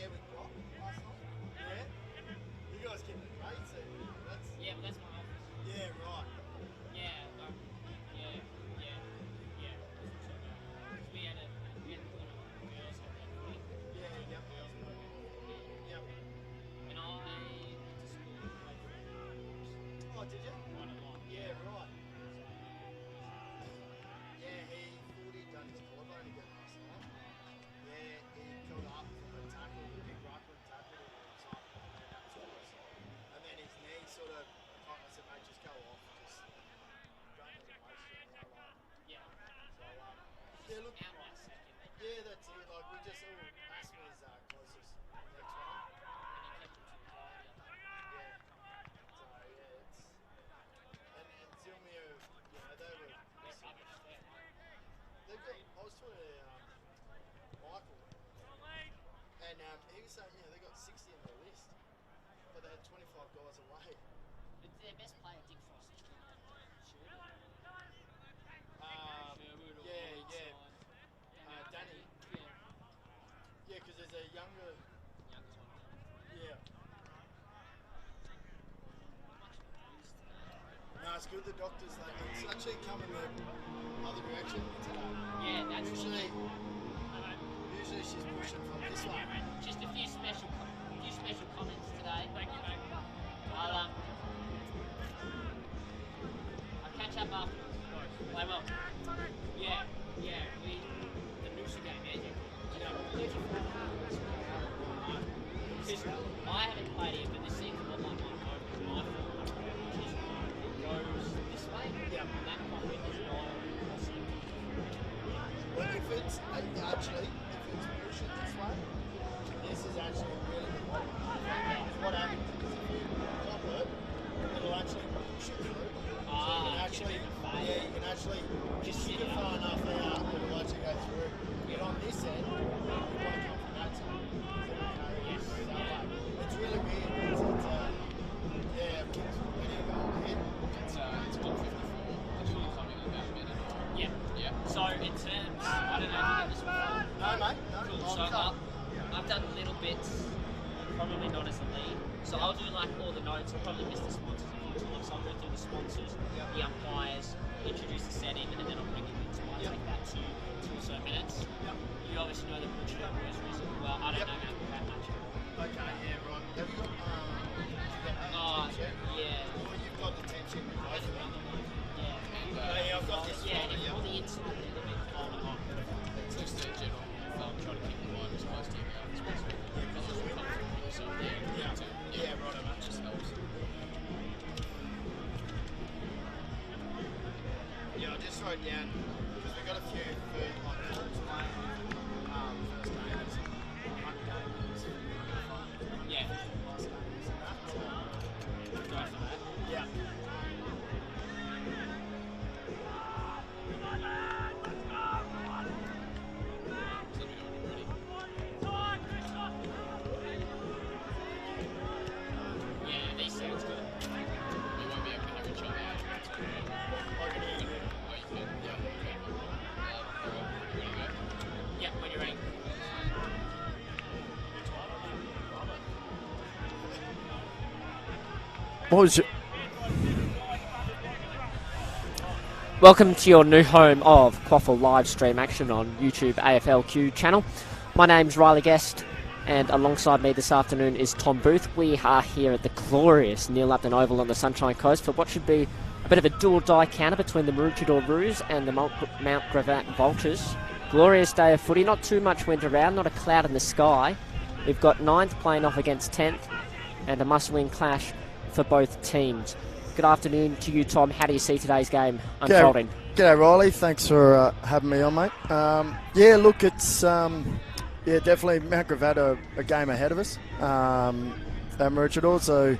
air with Brock last night? Yeah? You guys getting paid soon. Yeah, but that's my office. Yeah, right. Yeah, yeah. Because we had a girls had that week. Yeah, yep. Girls program. Yep. And I went to school and played for Oh, did you? quite a lot. Yeah, right. Yeah, he thought he'd done his collarbone again last night. Yeah, he got up from a tackle, a big rucker and tackle to the side, and that was close. And then his knee sort of, I said, mate, just go off, just don't need to waste your power. Yeah. So, yeah, look, Outright second. yeah, that's it. Like, we just all, Asma's closest next one. And he kept him to the goal. Yeah. So, yeah, it's, and Zilmir, you know, they were, They're rubbish there. they've got, I was talking to Michael, and he was saying, yeah, they got 60 on their list, but they had 25 guys away. But their best player, Dick Frost, is still not there. Sherwood. Sherwood or Yeah, Woodside. Danny. Yeah. Yeah, because there's a younger, Youngest one. yeah. Much of a boost today. No, it's good the doctors, it's actually coming the other direction today. Yeah, that's Usually, Hello. usually she's pushing from this way. Just a few special comments today. Thank you, mate. I'll catch up afterwards. Play well. Yeah. The Noosa game, yeah. I haven't played it, but this seems a lot like my form, which is it goes this way. Yeah. And that pocket is not possible. Well, if it's pushing this way, this is actually really good. What happens is if you pop it, it'll actually push it through. So you can actually just stick it far enough out, it'll actually go through. But on this end, you want to come from that side. It's really weird. We need to go ahead. It's 154. It's really coming in about a minute. Yeah. Yeah. So in terms, I don't know if you did this before. No, mate. No. Cool. So I've done little bits, probably not as a lead. So I'll do like all the notes. I'll probably miss the sponsors a few times. So I'll go through the sponsors, the umpires, introduce the setting, and then I'll bring it in. So I take that 2 or so minutes. Yep. You obviously know the Maroochydore Boys reasonably well. I don't know that much. Okay, yeah, right. Have you got, Yeah. Well, you've got the tension with both of them. Yeah. And Yeah, I've got this Yeah, one. and all the inside there, they've been folded on. it's just a general try to keep the line as close to you as possible. Otherwise we'll come through with yourself there. Yeah, right, It just helps. Yeah, I just wrote down, because we've got a few for like calls playing first games, one game is Yeah. last games and that. Go for that. Yeah. So let me know when you're ready. Yeah, these sounds good. We won't be able to hear each other. I can hear you. Oh, you can? Yeah. Okay. You ready to go? Yeah, when you're ready. Welcome to your new home of QAFL live stream action on YouTube AFLQ channel. My name's Riley Guest, and alongside me this afternoon is Tom Booth. We are here at the glorious Neil Upton Oval on the Sunshine Coast for what should be a bit of a do-or-die counter between the Maroochydore Roos and the Mount Gravatt Vultures. Glorious day of footy, not too much wind around, not a cloud in the sky. We've got 9th playing off against 10th, and a must-win clash for both teams. Good afternoon to you, Tom. How do you see today's game unfolding? G'day, Riley. Thanks for having me on, mate. Yeah, look, it's definitely Mount Gravatt are a game ahead of us at Maroochydore. So,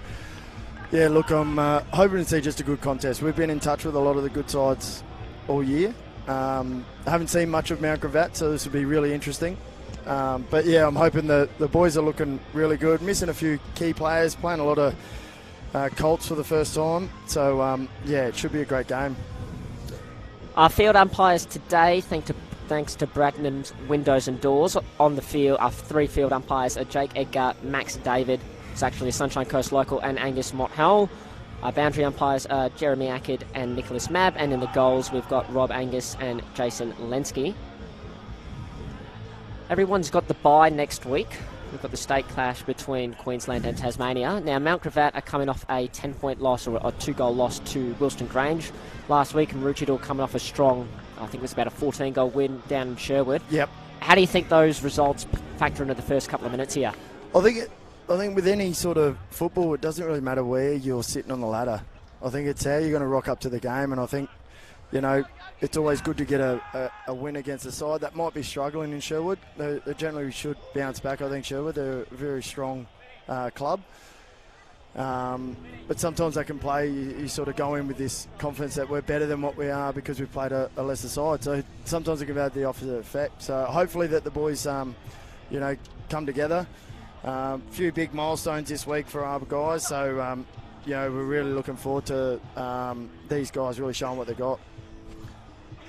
yeah, look, I'm hoping to see just a good contest. We've been in touch with a lot of the good sides all year. I haven't seen much of Mount Gravatt, so this will be really interesting. But, yeah, I'm hoping the boys are looking really good. Missing a few key players, playing a lot of Colts for the first time. So, yeah, it should be a great game. Our field umpires today, thanks to Bracknam's Windows and Doors. On the field are 3 field umpires, Jake Edgar, Max David, it's actually a Sunshine Coast local, and Angus Motthell. Our boundary umpires are Jeremy Ackett and Nicholas Mabb, and in the goals we've got Rob Angus and Jason Lenski. Everyone's got the bye next week. We've got the state clash between Queensland and Tasmania. Now, Mount Gravatt are coming off a 10-point loss, or a 2-goal loss to Wilston Grange last week, and Maroochydore coming off a strong, I think it was about a 14-goal win down in Sherwood. Yep. How do you think those results factor into the first couple of minutes here? I think with any sort of football, it doesn't really matter where you're sitting on the ladder. I think it's how you're going to rock up to the game, and I think, you know, it's always good to get a win against a side that might be struggling in Sherwood. They generally should bounce back. I think Sherwood, they're a very strong club. But sometimes they can play, you sort of go in with this confidence that we're better than what we are because we've played a lesser side. So sometimes it can have the opposite effect. So hopefully that the boys, you know, come together. A few big milestones this week for our guys. So, you know, we're really looking forward to these guys really showing what they've got.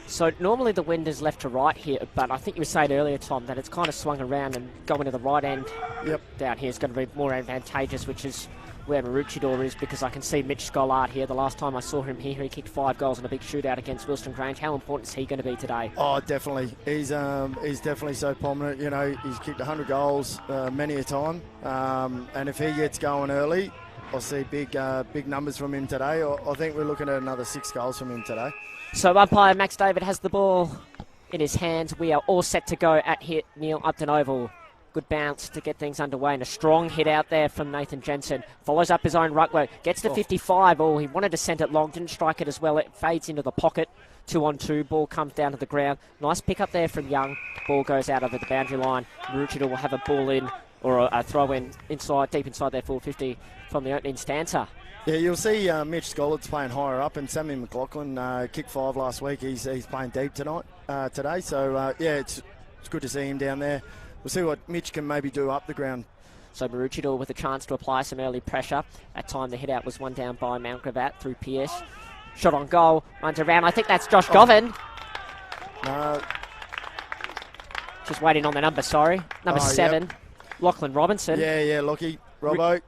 So normally the wind is left to right here, but I think you were saying earlier, Tom, that it's kind of swung around and going to the right end. Yep. Down here is going to be more advantageous, which is where Maroochydore is, because I can see Mitch Scollard here. The last time I saw him here, he kicked 5 goals in a big shootout against Wilston Grange. How important is he going to be today? Oh, definitely. He's definitely so prominent. You know, he's kicked 100 goals many a time, and if he gets going early, I'll see big numbers from him today. I think we're looking at another 6 goals from him today. So umpire Max David has the ball in his hands. We are all set to go at hit Neil Upton Oval. Good bounce to get things underway, and a strong hit out there from Nathan Jensen. Follows up his own ruck work, gets to 55. Oh, he wanted to send it long, didn't strike it as well. It fades into the pocket. 2-on-2, ball comes down to the ground. Nice pick up there from Young. Ball goes out over the boundary line. Maroochydore will have a ball in, or a throw in inside, deep inside their 450 from the opening stanza. Yeah, you'll see Mitch Scollard's playing higher up, and Sammy McLaughlin kicked 5 last week. He's playing deep today. So, yeah, it's good to see him down there. We'll see what Mitch can maybe do up the ground. So Maroochydore with a chance to apply some early pressure. That time the hit out was won down by Mount Gravatt through Pierce. Shot on goal, runs around. I think that's Josh Govan. No. Just waiting on the number, sorry. Number 7, yep. Lachlan Robinson. Yeah, Lockie. Robbo.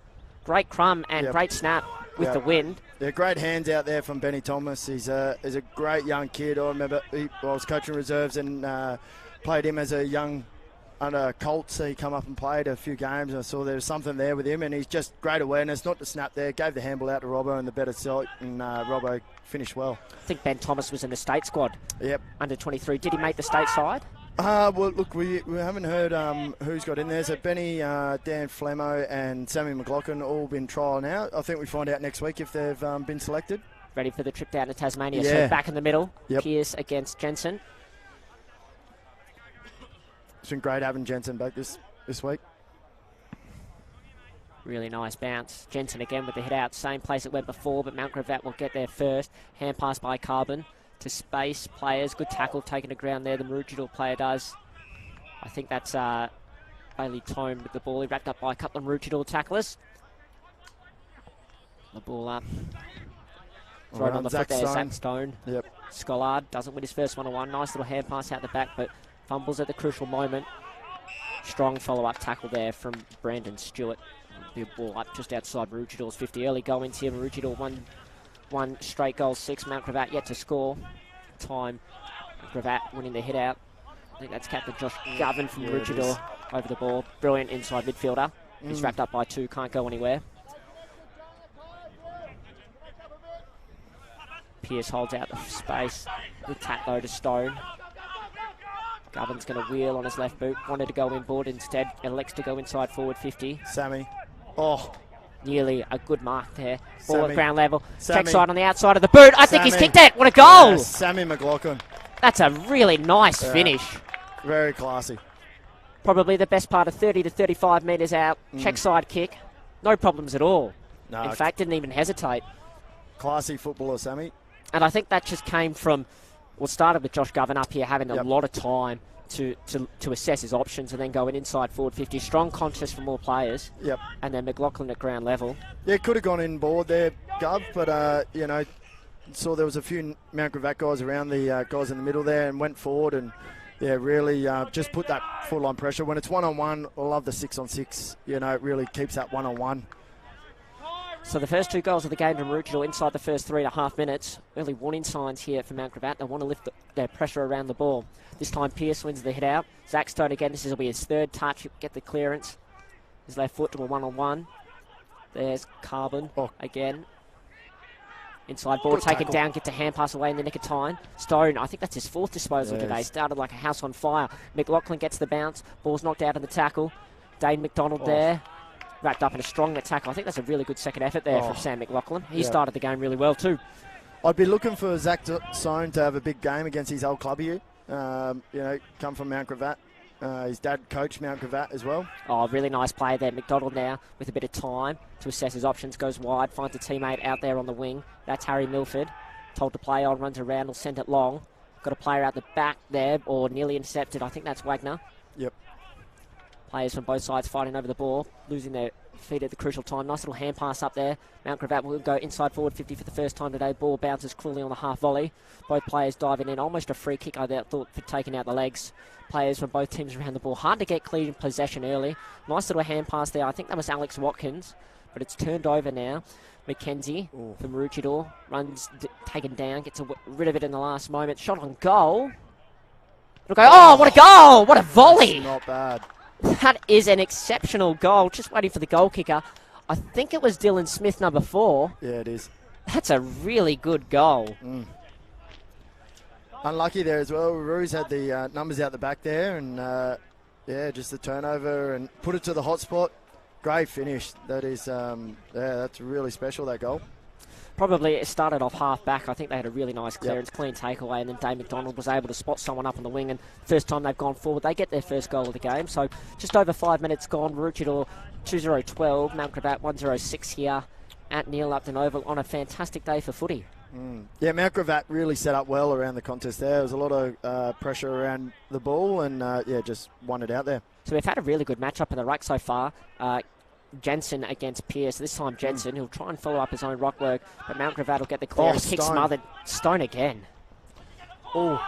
Great crumb and great snap with the wind. Yeah, great hands out there from Benny Thomas. He's a great young kid. I remember I was coaching reserves and played him as a young under Colts. He come up and played a few games, and I saw there was something there with him, and he's just great awareness, not to snap there, gave the handball out to Robbo and the better sight, and Robbo finished well. I think Ben Thomas was in the state squad. Yep. Under 23. Did he make the state side? Well, look, we haven't heard who's got in there. So Benny, Dan Flemo and Sammy McLaughlin all been trial now. I think we find out next week if they've been selected. Ready for the trip down to Tasmania. Yeah. So back in the middle, yep. Pierce against Jensen. It's been great having Jensen back this week. Really nice bounce. Jensen again with the hit out. Same place it went before, but Mount Gravatt will get there first. Hand pass by Carbon to space players. Good tackle taken to ground there. The Maroochydore player does. I think that's Bailey Tome with the ball. He wrapped up by a couple of Maroochydore tacklers. The ball up. Thrown on the foot there, Zach Stone. Yep. Scollard doesn't win his first one-on-one. Nice little hand pass out the back, but fumbles at the crucial moment. Strong follow-up tackle there from Brandon Stewart. The ball up just outside Maroochidore's 50. Early goings here. Maroochydore one straight goal, 6. Mount Gravatt yet to score. Time Gravatt winning the hit out. I think that's captain Josh Govan from Maroochydore over the ball. Brilliant inside midfielder. He's wrapped up by 2, can't go anywhere. Pierce holds out the space. Good tap though to Stone. Govan's going to wheel on his left boot. Wanted to go inboard, instead elects to go inside forward 50. Sammy. Oh. Nearly a good mark there. Ball Sammy. at ground level. Sammy. Check side on the outside of the boot. I think he's kicked it. What a goal! Yeah, Sammy McLaughlin. That's a really nice finish. Very classy. Probably the best part of 30 to 35 metres out. Check side kick. No problems at all. No. In fact, didn't even hesitate. Classy footballer, Sammy. And I think that just came from, well, started with Josh Govan up here having a lot of time to assess his options and then going inside forward 50. Strong contest for more players. Yep. And then McLaughlin at ground level. Yeah, could have gone in board there, Gov, but, you know, saw there was a few Mount Gravatt guys around the guys in the middle there and went forward and, yeah, really just put that full-on pressure. When it's one-on-one, I love the 6-on-6. You know, it really keeps that one-on-one. So the first 2 goals of the game from Maroochydore inside the first 3.5 minutes. Early warning signs here for Mount Gravatt. They want to lift their pressure around the ball. This time Pearce wins the hit out. Zach Stone again. This will be his 3rd touch. He'll get the clearance. His left foot to a one-on-one. There's Carbon again. Inside ball, take it down, gets a hand pass away in the nick of time. Stone, I think that's his 4th disposal today. Started like a house on fire. McLaughlin gets the bounce. Ball's knocked out in the tackle. Dane McDonald there. Wrapped up in a strong tackle. I think that's a really good second effort there from Sam McLaughlin. He started the game really well too. I'd be looking for Zach Stone to have a big game against his old club here. You know, come from Mount Gravatt. His dad coached Mount Gravatt as well. Oh, really nice play there. McDonald now with a bit of time to assess his options. Goes wide, finds a teammate out there on the wing. That's Harry Milford. Told to play on, runs around, will send it long. Got a player out the back there, or nearly intercepted. I think that's Wagner. Yep. Players from both sides fighting over the ball, losing their feet at the crucial time. Nice little hand pass up there. Mount Gravatt will go inside forward 50 for the first time today. Ball bounces cruelly on the half volley. Both players diving in. Almost a free kick, I thought, for taking out the legs. Players from both teams around the ball. Hard to get clean possession early. Nice little hand pass there. I think that was Alex Watkins, but it's turned over now. McKenzie from Maroochydore runs, taken down, gets rid of it in the last moment. Shot on goal. It'll go, oh, what a goal! What a volley! Not bad. That is an exceptional goal. Just waiting for the goal kicker. I think it was Dylan Smith, number 4. Yeah, it is. That's a really good goal. Unlucky there as well. Ruiz had the numbers out the back there, and yeah, just the turnover and put it to the hot spot. Great finish. That is, yeah, that's really special, that goal. Probably it started off half back. I think they had a really nice clearance, clean takeaway, and then Dave McDonald was able to spot someone up on the wing, and first time they've gone forward, they get their first goal of the game. So just over 5 minutes gone. Maroochydore 2-0-12, Mount Gravatt 1-0-6 here at Neil Upton Oval on a fantastic day for footy. Yeah, Mount Gravatt really set up well around the contest there. There was a lot of pressure around the ball, and yeah, just won it out there. So we've had a really good matchup in the ruck so far. Jensen against Pearce. This time Jensen, he'll try and follow up his own rock work, but Mount Gravatt will get the clear. Kick smothered. Stone again. Oh,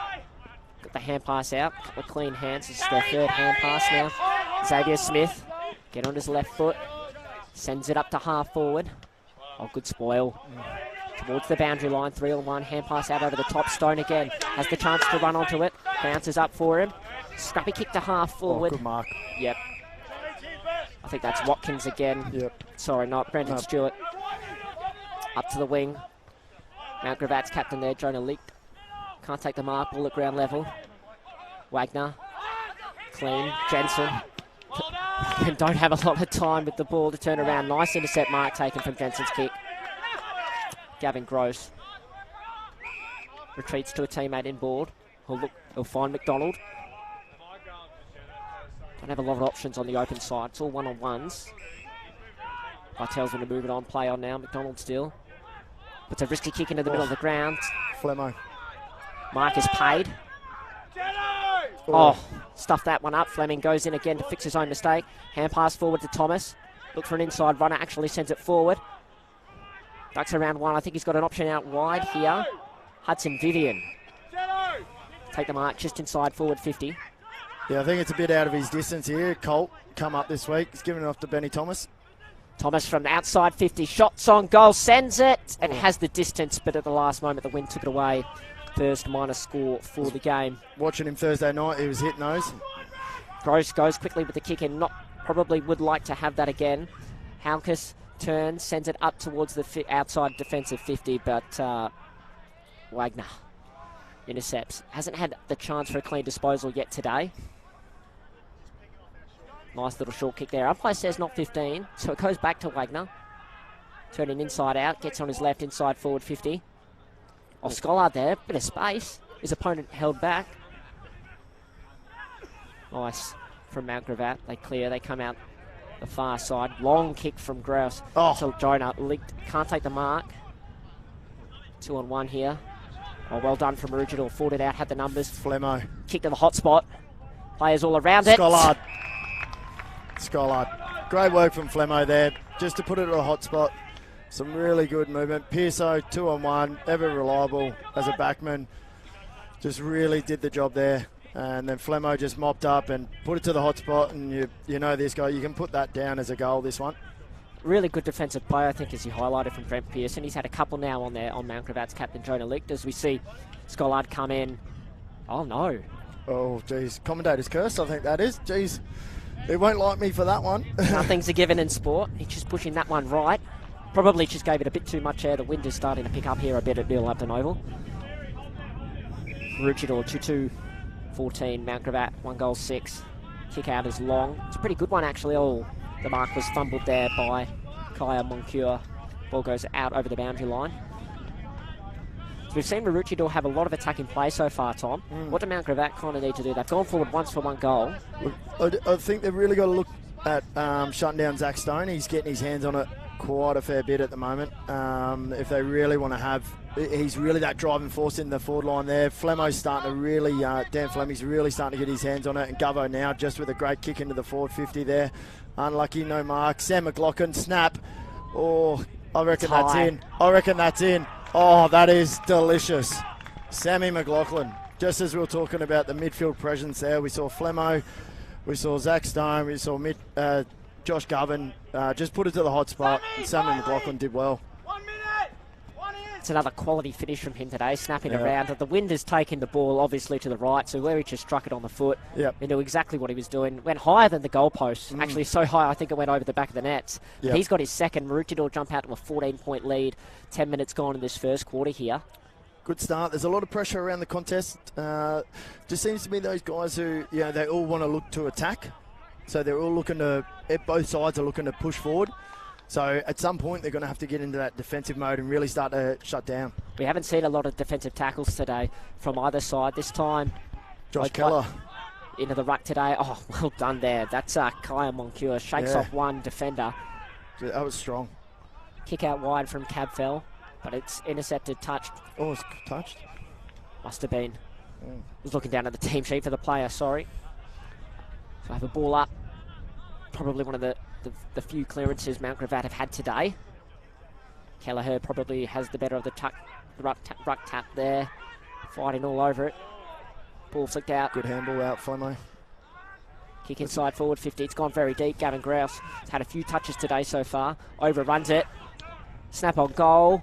got the hand pass out. Couple of clean hands. This is their 3rd hand pass now. Xavier Smith, get on his left foot. Sends it up to half forward. Oh, good spoil. Towards the boundary line, 3-on-1. Hand pass out over the top. Stone again has the chance to run onto it. Bounces up for him. Scrappy kick to half forward. Good mark. Yep. I think that's Watkins again. Yep. Sorry, not Brendan Stewart. Up to the wing. Mount Gravatt's captain there, Jonah Leaked. Can't take the mark, ball at ground level. Wagner. Clean. Jensen. And don't have a lot of time with the ball to turn around. Nice intercept mark taken from Jensen's kick. Gavin Gross. Retreats to a teammate inboard. He'll find McDonald. Don't have a lot of options on the open side. It's all one-on-ones. Bartel's going to move it on, play on now. McDonald still. Puts a risky kick into the middle of the ground. Flemmo. Mark is paid. Oh, stuffed that one up. Fleming goes in again to fix his own mistake. Hand pass forward to Thomas. Look for an inside runner. Actually sends it forward. Ducks around one. I think he's got an option out wide here. Hudson Vivian. Take the mark just inside forward 50. Yeah, I think it's a bit out of his distance here. Colt come up this week. He's giving it off to Benny Thomas. Thomas from the outside 50. Shots on goal. Sends it. And has the distance, but at the last moment the wind took it away. First minor score for the game. Watching him Thursday night, he was hitting those. Gross goes quickly with the kick and probably would like to have that again. Halkus turns, sends it up towards the outside defensive 50, but Wagner intercepts. Hasn't had the chance for a clean disposal yet today. Nice little short kick there. Umpire says not 15, so it goes back to Wagner. Turning inside out, gets on his left inside forward 50. Oh, Schollard there, bit of space. His opponent held back. Nice from Mount Gravatt. They clear, they come out the far side. Long kick from Grouse. So Jonah leaked, can't take the mark. 2-on-1 here. Oh, well done from Maroochydore. Fought it out, had the numbers. Flemmo. Kick to the hot spot. Players all around it. Schollard. Great work from Flemmo there, just to put it at a hot spot. Some really good movement. Pearso, 2-on-1, ever reliable as a backman. Just really did the job there. And then Flemo just mopped up and put it to the hot spot, and you know this guy, you can put that down as a goal, this one. Really good defensive play, I think, as you highlighted from Brent Pearson. He's had a couple now on there on Mount Gravatt's captain, Jonah Licht, as we see Scollard come in. Oh, no. Oh, geez. Commentator's curse, I think that is. Geez. He won't like me for that one. Nothing's a given in sport. He's just pushing that one right. Probably just gave it a bit too much air. The wind is starting to pick up here a bit at Neil Upton Oval. Maroochydore 2-2-14. Mount Gravatt 1 goal 6. Kick out is long. It's a pretty good one, actually. Oh, the mark was fumbled there by Kaya Moncure. Ball goes out over the boundary line. So we've seen Maroochydore have a lot of attacking play so far, Tom. What do Mount Gravatt kind of need to do? They've gone forward once for 1 goal. I think they've really got to look at shutting down Zach Stone. He's getting his hands on it quite a fair bit at the moment. If they really want to have, he's really that driving force in the forward line there. Flemo's starting to really, Dan Fleming's really starting to get his hands on it. And Gavo now just with a great kick into the forward 50 there. Unlucky, no mark. Sam McLaughlin, snap. Oh, I reckon that's in. I reckon that's in. Oh, that is delicious. Sammy McLaughlin. Just as we were talking about the midfield presence there, we saw Flemo, we saw Zach Stone, we saw Josh Govan just put it to the hot spot, and Sammy McLaughlin did well. It's another quality finish from him today, snapping around. The wind has taken the ball obviously to the right, so where he just struck it on the foot, he knew exactly what he was doing. Went higher than the goalpost, actually so high I think it went over the back of the nets. He's got his second. Maroochydore jump out to a 14-point lead. 10 minutes gone in this first quarter here. Good start. There's a lot of pressure around the contest. Just seems to be those guys who, they all want to look to attack. So they're all looking to, both sides are looking to push forward. So at some point they're going to have to get into that defensive mode and really start to shut down. We haven't seen a lot of defensive tackles today from either side. This time, Josh Keller into the ruck today. Oh, well done there. That's Kaya Moncure. Shakes off one defender. That was strong. Kick out wide from QAFL, but it's intercepted, touched. Oh, it's touched? Must have been. Was looking down at the team sheet for the player, sorry. So I have a ball up. Probably one of the few clearances Mount Gravatt have had today. Kelleher probably has the better of the ruck tap there. Fighting all over it. Ball flicked out. Good handball out, Flemo. Kick inside forward 50. It's gone very deep. Gavin Grouse has had a few touches today so far. Overruns it. Snap on goal.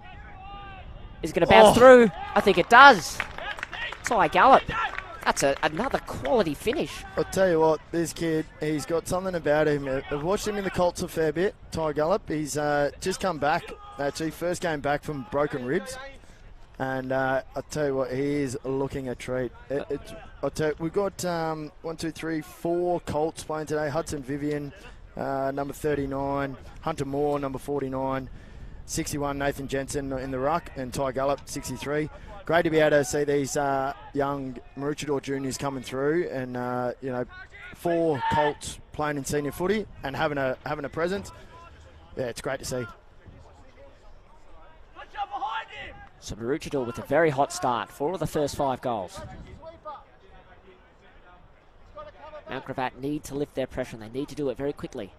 Is it going to bounce through? I think it does. Ty Gallop. That's another quality finish. I'll tell you what, this kid, he's got something about him. I've watched him in the Colts a fair bit, Ty Gallop. He's just come back, actually, first came back from broken ribs. And I'll tell you what, he is looking a treat. I'll tell you, we've got 4 Colts playing today. Hudson Vivian, number 39. Hunter Moore, number 49. 61, Nathan Jensen in the ruck. And Ty Gallop, 63. Great to be able to see these young Maroochydore juniors coming through, and 4 Colts playing in senior footy and having a presence. Yeah, it's great to see. So Maroochydore with a very hot start. 4 of the first 5 goals. Mount Gravatt need to lift their pressure, and they need to do it very quickly.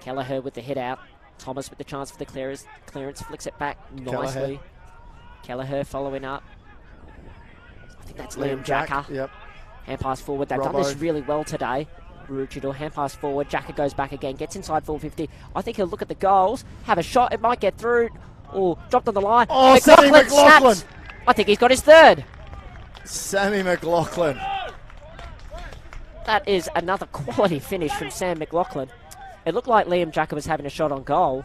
Kelleher with the hit out. Thomas with the chance for the clearance. Flicks it back nicely. Kelleher following up. I think that's Liam Jacker. Yep. Hand pass forward. They've done this really well today. Maroochydore, hand pass forward. Jacker goes back again. Gets inside 450. I think he'll look at the goals. Have a shot. It might get through. Oh, dropped on the line. Oh, Sammy McLaughlin. Snaps. I think he's got his third. Sammy McLaughlin. That is another quality finish from Sam McLaughlin. It looked like Liam Jacker was having a shot on goal.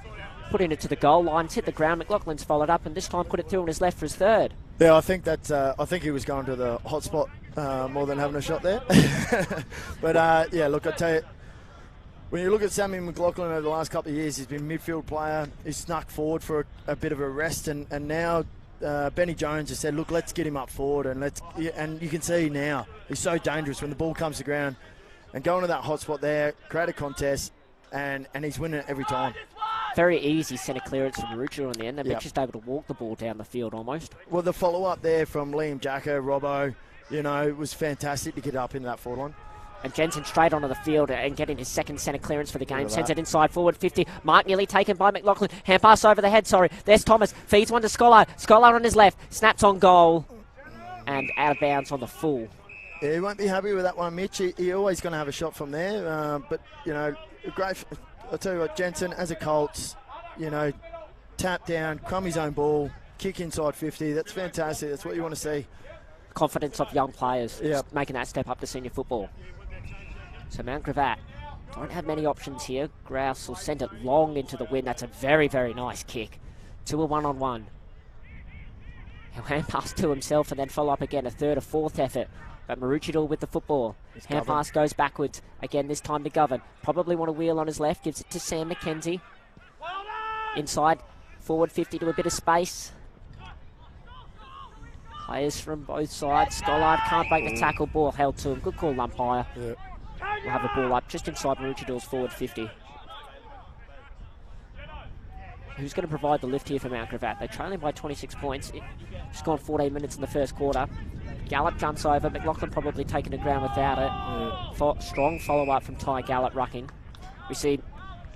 Putting it to the goal line, it's hit the ground. McLaughlin's followed up, and this time put it through on his left for his third. Yeah, I think that's. I think he was going to the hot spot more than having a shot there. But yeah, look, I tell you, when you look at Sammy McLaughlin over the last couple of years, he's been midfield player. He's snuck forward for a bit of a rest, and now Benny Jones has said, look, let's get him up forward, and you can see now he's so dangerous when the ball comes to ground, and going to that hot spot there, create a contest, and he's winning it every time. Very easy centre clearance from Maroochydore in the end. They've been just able to walk the ball down the field almost. Well, the follow-up there from Liam Jacker, Robbo, it was fantastic to get up in that forward line. And Jensen straight onto the field and getting his second centre clearance for the game. Sends it inside forward 50. Mark nearly taken by McLaughlin. Hand pass over the head, There's Thomas. Feeds one to Scholar. Scholar on his left. Snaps on goal. And out of bounds on the full. Yeah, he won't be happy with that one, Mitch. He always going to have a shot from there. But, you know, great. I'll tell you what, Jensen, as a Colts, you know, tap down, crumb his own ball, kick inside 50. That's fantastic. That's what you want to see. Confidence of young players making that step up to senior football. So Mount Gravatt don't have many options here. Grouse will send it long into the wind. That's a very, very nice kick. 2 a 1-on-1. He'll hand pass to himself and then follow up again, a third or fourth effort. But Maroochydore with the football. Hand pass goes backwards. Again, this time to Govan. Probably want to wheel on his left. Gives it to Sam McKenzie. Inside, forward 50 to a bit of space. Players from both sides. Scollard can't break the tackle. Ball held to him. Good call, umpire. Yeah. We'll have a ball up just inside Maroochidore's forward 50. Who's going to provide the lift here for Mount Gravatt? They're trailing by 26 points. It's gone 14 minutes in the first quarter. Gallup jumps over. McLaughlin probably taking the ground without it. Strong follow-up from Ty Gallup rucking. We see,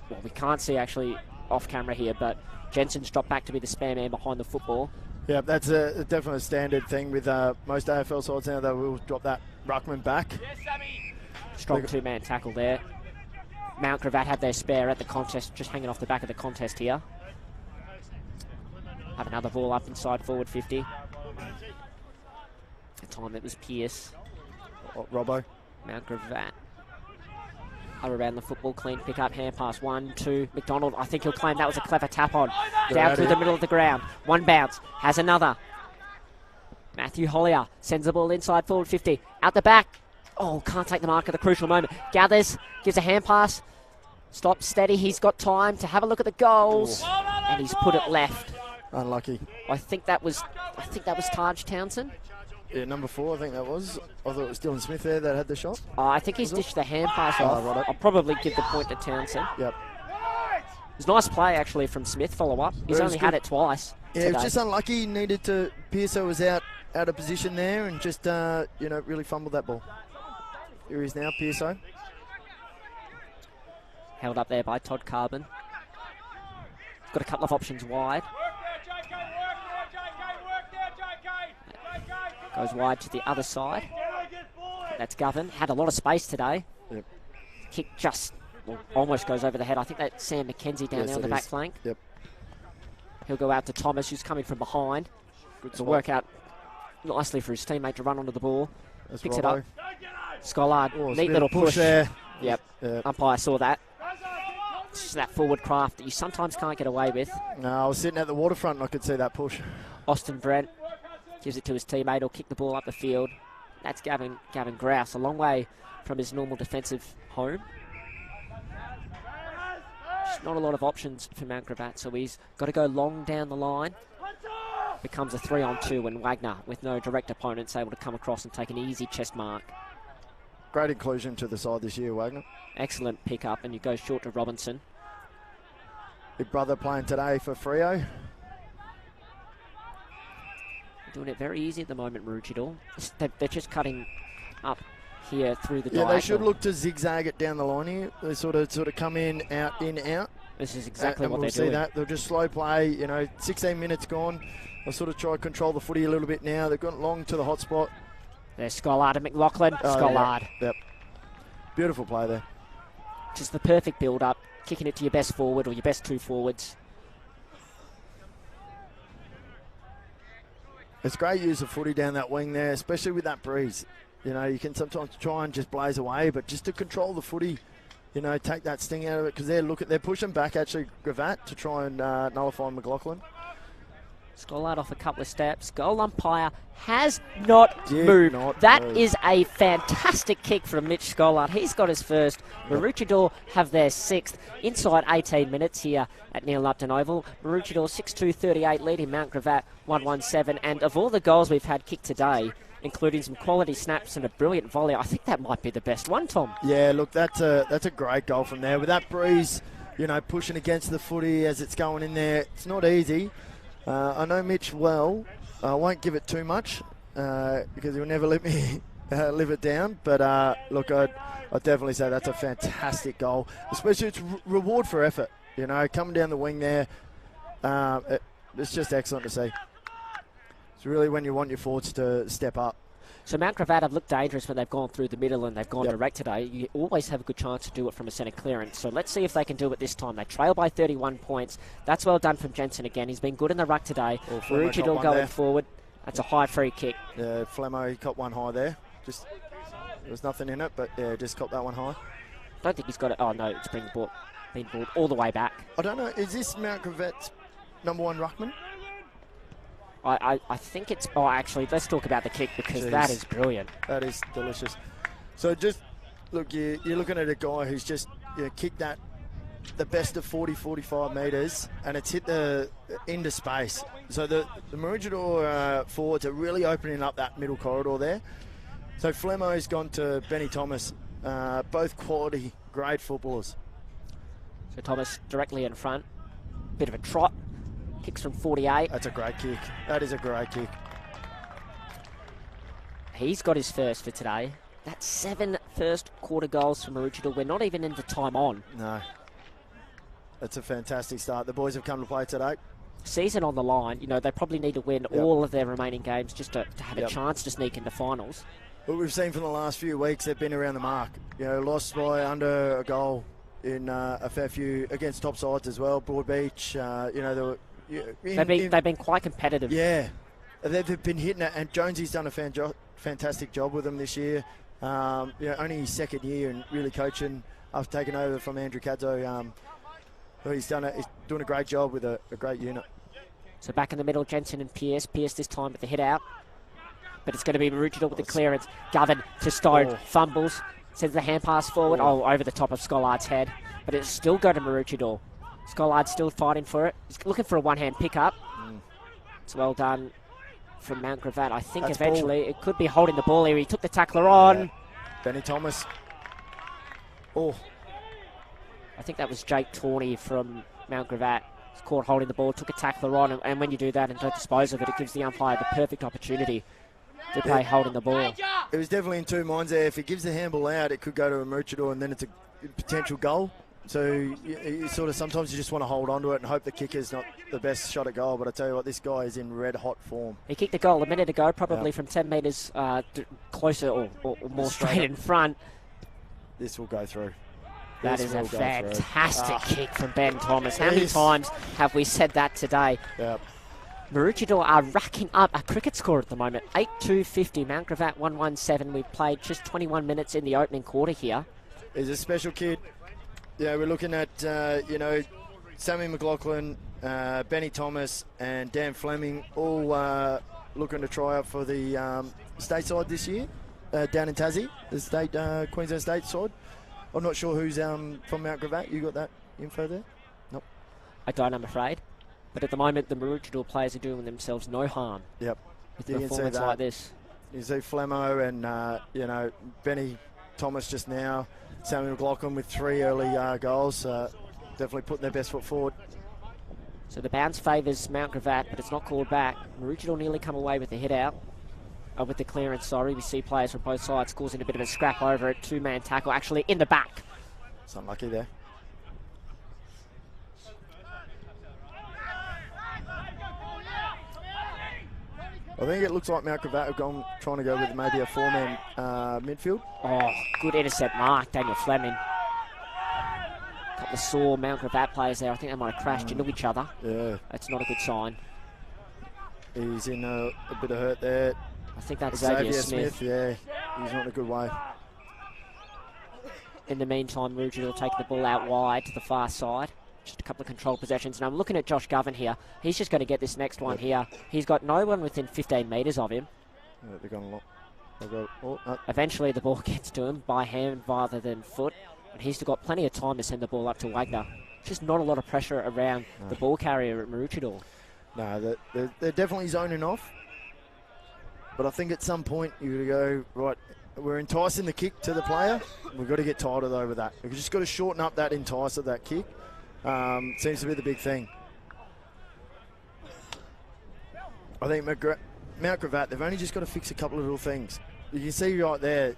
well, we can't see actually off camera here, but Jensen's dropped back to be the spare man behind the football. Yeah, that's a definitely a standard thing with most AFL sides now. They will drop that ruckman back. Strong two-man tackle there. Mount Gravatt have their spare at the contest, just hanging off the back of the contest here. Have another ball up inside forward 50. At the time it was Pierce. Robbo. Mount Gravatt are around the football, clean pick up, hand pass, 1, 2. McDonald, I think he'll claim that was a clever tap on. Down through the middle of the ground. One bounce, has another. Matthew Hollier sends the ball inside forward 50. Out the back. Oh, can't take the mark at the crucial moment. Gathers, gives a hand pass. Stops steady, he's got time to have a look at the goals. And he's put it left. Unlucky. I think that was Taj Townsend. Yeah, number 4, I think that was. I thought it was Dylan Smith there that had the shot. I think he's dished the hand pass off. Right. I'll probably give the point to Townsend. Yep. It was a nice play, actually, from Smith, follow-up. He's only had it twice Yeah, today. it was just unlucky. He needed to... Pearso was out of position there and just, you know, really fumbled that ball. Here he is now, Pearso. Held up there by Todd Carbon. Got a couple of options wide. Goes wide to the other side. That's Govan. Had a lot of space today. Yep. Kick just almost goes over the head. I think that's Sam McKenzie down there on the back flank. Yep. He'll go out to Thomas, who's coming from behind. Good to work out nicely for his teammate to run onto the ball. That's Picks Robbo. it up. Scollard, neat little push there. Yep. Umpire saw that. It's just that forward craft that you sometimes can't get away with. No, I was sitting at the waterfront and I could see that push. Austin Brent gives it to his teammate. He'll kick the ball up the field. That's Gavin Grouse, a long way from his normal defensive home. Just not a lot of options for Mount Gravatt, so he's got to go long down the line. Becomes a 3-on-2 and Wagner, with no direct opponents, able to come across and take an easy chest mark. Great inclusion to the side this year, Wagner. Excellent pick up, and you go short to Robinson. Big brother playing today for Freo. Doing it very easy at the moment, Maroochydore. They're just cutting up here through the diagonal. Yeah, they should look to zigzag it down the line here. They sort of come in, out. This is exactly what we'll they're doing. That. They'll just slow play, you know, 16 minutes gone. They'll sort of try to control the footy a little bit now. They've gone long to the hot spot. There's Scollard and McLaughlin. Scollard. Yep. Beautiful play there. Just the perfect build-up. Kicking it to your best forward or your best two forwards. It's great use of footy down that wing there, especially with that breeze. You know, you can sometimes try and just blaze away, but just to control the footy, you know, take that sting out of it, because they're pushing back actually Gravatt to try and nullify McLaughlin. Scollard off a couple of steps. Goal umpire has not moved. That is a fantastic kick from Mitch Scollard. He's got his first. Maroochydore have their 6th inside 18 minutes here at Neil Upton Oval. Maroochydore 6-2-38 leading Mount Gravatt 1-1-7. And of all the goals we've had kicked today, including some quality snaps and a brilliant volley, I think that might be the best one, Tom. Yeah, look, that's a great goal from there. With that breeze, you know, pushing against the footy as it's going in there, it's not easy. I know Mitch well. I won't give it too much because he'll never let me live it down. But look, I'd definitely say that's a fantastic goal. Especially it's reward for effort. You know, coming down the wing there, it's just excellent to see. It's really when you want your forwards to step up. So Mount Gravatt have looked dangerous when they've gone through the middle and they've gone Yep. direct today. You always have a good chance to do it from a centre clearance. So let's see if they can do it this time. They trail by 31 points. That's well done from Jensen again. He's been good in the ruck today. Oh, Flemo got Maroochydore one going there. forward. That's a high free kick. Yeah, Flemo, he caught one high there. Just there was nothing in it, but yeah, just caught that one high. Don't think he's got it. Oh, no, it's been brought all the way back. I don't know. Is this Mount Gravatt's #1 ruckman? I think it's... Oh, actually, let's talk about the kick because that is brilliant. That is delicious. So just, look, you're looking at a guy who's just kicked that the best of 40, 45 metres, and it's hit the into space. So the Maroochydore forwards are really opening up that middle corridor there. So Flemo's gone to Benny Thomas, both quality, great footballers. So Thomas directly in front. Bit of a trot. Kicks from 48. That's a great kick. That is a great kick. He's got his first for today. That's 7 first quarter goals for Maroochydore. We're not even into time on. No. That's a fantastic start. The boys have come to play today. Season on the line. You know, they probably need to win all of their remaining games just to have a chance to sneak into finals. What we've seen from the last few weeks, they've been around the mark. You know, lost by under a goal in a fair few against top sides as well. Broadbeach, you know, they were... They've been quite competitive. Yeah, they've been hitting it, and Jonesy's done a fantastic job with them this year. You know, only his second year and really coaching after taking over from Andrew Cadzo. He's doing a great job with a great unit. So back in the middle, Jensen and Pierce. Pierce this time with the hit out, but it's going to be Maroochydore with the clearance. Govan to Stone, fumbles, sends the hand pass forward. Oh, over the top of Scollard's head, but it's still go to Maroochydore. Scollard's still fighting for it. He's looking for a one-hand pickup. It's well done from Mount Gravatt. I think That's eventually it could be holding the ball here. He took the tackler on. Yeah. Benny Thomas. Oh. I think that was Jake Tawney from Mount Gravatt. He's caught holding the ball, took a tackler on, and when you do that and don't dispose of it, it gives the umpire the perfect opportunity to play holding the ball. It was definitely in two minds there. If he gives the handball out, it could go to a Maroochydore, and then it's a potential goal. So you sort of sometimes you just want to hold on to it and hope the kicker's not the best shot at goal. But I tell you what, this guy is in red hot form. He kicked a goal a minute ago, probably from 10 metres closer or more straight in front. This will go through. That is a fantastic kick from Ben Thomas. How many times have we said that today? Yep. Maroochydore are racking up a cricket score at the moment. 8-2-50. Mount Gravatt 1-1-7. We've played just 21 minutes in the opening quarter here. He's a special kid. Yeah, we're looking at, you know, Sammy McLaughlin, Benny Thomas and Dan Fleming all looking to try out for the state side this year down in Tassie, the state Queensland state side. I'm not sure who's from Mount Gravatt. You got that info there? Nope. I don't, I'm afraid. But at the moment, the Maroochydore players are doing themselves no harm. Yep. With You a can see performance that. like this. You see Flemo and, you know, Benny Thomas just now. Sammy McLaughlin with 3 early goals. Definitely putting their best foot forward. So the bounce favours Mount Gravatt, but it's not called back. Maroochydore nearly come away with the hit out. With the clearance, sorry. We see players from both sides causing a bit of a scrap over it. Two-man tackle, actually in the back. It's unlucky there. I think it looks like Mount Gravatt have gone trying to go with maybe a 4-man midfield. Oh, good intercept mark, Daniel Fleming. Couple of sore Mount Gravatt players there. I think they might have crashed into each other. Yeah. That's not a good sign. He's in a bit of hurt there. I think that's Xavier Smith. Yeah, he's not in a good way. In the meantime, Maroochydore taking the ball out wide to the far side. Just a couple of controlled possessions. And I'm looking at Josh Govan here. He's just going to get this next one here. He's got no one within 15 metres of him. Yeah, they're going a lot. Eventually, the ball gets to him by hand rather than foot. And he's still got plenty of time to send the ball up to Wagner. Just not a lot of pressure around the ball carrier at Maroochydore. No, they're definitely zoning off. But I think at some point you've got to go, right, we're enticing the kick to the player. We've got to get tighter though with that. We've just got to shorten up that entice of that kick. Seems to be the big thing. I think Mount Gravatt, they've only just got to fix a couple of little things. You can see right there,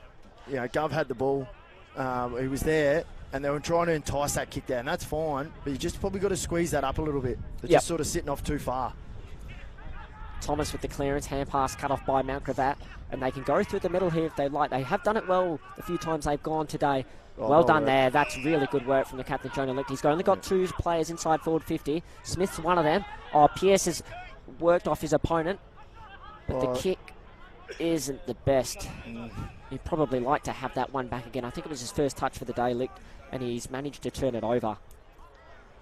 you know, Gov had the ball. He was there, and they were trying to entice that kick there, and that's fine. But you just probably got to squeeze that up a little bit. They're just sort of sitting off too far. Thomas with the clearance, hand pass cut off by Mount Gravatt, and they can go through the middle here if they like. They have done it well the few times they've gone today. Well done there. That's really good work from the captain, Jonah Licht. He's only got 2 players inside forward 50. Smith's one of them. Oh, Pierce has worked off his opponent, but the kick isn't the best. He'd probably like to have that one back again. I think it was his first touch for the day, Licht, and he's managed to turn it over.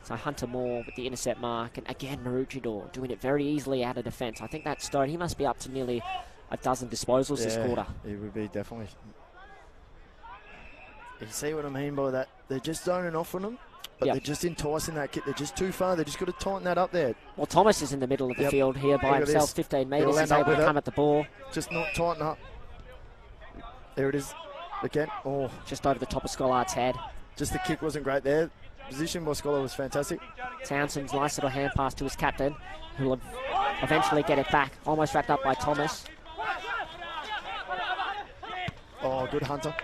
So Hunter Moore with the intercept mark, and again Maroochydore doing it very easily out of defence. I think that Stone, he must be up to nearly a dozen disposals this quarter. He would be, definitely. You see what I mean by that? They're just zoning off on them, but they're just enticing that kick. They're just too far. They've just got to tighten that up there. Well, Thomas is in the middle of the field here by himself, 15 metres. He's able to come at the ball. Just not tighten up. There it is again. Oh, just over the top of Scollard's head. Just the kick wasn't great there. Position by Scholar was fantastic. Townsend's nice little hand pass to his captain, who will eventually get it back. Almost wrapped up by Thomas. Oh, good Hunter.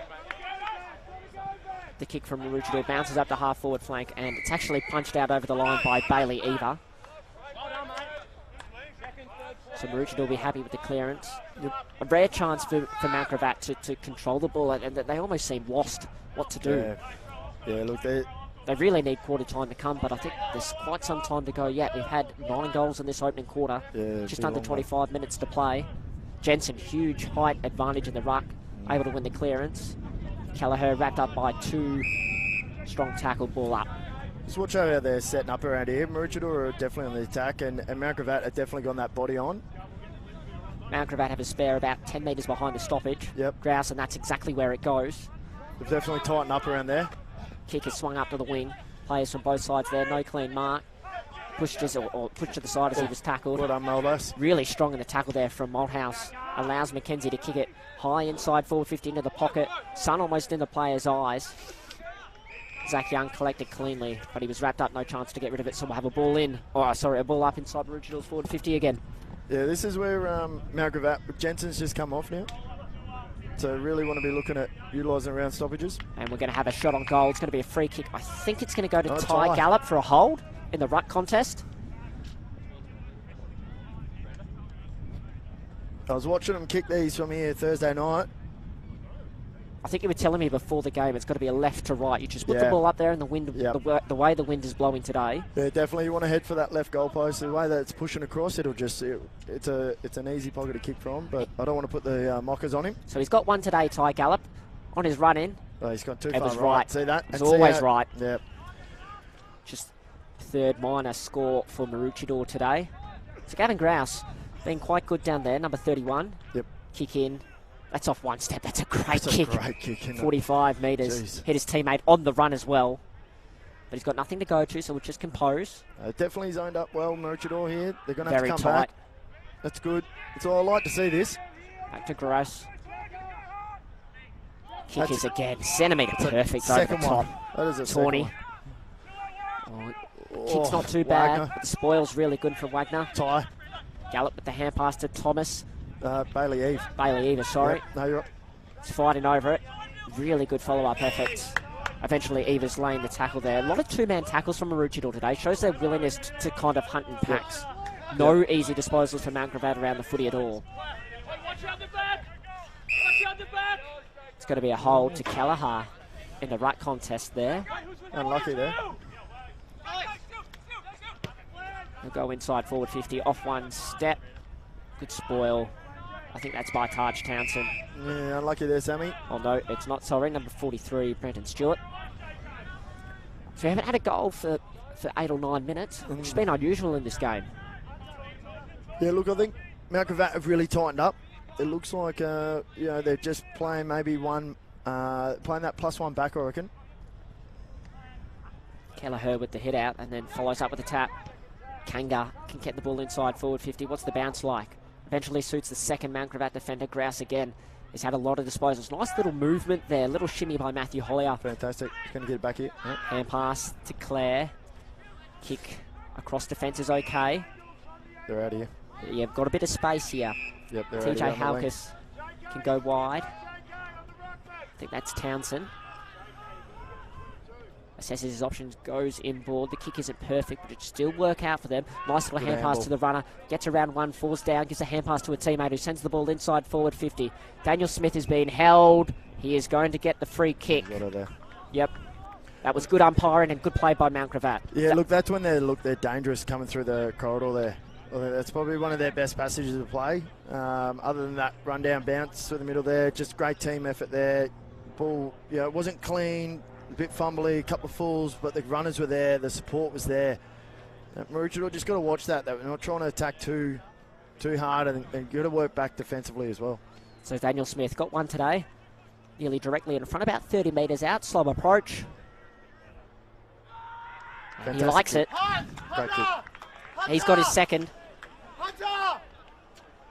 The kick from Maroochydore bounces up the half-forward flank, and it's actually punched out over the line by Bailey Eva. So Maroochydore will be happy with the clearance. A rare chance for Mount Gravatt to control the ball, and they almost seem lost what to do. Yeah, look, they really need quarter time to come, but I think there's quite some time to go yet. We've had 9 goals in this opening quarter, just under 25 minutes to play. Jensen, huge height advantage in the ruck, able to win the clearance. Kelleher wrapped up by 2, strong tackle, ball up. Just watch how they're setting up around here. Maroochydore are definitely on the attack, and Mount Gravatt have definitely got that body on. Mount Gravatt have a spare about 10 metres behind the stoppage. Grouse, and that's exactly where it goes. They've definitely tightened up around there. Kick is swung up to the wing. Players from both sides there, no clean mark. Pushed to the side as he was tackled. Well done, Malthouse. Really strong in the tackle there from Malthouse. Allows McKenzie to kick it high inside forward 50 into the pocket. Sun almost in the player's eyes. Zach Young collected cleanly, but he was wrapped up, no chance to get rid of it, so we'll have a ball in. Oh, sorry, a ball up inside Maroochidore's forward 50 again. Yeah, this is where Mount Gravatt, Jensen's just come off now. So really want to be looking at utilising around stoppages. And we're going to have a shot on goal. It's going to be a free kick. I think it's going to go to Ty Gallup for a hold in the ruck contest. I was watching them kick these from here Thursday night. I think you were telling me before the game it's got to be a left to right. You just put the ball up there in the wind, the way the wind is blowing today. Yeah, definitely. You want to head for that left goalpost. The way that it's pushing across, it's an easy pocket to kick from, but I don't want to put the mockers on him. So he's got one today, Ty Gallup, on his run in. Oh, he's gone too it far was right. See that? It's always right. Yeah. Just third minor score for Maroochydore today. So Gavin Grouse being quite good down there, number 31. Yep. Kick in. That's off one step. That's a great kick. A great kick. 45 metres. Hit his teammate on the run as well. But he's got nothing to go to, so we'll just compose. Definitely zoned up well, Maroochydore here. They're going to have to come tight. back. That's good. That's all I like to see this. Back to Gross. Kick is again. Centimetre perfect over the top. That is a Tawny. Kick's not too bad. The spoil's really good from Wagner. Ty. Gallup with the hand pass to Thomas. Bailey Eve, sorry. Yep. No, you're right. He's fighting over it. Really good follow-up efforts. Eventually, Eva's laying the tackle there. A lot of two-man tackles from Maroochydore today. Shows their willingness to kind of hunt in packs. No easy disposals for Mount Gravatt around the footy at all. It's going to be a hold to Kelleher in the ruck contest there. Unlucky there. He'll go inside forward 50, off one step. Good spoil. I think that's by Taj Townsend. Yeah, unlucky there, Sammy. Oh, no, it's not. Sorry, number 43, Brenton Stewart. So we haven't had a goal for 8 or 9 minutes, which has been unusual in this game. Yeah, look, I think Mount Gravatt have really tightened up. It looks like, they're just playing maybe playing that +1 back, I reckon. Kelleher with the hit out and then follows up with a tap. Kanga can get the ball inside forward 50. What's the bounce like? Eventually suits the second Mount Gravatt defender. Grouse again has had a lot of disposals. Nice little movement there. Little shimmy by Matthew Hollier. Fantastic. He's going to get it back here. Yep. Hand pass to Clare. Kick across defence is okay. They're out of here. You've got a bit of space here. Yep, TJ Halkus can go wide. I think that's Townsend. Assesses his options, goes inboard. The kick isn't perfect, but it still work out for them. Nice little hand pass to the runner. Gets around one, falls down, gives a hand pass to a teammate who sends the ball inside forward 50. Daniel Smith is being held. He is going to get the free kick. Yep. That was good umpiring and good play by Mount Gravatt. Yeah, look, that's when they're dangerous coming through the corridor there. Well, that's probably one of their best passages of play. Other than that rundown bounce through the middle there, just great team effort there. Ball, it wasn't clean. A bit fumbly, a couple of falls, but the runners were there, the support was there. Maroochydore just got to watch that. They're not trying to attack too hard, and got to work back defensively as well. So Daniel Smith got one today, nearly directly in front, about 30 metres out, slow approach. And he likes it. Great kick. He's got his second.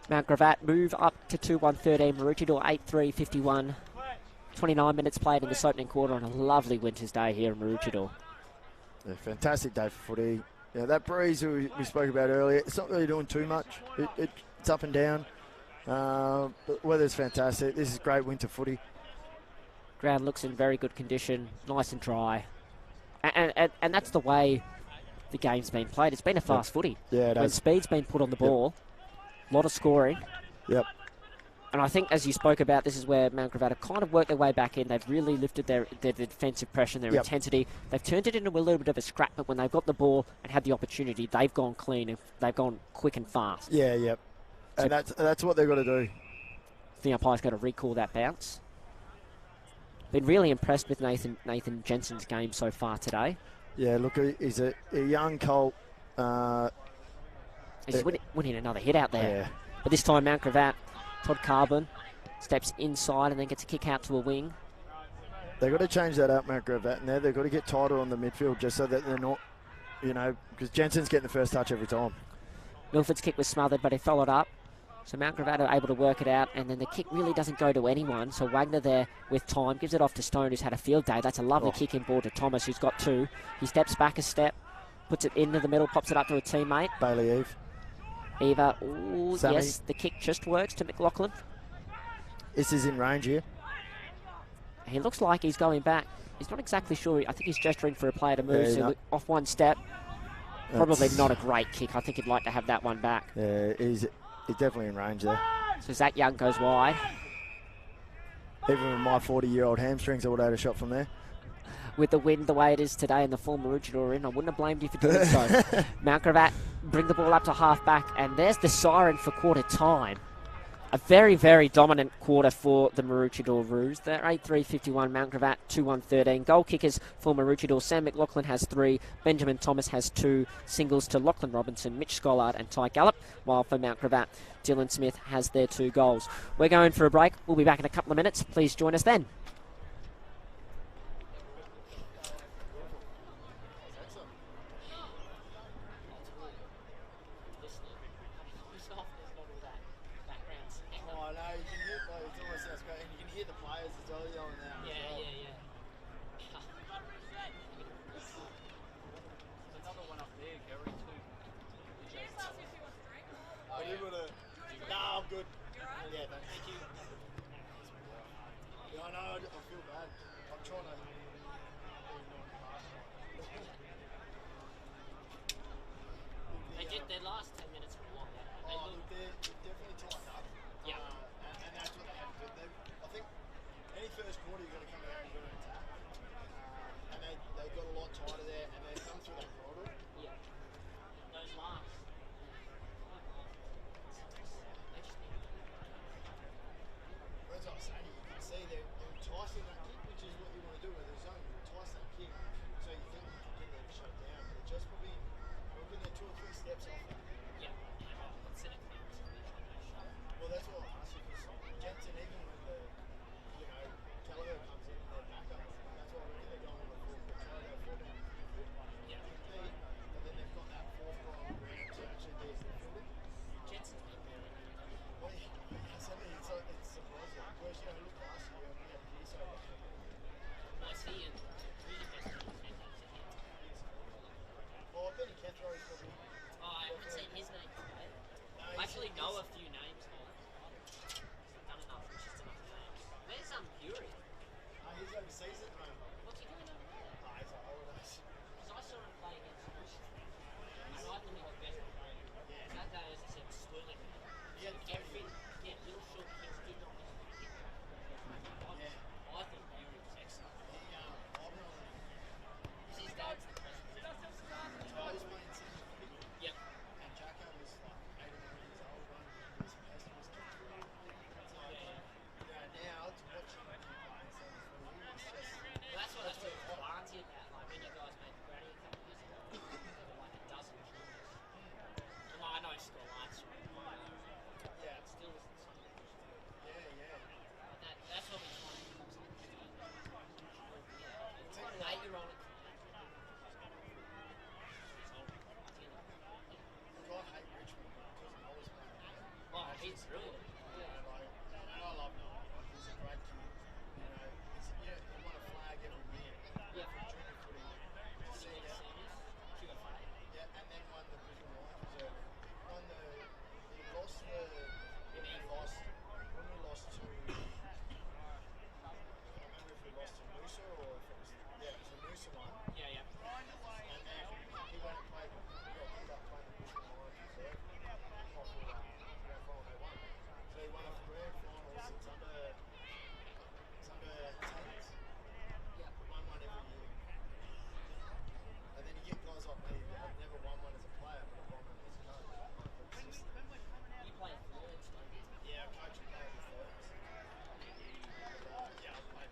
Mount Gravatt move up to 2-1-13, Maroochydore 8-3-51. 29 minutes played in this opening quarter on a lovely winter's day here in Maroochydore. Yeah, fantastic day for footy. Yeah, that breeze we spoke about earlier, it's not really doing too much. It's up and down. But weather's fantastic. This is great winter footy. Ground looks in very good condition, nice and dry. And that's the way the game's been played. It's been a fast footy. Yeah, it when has. speed's been put on the ball, a lot of scoring. Yep. And I think, as you spoke about, this is where Mount Gravatt have kind of worked their way back in. They've really lifted their defensive pressure and their intensity. They've turned it into a little bit of a scrap, but when they've got the ball and had the opportunity, they've gone clean and they've gone quick and fast. Yeah, yep. And that's what they've got to do. The umpire's got to recall that bounce. Been really impressed with Nathan Jensen's game so far today. Yeah, look, he's a young colt. He's winning another hit out there. Yeah. But this time, Mount Gravatt, Todd Carbon, steps inside and then gets a kick out to a wing. They've got to change that up, Mount Gravatt, and they've got to get tighter on the midfield just so that they're not, because Jensen's getting the first touch every time. Milford's kick was smothered, but he followed up. So Mount Gravatt are able to work it out, and then the kick really doesn't go to anyone. So Wagner there with time, gives it off to Stone, who's had a field day. That's a lovely kick in ball to Thomas, who's got two. He steps back a step, puts it into the middle, pops it up to a teammate. Bailey Eve. Eva, ooh, yes, the kick just works to McLaughlin. This is in range here. He looks like he's going back. He's not exactly sure. I think he's gesturing for a player to move off one step. Probably not a great kick. I think he'd like to have that one back. Yeah, he's definitely in range there. So Zach Young goes wide. Even with my 40-year-old hamstrings, I would have had a shot from there. With the wind the way it is today and the full Maroochydore in, I wouldn't have blamed you for doing so. Mount Gravatt bring the ball up to half back, and there's the siren for quarter time. A very, very dominant quarter for the Maroochydore Roos. They're 8-3-51, Mount Gravatt 2-1-13. Goal kickers for Maroochydore. Sam McLaughlin has 3. Benjamin Thomas has 2 singles to Lachlan Robinson, Mitch Scollard and Ty Gallup. While for Mount Gravatt, Dylan Smith has their 2 goals. We're going for a break. We'll be back in a couple of minutes. Please join us then. He's brilliant. And I love Noah. He's a great kid. You want a flag every year. Yeah. For junior footy. Senior. Yeah, and then won the Brisbane Lions Reserve. He lost when we lost to, I can't remember if we lost to Noosa or if it was, it was the Noosa one. Yeah. And then he went and played, got picked up playing the Brisbane Lions Reserve. Grand final they won. So he won a grand finals, it's under 10s. Yeah. Won one every year. And then you get guys like me that have never won one as a player, but have won one as a coach. It's just, You play thirds, don't you? yeah, I coach and play with thirds. Yeah, I played.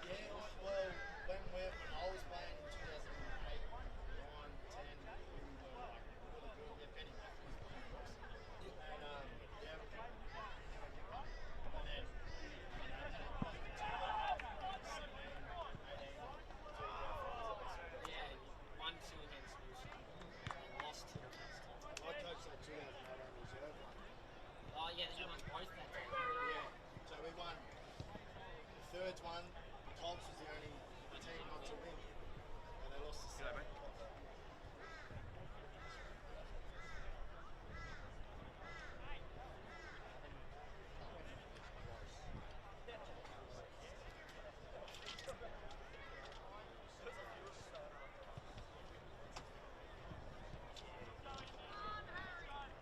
Yeah, well, when I was playing in 2008, 9, 10, we were like really good. Yeah, Benny Matthews was the boss. And yeah, we could. And then, Yeah, 1-2 against Noosa. And lost 2 against Tom. I coached that 2008 reserve one. Oh, yeah, you won both that day. Yeah, so we won. The third one, Colts was the only team not to win, and they lost to Sydney.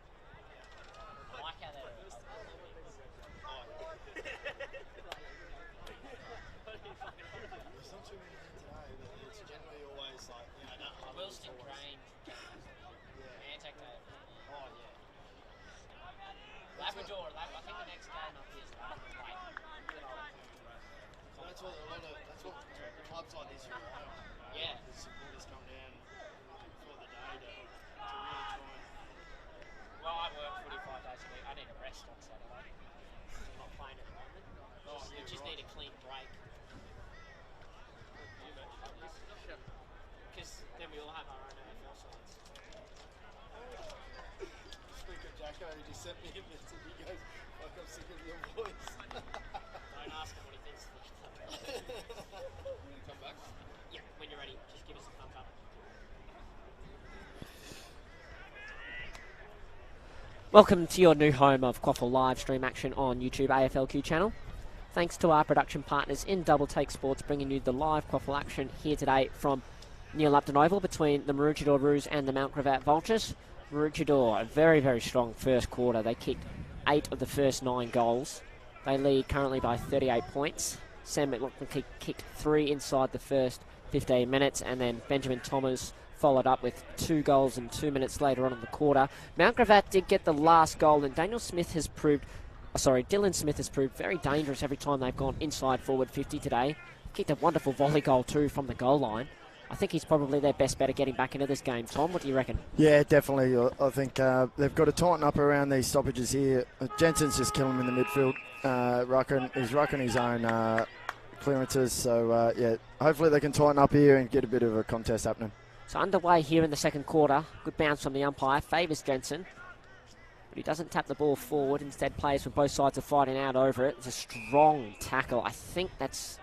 I like how they're There's not too many in today, but it's generally always like, Wilston, always- Grange, Yeah. Anzac Day. Oh, yeah. Labrador, I think the next game up is Labrador. That's what clubs like this rely on. Yeah. The supporters come down for the day to really try and. Well, I work 45 days a week. I need a rest on Saturday. I'm not playing at the moment. Yeah, Just right. need a clean break. Because then we all have our own AFL sides. Speak of Jacko, he just sent me a message. He goes, like, I'm sick of your voice. Don't ask him what he thinks of the club. Come back. Yeah, when you're ready, just give us a thumbs up. Welcome to your new home of QAFL live stream action on YouTube AFLQ channel. Thanks to our production partners in Double Take Sports, bringing you the live QAFL action here today from Neil Upton Oval between the Maroochydore Roos and the Mount Gravatt Vultures. Maroochydore, a very, very strong first quarter. They kicked 8 of the first 9 goals. They lead currently by 38 points. Sam McLaughlin kicked 3 inside the first 15 minutes, and then Benjamin Thomas followed up with 2 goals and 2 minutes later on in the quarter. Mount Gravatt did get the last goal, and Dylan Smith has proved very dangerous every time they've gone inside forward 50 today. Kicked a wonderful volley goal too from the goal line. I think he's probably their best bet at getting back into this game. Tom, what do you reckon? Yeah, definitely. I think they've got to tighten up around these stoppages here. Jensen's just killing him in the midfield. He's rucking his own clearances. So, yeah, hopefully they can tighten up here and get a bit of a contest happening. So underway here in the second quarter. Good bounce from the umpire. Favours Jensen. But he doesn't tap the ball forward. Instead, players from both sides are fighting out over it. It's a strong tackle. I think that's...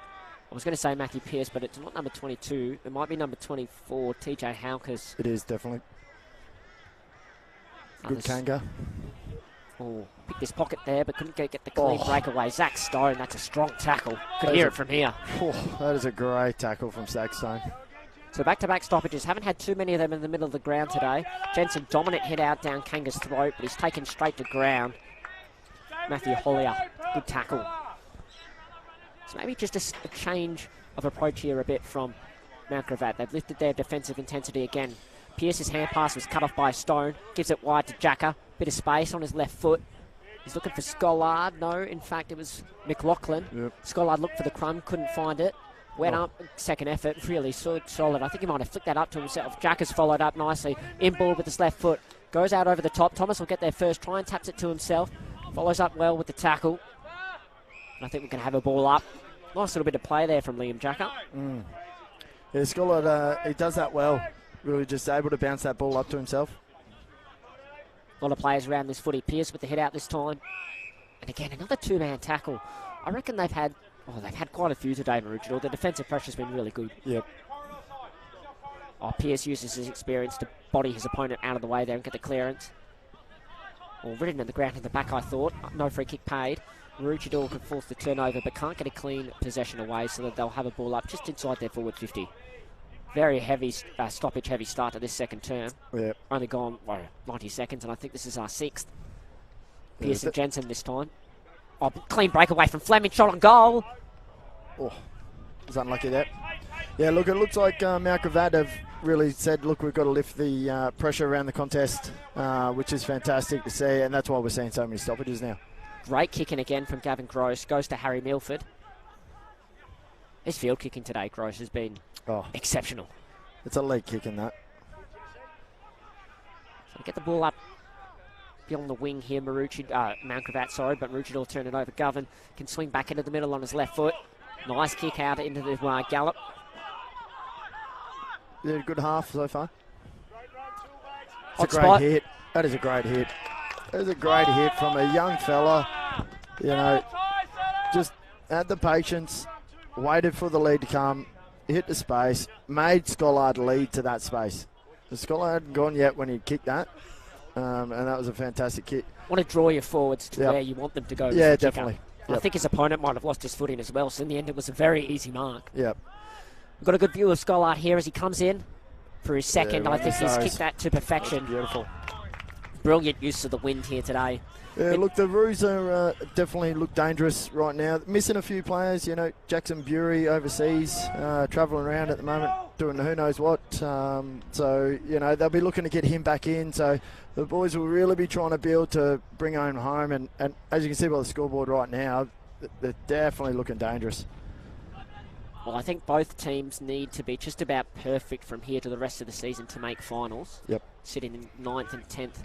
I was going to say Matthew Pearce, but it's not number 22. It might be number 24, TJ Howkers. It is, definitely. Good Kanga. Oh, picked his pocket there, but couldn't get the clean breakaway. Zach Stone, that's a strong tackle. Could hear it from here. That is a great tackle from Zach Stone. So back-to-back stoppages. Haven't had too many of them in the middle of the ground today. Jensen, dominant hit out down Kanga's throat, but he's taken straight to ground. Matthew Hollier, good tackle. So maybe just a change of approach here a bit from Mount Gravatt. They've lifted their defensive intensity again. Pearce's hand pass was cut off by Stone. Gives it wide to Jacker. Bit of space on his left foot. He's looking for Scollard. No, in fact, it was McLaughlin. Yep. Scollard looked for the crumb, couldn't find it. Went up, second effort, really solid. I think he might have flicked that up to himself. Jacker's followed up nicely. In ball with his left foot. Goes out over the top. Thomas will get there first. Try and taps it to himself. Follows up well with the tackle. I think we can have a ball up. Nice little bit of play there from Liam Jacker. Yeah, Scollard, he does that well. Really just able to bounce that ball up to himself. A lot of players around this footy. Pierce with the head out this time. And again, another two-man tackle. I reckon they've had quite a few today, Maroochydore. The defensive pressure's been really good. Yep. Pierce uses his experience to body his opponent out of the way there and get the clearance. Well, written in the ground in the back, I thought. No free kick paid. Maroochydore can force the turnover but can't get a clean possession away, so that they'll have a ball up just inside their forward 50. Very heavy, stoppage-heavy start to this second term. Yep. Only gone 90 seconds, and I think this is our 6th. Pierce and Jensen this time. Oh, clean breakaway from Fleming, shot on goal. Oh, was unlucky there. Yeah, look, it looks like Mount Gravatt have really said, look, we've got to lift the pressure around the contest, which is fantastic to see, and that's why we're seeing so many stoppages now. Great kicking again from Gavin Gross. Goes to Harry Milford. His field kicking today, Gross, has been exceptional. It's a lead kick in that. So get the ball up beyond the wing here, Mount Gravatt, but Maroochydore will turn it over. Govan can swing back into the middle on his left foot. Nice kick out into the gallop. Yeah, good half so far. Hot It's a great spot. hit. That is a great hit. That is a great hit from a young fella. You know, just had the patience, waited for the lead to come, hit the space, made Scollard lead to that space. The Scollard hadn't gone yet when he kicked that, and that was a fantastic kick. Want to draw your forwards to where you want them to go. Yeah, with the kicker. definitely. I think his opponent might have lost his footing as well, so in the end it was a very easy mark. Yep. We've got a good view of Scollard here as he comes in for his second. Yeah, I think he's nice. kicked that to perfection. Beautiful. Brilliant use of the wind here today. Yeah, look, the Roos are definitely look dangerous right now. Missing a few players, you know, Jackson Bury overseas, travelling around at the moment, doing who knows what. So, you know, they'll be looking to get him back in. So the boys will really be trying to build to bring home. And as you can see by the scoreboard right now, they're definitely looking dangerous. Well, I think both teams need to be just about perfect from here to the rest of the season to make finals. Yep. Sitting in 9th and 10th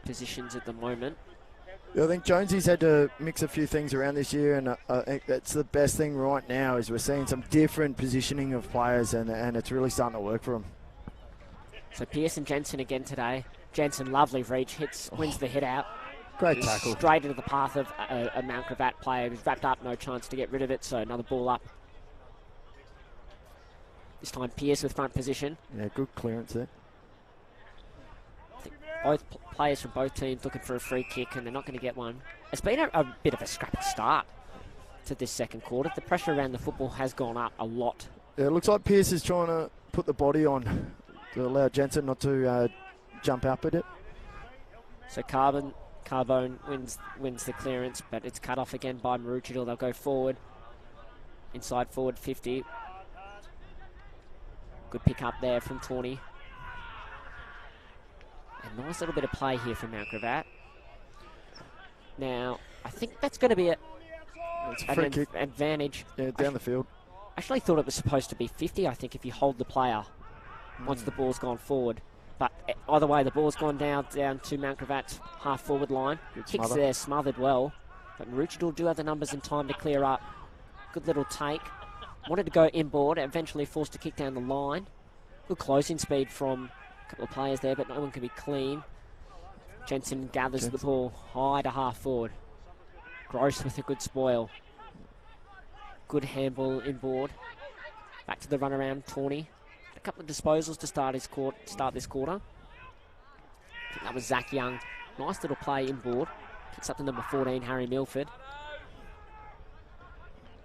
positions at the moment. Yeah, I think Jonesy's had to mix a few things around this year, and I think that's the best thing right now is we're seeing some different positioning of players, and it's really starting to work for them. So Pierce and Jensen again today. Jensen, lovely reach, wins the hit out. Great tackle. Straight into the path of a Mount Gravatt player who's wrapped up, no chance to get rid of it, so another ball up. This time Pierce with front position. Yeah, good clearance there. I think both players from both teams looking for a free kick, and they're not going to get one. It's been a bit of a scrappy start to this second quarter. The pressure around the football has gone up a lot. Yeah, it looks like Pierce is trying to put the body on to allow Jensen not to jump up at it. So Carbone wins the clearance, but it's cut off again by Maroochydore. They'll go forward, inside forward 50. Good pick up there from Tawney. A nice little bit of play here from Mount Gravatt. Now, I think that's going to be It's a free kick. advantage. Yeah, down the field. Actually thought it was supposed to be 50, I think, if you hold the player once the ball's gone forward. But either way, the ball's gone down to Mount Gravatt's half-forward line. Kicks smother. there, smothered well. But Maroochydore do have the numbers and time to clear up. Good little take. Wanted to go inboard, eventually forced to kick down the line. Good closing speed from a couple of players there, but no one can be clean. Jensen gathers the ball high to half-forward. Gross with a good spoil. Good handball inboard. Back to the run-around, Tawney. A couple of disposals to start this quarter. I think that was Zach Young. Nice little play inboard. Picks up the number 14, Harry Milford.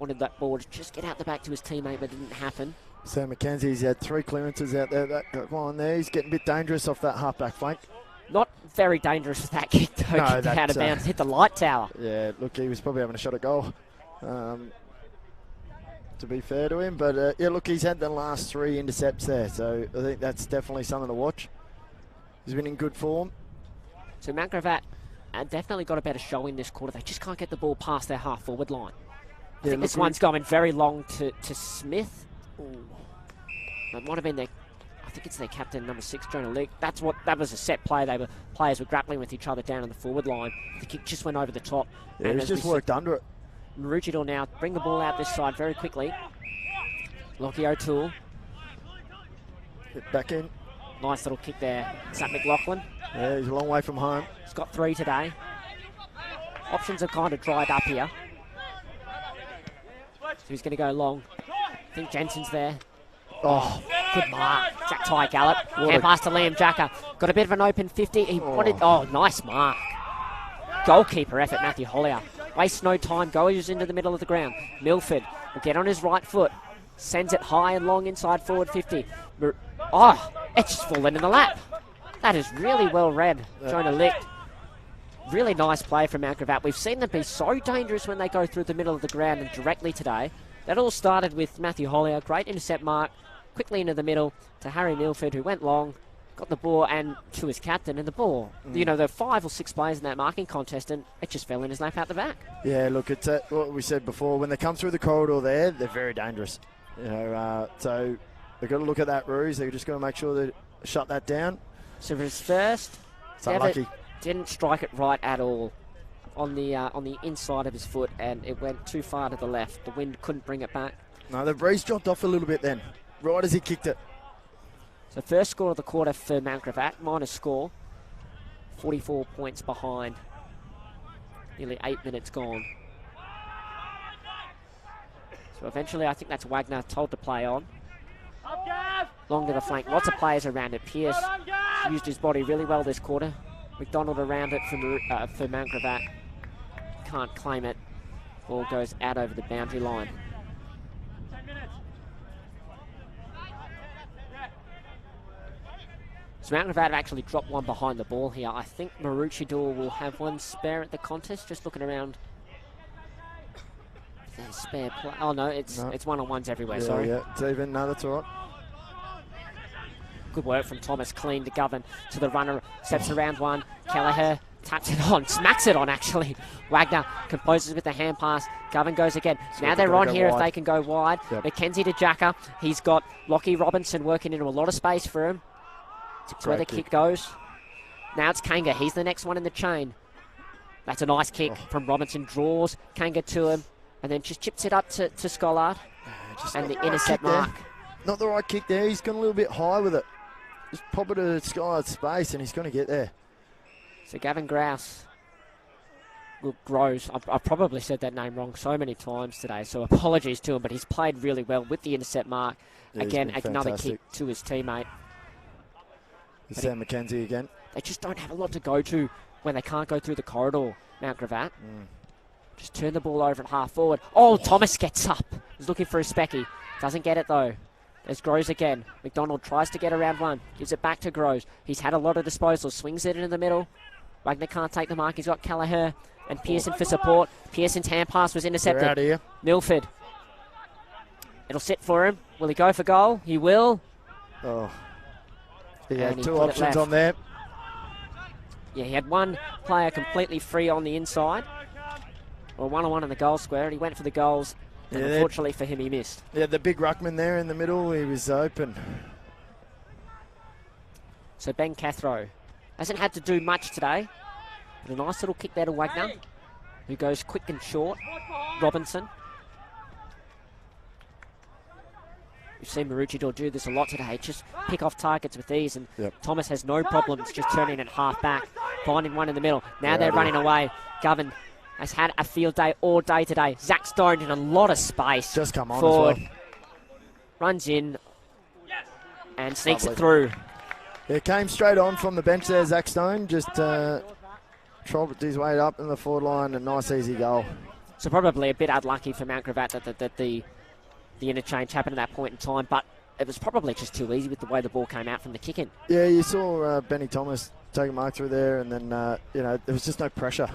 Wanted that ball to just get out the back to his teammate, but it didn't happen. Sam McKenzie's had 3 clearances out there. That got one there. He's getting a bit dangerous off that half-back flank. Not very dangerous with that kick, though. No, Kicked out of bounds, hit the light tower. Yeah, look, he was probably having a shot at goal, to be fair to him. But, yeah, look, he's had the last 3 intercepts there, so I think that's definitely something to watch. He's been in good form. So Mount Gravatt definitely got a better showing this quarter. They just can't get the ball past their half-forward line. I think this one's going very long to Smith. Ooh. That might have been I think it's their captain, number 6, Jonah Leak. That was a set play. Players were grappling with each other down on the forward line. The kick just went over the top. Yeah, he's just worked under it. Maroochydore now bring the ball out this side very quickly. Lockie O'Toole. Get back in. Nice little kick there. Zach McLaughlin. Yeah, he's a long way from home. He's got 3 today. Options have kind of dried up here. So he's going to go long. I think Jensen's there. Oh, Good mark. Jack Ty Gallup. Hand pass to Liam Jacker. Got a bit of an open 50. He wanted. Oh, nice mark. Goalkeeper effort, Matthew Hollier. Wastes no time. Goes into the middle of the ground. Milford will get on his right foot. Sends it high and long inside forward 50. Oh, it's just fallen in the lap. That is really well read. Jonah Licht. Really nice play from Mount Gravatt. We've seen them be so dangerous when they go through the middle of the ground and directly today. That all started with Matthew Hollier. Great intercept mark. Quickly into the middle to Harry Milford, who went long, got the ball, and to his captain, and the ball. You know, there were 5 or 6 players in that marking contest, and it just fell in his lap out the back. yeah, look, it's what we said before. When they come through the corridor there, they're very dangerous. You know, so they've got to look at that ruse. They've just got to make sure they shut that down. So for his first, It's unlucky. didn't strike it right at all on the inside of his foot, and it went too far to the left. The wind couldn't bring it back. No, the breeze dropped off a little bit then, right as he kicked it. So first score of the quarter for Mount Gravatt, minus score. 44 points behind. Nearly 8 minutes gone. So eventually I think that's Wagner told to play on. Long to the flank. Lots of players around it. Pearce used his body really well this quarter. McDonald around it for Mount Gravatt. Can't claim it. Ball goes out over the boundary line. So Mount Gravatt have actually dropped one behind the ball here. I think Maroochydore will have one spare at the contest. Just looking around. There's spare play. Oh no, it's one-on-ones everywhere. Yeah, sorry. yeah, it's even. No, that's all right. Good work from Thomas. Clean to Govan. To the runner. Steps around one. Kelleher taps it on. Smacks it on, actually. Wagner composes with the hand pass. Govan goes again. So now they're on here wide. if they can go wide. Yep. Mackenzie to Jacker. He's got Lockie Robinson working into a lot of space for him. That's where the kick goes. Now it's Kanga. He's the next one in the chain. That's a nice kick from Robinson. Draws Kanga to him. And then just chips it up to Scollard. And the intercept mark. Not the right kick there. He's gone a little bit high with it. Just pop it to Skylar's space and he's going to get there. So Gavin Grouse. Groves. I've probably said that name wrong so many times today, so apologies to him, but he's played really well with the intercept mark. Yeah, again, he's been another fantastic. kick to his teammate. It's Sam McKenzie again. They just don't have a lot to go to when they can't go through the corridor, Mount Gravatt. Just turn the ball over at half forward. Oh, Thomas gets up. He's looking for a specky. Doesn't get it, though. There's Groves again. McDonald tries to get around one. Gives it back to Groves. He's had a lot of disposals. Swings it in the middle. Wagner can't take the mark. He's got Kelleher and Pearson for support. Pearson's hand pass was intercepted. They're out here. Milford. It'll sit for him. Will he go for goal? He will. Oh. He And had he two put it options left. on there. Yeah, he had one player completely free on the inside. Or one-on-one in the goal square, and he went for the goals. And Yeah, unfortunately for him, he missed. Yeah, the big ruckman there in the middle, he was open. So Ben Cathro hasn't had to do much today. But a nice little kick there to Wagner, who goes quick and short. Robinson. We've seen Maroochydore do this a lot today. Just pick off targets with ease, and Thomas has no problems just turning it half back, finding one in the middle. Now they're running away. Govan has had a field day all day today. Zach Stone in a lot of space. Just come on forward. as well. Runs in and sneaks Lovely. it through. Yeah, came straight on from the bench there, Zach Stone. Just trolled his way up in the forward line. A nice, easy goal. So probably a bit unlucky for Mount Gravatt that the interchange happened at that point in time, but it was probably just too easy with the way the ball came out from the kick-in. Yeah, you saw Benny Thomas take a mark through there, and then, there was just no pressure.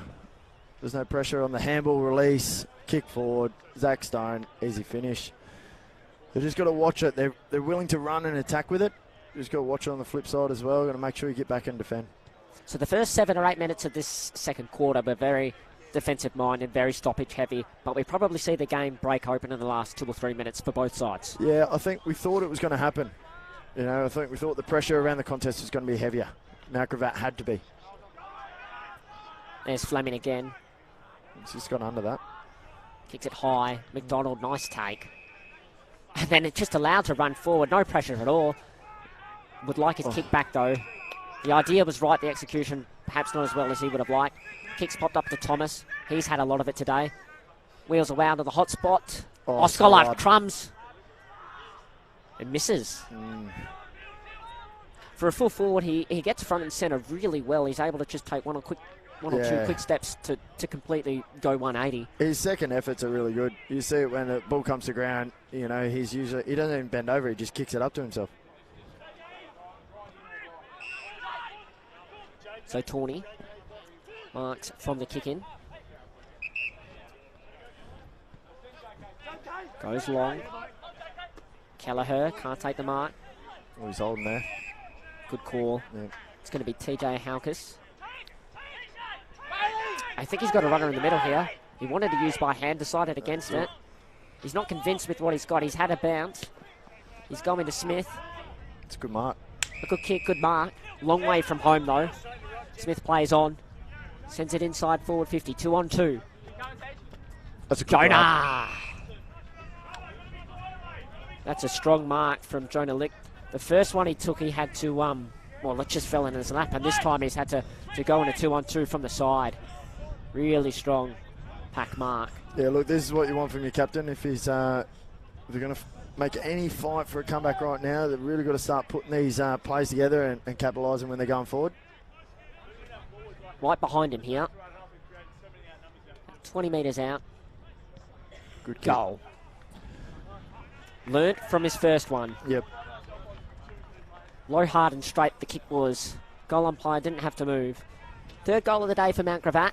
There's no pressure on the handball release, kick forward, Zach Stone, easy finish. They've just got to watch it. They're willing to run and attack with it. Just got to watch it on the flip side as well. Got to make sure you get back and defend. So the first 7 or 8 minutes of this second quarter were very defensive-minded, very stoppage-heavy, but we probably see the game break open in the last 2 or 3 minutes for both sides. Yeah, I think we thought it was going to happen. I think we thought the pressure around the contest was going to be heavier. Mount Gravatt had to be. There's Fleming again. It's just gone under that. Kicks it high. McDonald, nice take. And then it's just allowed to run forward. No pressure at all. Would like his kick back, though. The idea was right, the execution perhaps not as well as he would have liked. Kicks popped up to Thomas. He's had a lot of it today. Wheels around to the hot spot. Oscar crumbs. And misses. For a full forward, he gets front and centre really well. He's able to just take one or two quick steps to completely go 180. His second efforts are really good. You see it when the ball comes to ground, he doesn't even bend over, he just kicks it up to himself. So Tawney marks from the kick in. Goes long. Kelleher can't take the mark. Oh, he's holding there. Good call. Yeah. It's going to be TJ Halkus. I think he's got a runner in the middle here. He wanted to use by hand, decided against it. He's not convinced with what he's got. He's had a bounce. He's going to Smith. It's a good mark. A good kick, good mark. Long way from home, though. Smith plays on. Sends it inside forward 50. 2 on 2. That's a good Jonah! mark. That's a strong mark from Jonah Lick. The first one he took, he had to, it just fell in his lap. And this time he's had to go in a 2 on 2 from the side. Really strong pack mark. Yeah, look, this is what you want from your captain. If he's, if they're going to make any fight for a comeback right now, they've really got to start putting these plays together and capitalising when they're going forward. Right behind him here. 20 metres out. Good goal. Learnt from his first one. Yep. Low, hard and straight the kick was. Goal umpire didn't have to move. Third goal of the day for Mount Gravatt.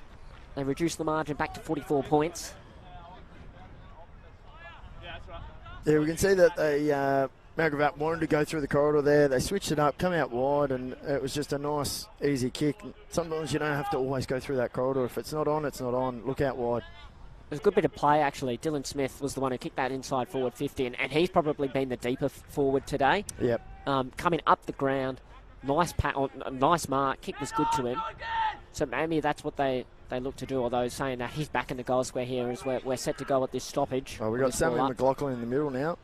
They reduced the margin back to 44 points. Yeah, we can see that they Mount Gravatt wanted to go through the corridor there. They switched it up, come out wide, and it was just a nice, easy kick. Sometimes you don't have to always go through that corridor. If it's not on, it's not on. Look out wide. It was a good bit of play, actually. Dylan Smith was the one who kicked that inside forward 50, and he's probably been the deeper forward today. Yep. Coming up the ground, nice mark. Kick was good to him. So maybe that's what they look to do, although saying that he's back in the goal square here as we're set to go at this stoppage. Oh, we've got Sammy McLaughlin in the middle now.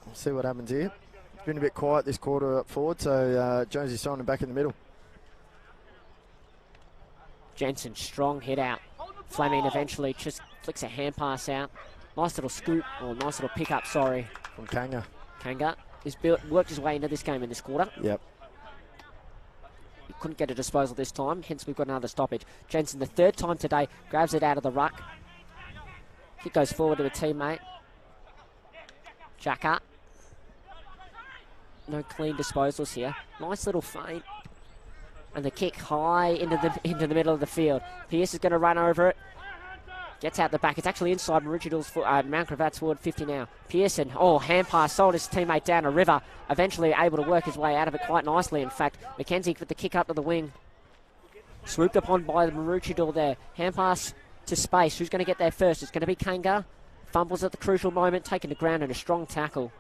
We'll see what happens here. It's been a bit quiet this quarter up forward, so Jonesy's throwing him back in the middle. Jensen, strong hit out. Fleming eventually just flicks a hand pass out. Nice little scoop, or nice little pick-up, sorry. From Kanga. Kanga has worked his way into this game in this quarter. Yep. He couldn't get a disposal this time, hence we've got another stoppage. Jensen, the third time today, grabs it out of the ruck. Kick goes forward to a teammate. Jack up. No clean disposals here. Nice little feint. And the kick high into the middle of the field. Pierce is going to run over it. Gets out the back. It's actually inside Maroochydore Mount Gravatt's forward 50 now. Pearson, hand pass, sold his teammate down a river. Eventually able to work his way out of it quite nicely, in fact. McKenzie with the kick up to the wing. Swooped upon by the Maroochydore there. Hand pass to space. Who's going to get there first? It's going to be Kanga. Fumbles at the crucial moment, taken to ground and a strong tackle.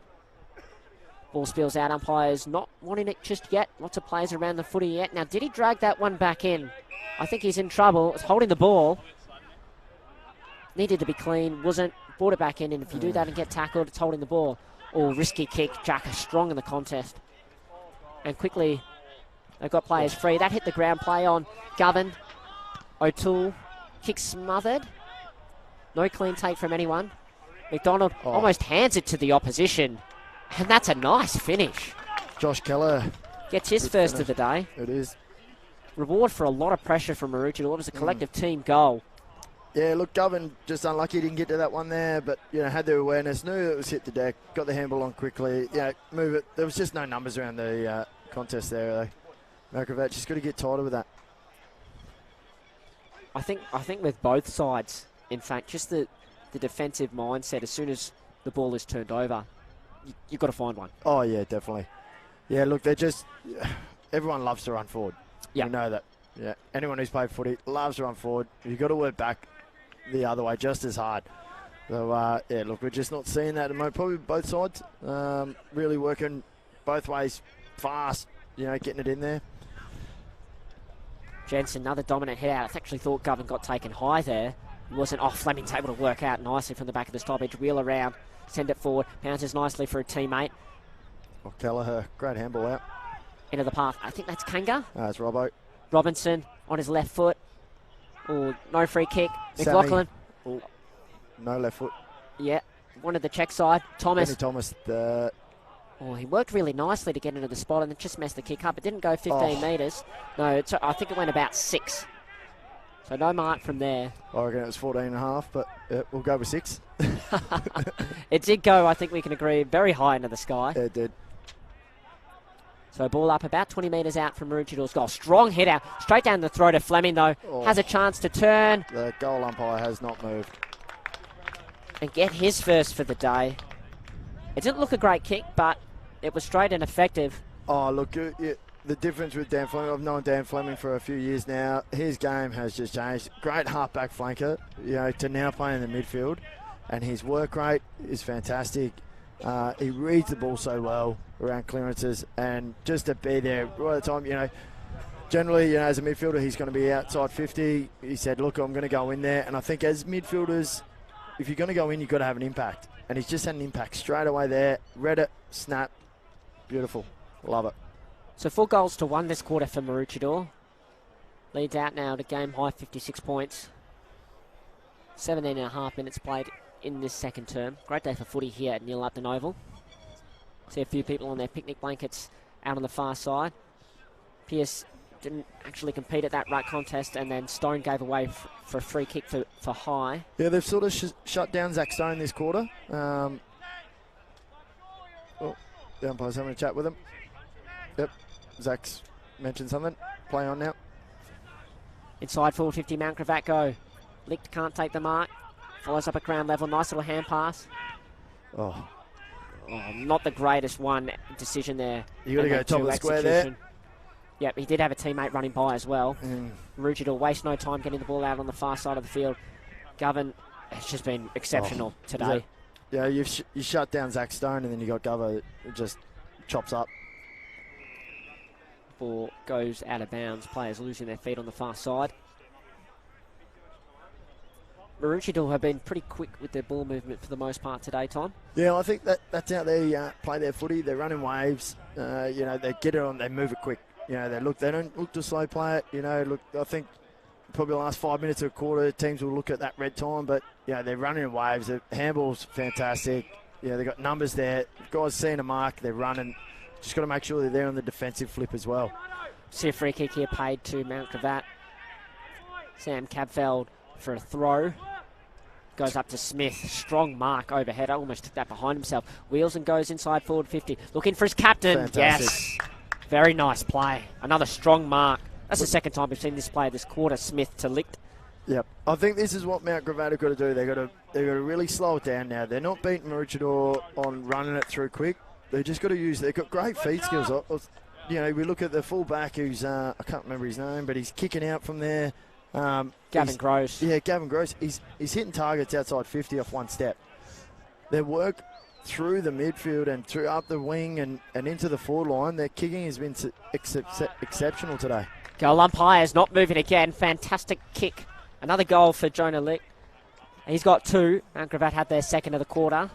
Ball spills out. Umpires not wanting it just yet. Lots of players around the footy yet. Now, did he drag that one back in? I think he's in trouble. It's holding the ball. Needed to be clean. Wasn't. Brought it back in. And if you do that and get tackled, it's holding the ball. Oh, risky kick. Jack is strong in the contest. And quickly, they've got players free. That hit the ground. Play on. Govan. O'Toole. Kick smothered. No clean take from anyone. McDonald almost hands it to the opposition. And that's a nice finish. Josh Keller gets his first of the day. It is. Reward for a lot of pressure from Maroochydore. It was a collective team goal. Yeah, look, Govan just unlucky, didn't get to that one there, but had the awareness, knew it was hit the deck, got the handball on quickly. Move it. There was just no numbers around the contest there. Maroochydore just got to get tighter with that. I think with both sides, in fact, just the defensive mindset. As soon as the ball is turned over, you've got to find one. Oh, yeah, definitely. Yeah, look, they're just... Everyone loves to run forward. Yeah. We know that. Yeah, anyone who's played footy loves to run forward. You've got to work back the other way just as hard. So, look, we're just not seeing that at the moment. Probably both sides. Really working both ways fast, getting it in there. Jensen, another dominant hit out. I actually thought Govan got taken high there. He wasn't off. Fleming's able to work out nicely from the back of the stoppage. Wheel around, send it forward, bounces nicely for a teammate. Oh, Kelleher, great handball out. Into the path. I think that's Kanga. It's Robbo. Robinson on his left foot. Oh, no free kick. Sammy. McLaughlin. Oh, no left foot. Yeah, wanted the check side. Thomas. Benny Thomas, Oh, he worked really nicely to get into the spot and then just messed the kick up. It didn't go 15 metres. No, I think it went about 6. So no mark from there. I reckon it was 14.5, but we'll go with 6. It did go, I think we can agree, very high into the sky. Yeah, it did. So ball up about 20 metres out from Maroochidore's goal. Strong hit out. Straight down the throat of Fleming, though. Oh. Has a chance to turn. The goal umpire has not moved. And get his first for the day. It didn't look a great kick, but it was straight and effective. Oh, look, the difference with Dan Fleming, I've known Dan Fleming for a few years now. His game has just changed. Great half-back flanker, to now playing in the midfield. And his work rate is fantastic. He reads the ball so well around clearances. And just to be there right at the time, generally, as a midfielder, he's going to be outside 50. He said, look, I'm going to go in there. And I think as midfielders, if you're going to go in, you've got to have an impact. And he's just had an impact straight away there. Read it, snap. Beautiful. Love it. So 4 goals to 1 this quarter for Maroochydore. Leads out now to game high 56 points. 17.5 minutes played in this second term. Great day for footy here at Neil Upton Oval. See a few people on their picnic blankets out on the far side. Pearce didn't actually compete at that ruck contest, and then Stone gave away for a free kick for high. Yeah, they've sort of shut down Zach Stone this quarter. The umpire's having a chat with him. Yep, Zach's mentioned something. Play on now. Inside forward 50, Mount Gravatt go. Licht can't take the mark. Follows up at ground level. Nice little hand pass. Oh, not the greatest one decision there. You got to go top of the square there. Yep, he did have a teammate running by as well. Maroochydore waste no time getting the ball out on the far side of the field. Govan has just been exceptional today. Yeah, you shut down Zach Stone, and then you got Gover just chops up. Ball goes out of bounds. Players losing their feet on the far side. Maroochydore have been pretty quick with their ball movement for the most part today, Tom. Yeah, I think that's how they play their footy. They're running waves. They get it on. They move it quick. They don't look to slow play it. I think probably the last 5 minutes of a quarter, teams will look at that red time, but they're running in waves. The handball's fantastic. They've got numbers there. Guys seeing a mark, they're running. Just got to make sure they're there on the defensive flip as well. See a free kick here paid to Mount Gravatt. Sam Cabfeld for a throw. Goes up to Smith. Strong mark overhead. Almost took that behind himself. Wheels and goes inside forward 50. Looking for his captain. Fantastic. Yes. Very nice play. Another strong mark. That's the second time we've seen this play this quarter. Smith to Licht. Yep. I think this is what Mount Gravatt have got to do. They've got to really slow it down now. They're not beating Maroochydore on running it through quick. They just got to use. They've got great feet skills. We look at the fullback who's I can't remember his name, but he's kicking out from there. Gavin Gross. Yeah, Gavin Gross. He's hitting targets outside 50 off one step. Their work through the midfield and through up the wing and into the forward line, their kicking has been exceptional today. Goal umpires not moving again. Fantastic kick. Another goal for Jonah Lick. He's got 2. Mount Gravatt had their second of the quarter.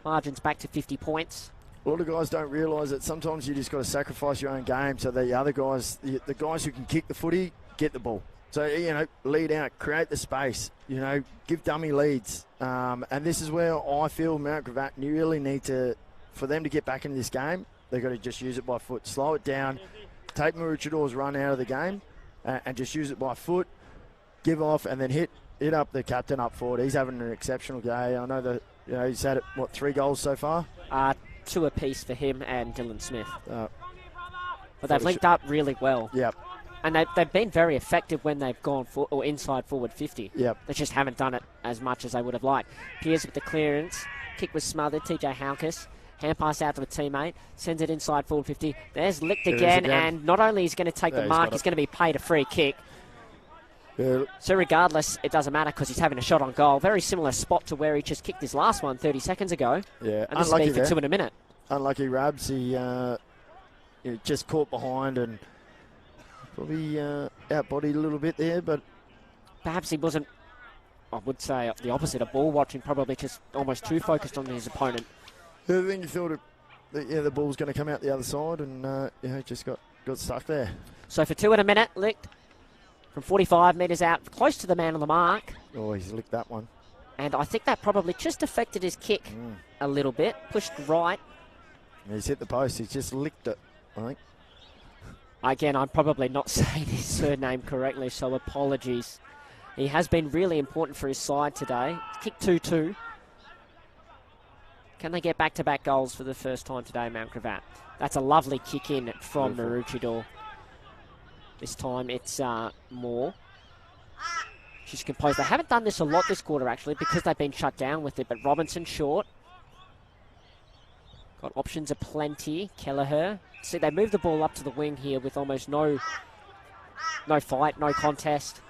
Margins back to 50 points. A lot of guys don't realise that sometimes you just got to sacrifice your own game so the other guys, the guys who can kick the footy, get the ball. So, lead out, create the space, give dummy leads. And this is where I feel Mount Gravatt really need to, for them to get back into this game, they've got to just use it by foot. Slow it down, take Maroochidore's run out of the game, and just use it by foot, give off, and then hit up the captain up forward. He's having an exceptional day. I know that he's had, 3 goals so far? 2 apiece for him and Dylan Smith. But they've linked up really well. Yep. And they've been very effective when they've gone or inside forward 50. Yep. They just haven't done it as much as they would have liked. Pearce with the clearance. Kick was smothered. TJ Halkus. Hand pass out to a teammate. Sends it inside forward 50. There's Licht again. And not only is he going to take the mark, he's going to be paid a free kick. Yeah. So regardless, it doesn't matter because he's having a shot on goal. Very similar spot to where he just kicked his last one 30 seconds ago. Yeah, and this will be for 2 in a minute. Unlucky Rabs. He just caught behind and probably outbodied a little bit there, but perhaps he wasn't I would say the opposite of ball watching, probably just almost too focused on his opponent. I think he thought the ball was going to come out the other side, and just got stuck there. So for 2 in a minute, licked from 45 metres out, close to the man on the mark. Oh, he's licked that one. And I think that probably just affected his kick a little bit. Pushed right. He's hit the post. He's just licked it, I think. Again, I'm probably not saying his surname correctly, so apologies. He has been really important for his side today. Kick 2-2. Can they get back-to-back goals for the first time today, Mount Gravatt? That's a lovely kick in from Maroochydore. This time it's Moore. She's composed. They haven't done this a lot this quarter, actually, because they've been shut down with it. But Robinson short. Got options aplenty. Kelleher. See, they move the ball up to the wing here with almost no fight, no contest.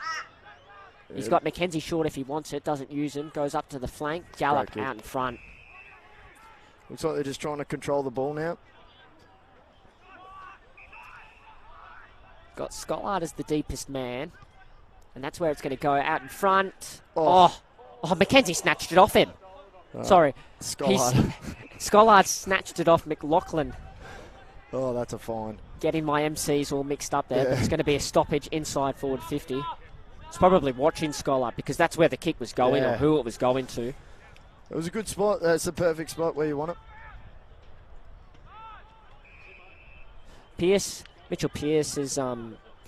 He's got Mackenzie short if he wants it. Doesn't use him. Goes up to the flank. Gallop out in front. Looks like they're just trying to control the ball now. Got Scollard as the deepest man. And that's where it's going to go, out in front. Oh, Mackenzie snatched it off him. Sorry. Scollard snatched it off McLaughlin. Oh, that's a fine. Getting my MCs all mixed up there. But it's going to be a stoppage inside forward 50. It's probably watching Scollard because that's where the kick was going or who it was going to. It was a good spot. That's the perfect spot where you want it. Mitchell Pearce is...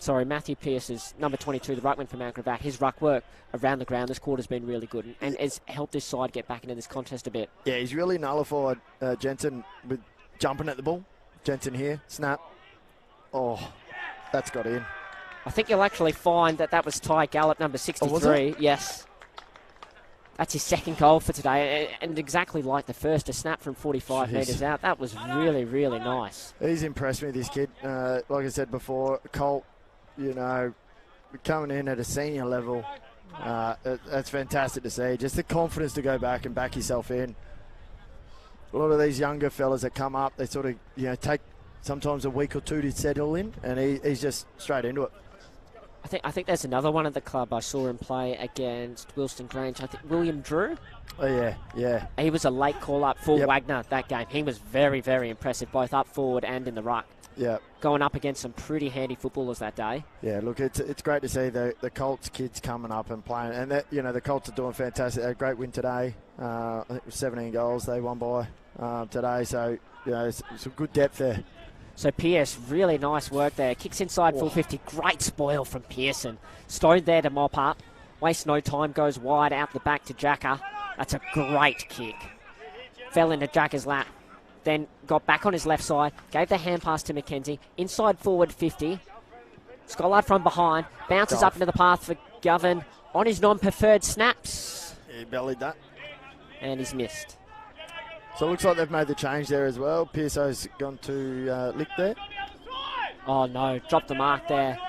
Matthew Pearce is number 22, the ruckman for Mount Gravatt. His ruck work around the ground this quarter's been really good and has helped this side get back into this contest a bit. Yeah, he's really nullified Jensen with jumping at the ball. Jensen here, snap. Oh, that's got in. I think you'll actually find that was Ty Gallop, number 63. Was it? Yes. That's his second goal for today, and exactly like the first, a snap from 45 metres out. That was really, really nice. He's impressed me, this kid. Like I said before, Colt, coming in at a senior level, that's fantastic to see. Just the confidence to go back and back yourself in. A lot of these younger fellas that come up, they sort of, take sometimes a week or two to settle in, and he's just straight into it. I think there's another one at the club. I saw him play against Wilston Grange. I think William Drew. Oh, yeah. He was a late call-up for Wagner that game. He was very, very impressive, both up forward and in the ruck. Yeah. Going up against some pretty handy footballers that day. Yeah, look, it's great to see the Colts kids coming up and playing. And, the Colts are doing fantastic. They had a great win today. I think it was 17 goals they won by today. So, some good depth there. So Pierce, really nice work there. Kicks inside full 50. Great spoil from Pearson. Stone there to mop up. Waste no time. Goes wide out the back to Jacker. That's a great kick. Fell into Jacker's lap. Then got back on his left side. Gave the hand pass to Mackenzie. Inside forward 50. Scollard from behind. Bounces up into the path for Govan. On his non-preferred snaps. He bellied that. And he's missed. So it looks like they've made the change there as well. Pearso's gone to lick there. Oh no, dropped the mark there.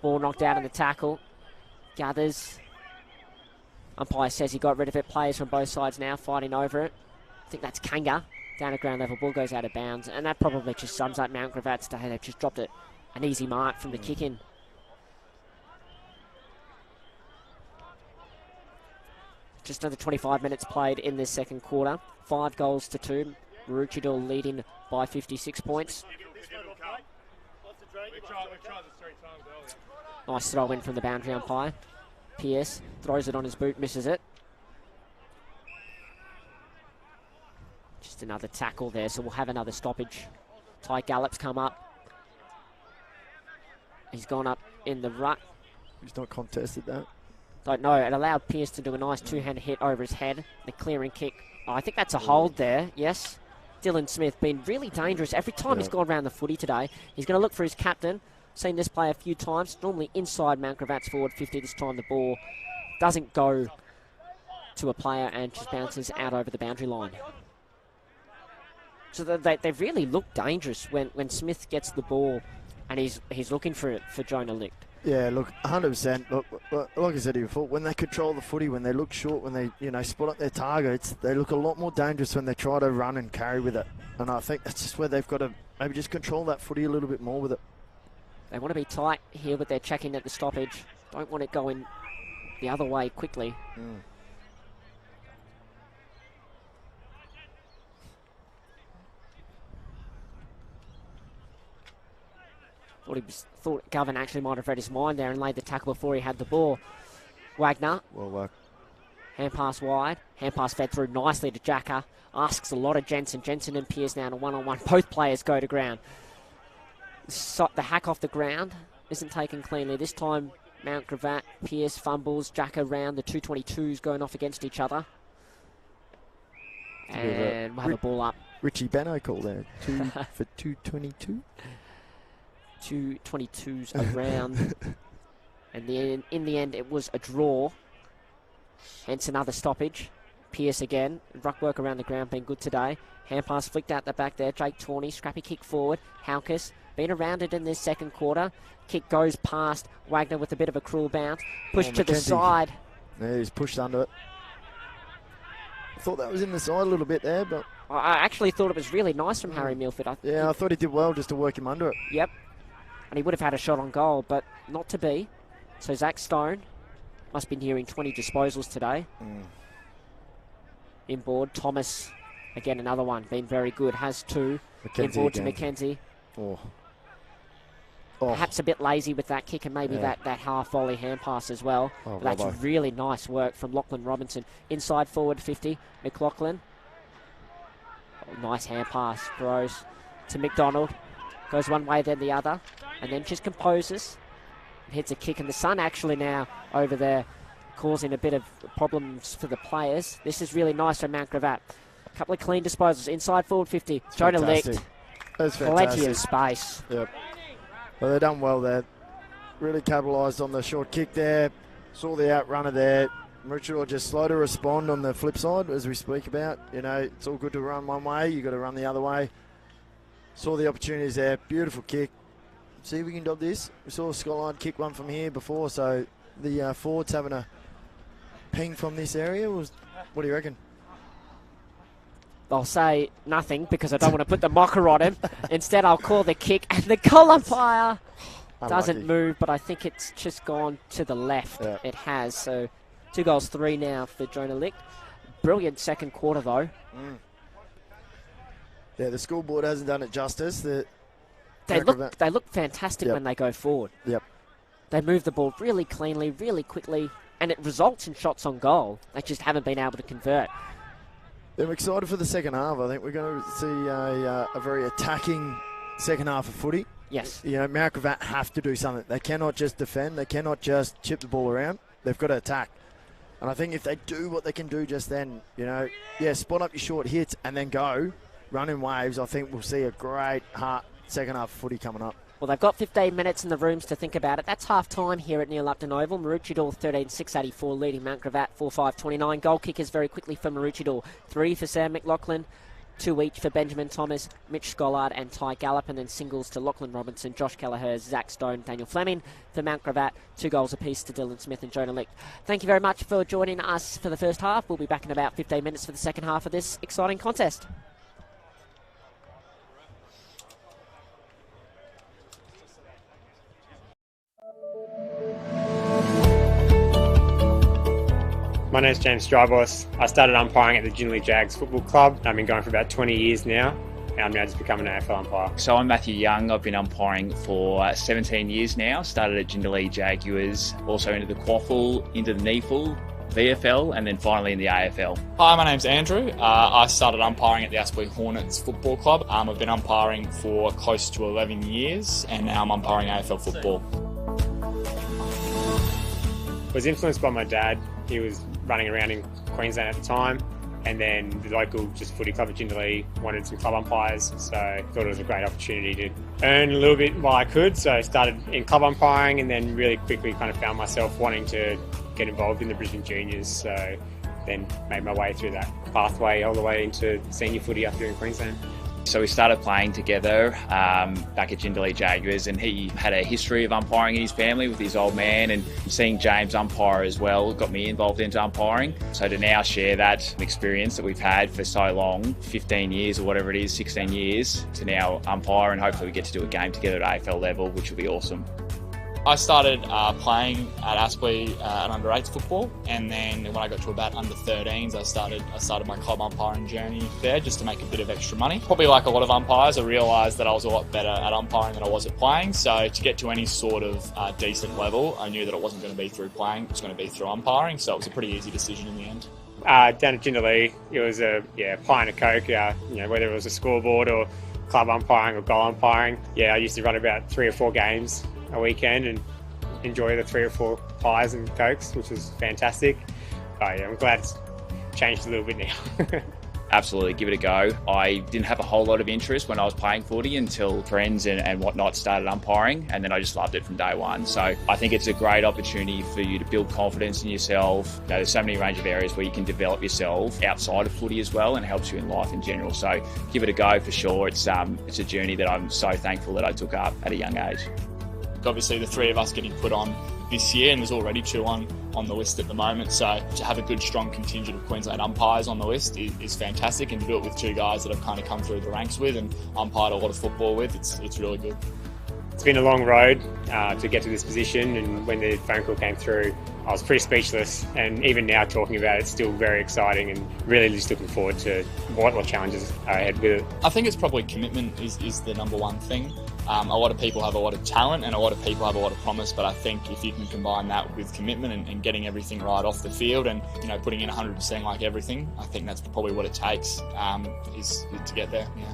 Ball knocked out in the tackle. Gathers. Umpire says he got rid of it. Players from both sides now fighting over it. I think that's Kanga. Down at ground level, ball goes out of bounds. And that probably just sums up Mount Gravatt's day. They've just dropped it. An easy mark from the kick in. Just under 25 minutes played in this second quarter. 5 goals to 2. Maroochydore leading by 56 points. Nice throw in from the boundary umpire. Pierce throws it on his boot, misses it. Just another tackle there, so we'll have another stoppage. Ty Gallop's come up. He's gone up in the ruck. He's not contested that. Don't know. It allowed Pierce to do a nice two-handed hit over his head. The clearing kick. Oh, I think that's a hold there. Yes. Dylan Smith been really dangerous. Every time he's gone around the footy today, he's going to look for his captain. Seen this play a few times. Normally inside Mount Gravatt's forward 50. This time the ball doesn't go to a player and just bounces out over the boundary line. So they really look dangerous when Smith gets the ball and he's looking for it for Jonah Licht. Yeah, look, 100%. Look, like I said before, when they control the footy, when they look short, when they spot up their targets, they look a lot more dangerous when they try to run and carry with it. And I think that's just where they've got to maybe just control that footy a little bit more with it. They want to be tight here with their checking at the stoppage. Don't want it going the other way quickly. Thought Govan actually might have read his mind there and laid the tackle before he had the ball. Wagner. Well worked. Hand pass wide. Hand pass fed through nicely to Jacker. Asks a lot of Jensen. Jensen and Pierce now in a one-on-one. Both players go to ground. So the hack off the ground isn't taken cleanly. This time, Mount Gravatt, Pierce fumbles. Jacker round. The 222s going off against each other. And we'll have a ball up. Richie Beno call there. 2 for 222. 222s around. And in the end, it was a draw. Hence another stoppage. Pierce again. Ruck work around the ground been good today. Hand pass flicked out the back there. Jake Tawney, scrappy kick forward. Haukus been around it in this second quarter. Kick goes past Wagner with a bit of a cruel bounce. Push to the side. Yeah, he's pushed under it. I thought that was in the side a little bit there, but... I actually thought it was really nice from Harry Milford. I thought he did well just to work him under it. Yep. And he would have had a shot on goal, but not to be. So Zach Stone must be nearing 20 disposals today. Inboard, Thomas, again another one, been very good, has 2. Inboard to McKenzie. Perhaps a bit lazy with that kick and maybe that half volley hand pass as well. But that's really nice work from Lachlan Robinson. Inside forward 50, McLaughlin. Nice hand pass, throws to McDonald. Goes one way then the other, and then just composes. Hits a kick, and the sun actually now over there causing a bit of problems for the players. This is really nice from Mount Gravatt. A couple of clean disposals. Inside forward 50. Jonah Licht. That's plenty of space. Yep. Well, they've done well there. Really capitalised on the short kick there. Saw the outrunner there. Maroochydore just slow to respond on the flip side, as we speak about. You know, it's all good to run one way. You've got to run the other way. Saw the opportunities there. Beautiful kick. See if we can dog this. We saw Skyline kick one from here before, so the forwards having a ping from this area. What do you reckon? I'll say nothing because I don't want to put the mocker on him. Instead, I'll call the kick, and the goal umpire doesn't move, but I think it's just gone to the left. Yeah. It has, so 2 goals, 3 now for Jonah Licht. Brilliant second quarter, though. Yeah, the school board hasn't done it justice. They look fantastic when they go forward. Yep. They move the ball really cleanly, really quickly, and it results in shots on goal. They just haven't been able to convert. I'm excited for the second half. I think we're going to see a very attacking second half of footy. Yes. You know, Mount Gravatt have to do something. They cannot just defend. They cannot just chip the ball around. They've got to attack. And I think if they do what they can do just then, you know, spot up your short hits and then go, run in waves, I think we'll see a great second half of footy coming up. Well, they've got 15 minutes in the rooms to think about it. That's half-time here at Neil Upton Oval. Maroochydore 13-684 leading Mount Gravatt 4-5-29. Goal kickers very quickly for Maroochydore. 3 for Sam McLaughlin, 2 each for Benjamin Thomas, Mitch Scollard and Ty Gallop, and then singles to Lachlan Robinson, Josh Kelleher, Zach Stone, Daniel Fleming. For Mount Gravatt, 2 goals apiece to Dylan Smith and Jonah Licht. Thank you very much for joining us for the first half. We'll be back in about 15 minutes for the second half of this exciting contest. My name's James Strybos. I started umpiring at the Jindalee Jags Football Club. I've been going for about 20 years now, and I'm now just becoming an AFL umpire. So I'm Matthew Young. I've been umpiring for 17 years now. Started at Jindalee Jaguars, also into the QAFL, into the NEFL, VFL, and then finally in the AFL. Hi, my name's Andrew. I started umpiring at the Aspley Hornets Football Club. I've been umpiring for close to 11 years, and now I'm umpiring AFL football. I was influenced by my dad. He was running around in Queensland at the time, and then the local footy club at Jindalee wanted some club umpires, so I thought it was a great opportunity to earn a little bit while I could. So I started in club umpiring, and then really quickly kind of found myself wanting to get involved in the Brisbane Juniors, so then made my way through that pathway all the way into senior footy up here in Queensland. So we started playing together back at Jindalee Jaguars, and he had a history of umpiring in his family with his old man, and seeing James umpire as well got me involved into umpiring. So to now share that experience that we've had for so long, 15 years or whatever it is, 16 years, to now umpire, and hopefully we get to do a game together at AFL level, which will be awesome. I started playing at Aspley at under-8s football, and then when I got to about under-13s, I started my club umpiring journey there just to make a bit of extra money. Probably like a lot of umpires, I realised that I was a lot better at umpiring than I was at playing, so to get to any sort of decent level, I knew that it wasn't going to be through playing, it was going to be through umpiring, so it was a pretty easy decision in the end. Down at Jindalee, it was a pint of Coke, whether it was a scoreboard or club umpiring or goal umpiring. Yeah, I used to run about 3 or 4 games a weekend and enjoy the 3 or 4 pies and Cokes, which was fantastic. But yeah, I'm glad it's changed a little bit now. Absolutely, give it a go. I didn't have a whole lot of interest when I was playing footy until friends and whatnot started umpiring, and then I just loved it from day one. So I think it's a great opportunity for you to build confidence in yourself. There's so many range of areas where you can develop yourself outside of footy as well, and it helps you in life in general. So give it a go for sure. It's a journey that I'm so thankful that I took up at a young age. Obviously, the 3 of us getting put on this year, and there's already 2 on the list at the moment, so to have a good strong contingent of Queensland umpires on the list is fantastic, and to do it with 2 guys that I've kind of come through the ranks with and umpired a lot of football with, it's really good. It's been a long road to get to this position, and when the phone call came through, I was pretty speechless, and even now talking about it, it's still very exciting and really just looking forward to what challenges are ahead with it. I think it's probably commitment is the number one thing. A lot of people have a lot of talent and a lot of people have a lot of promise, but I think if you can combine that with commitment and getting everything right off the field and putting in 100% like everything, I think that's probably what it takes is to get there. Yeah.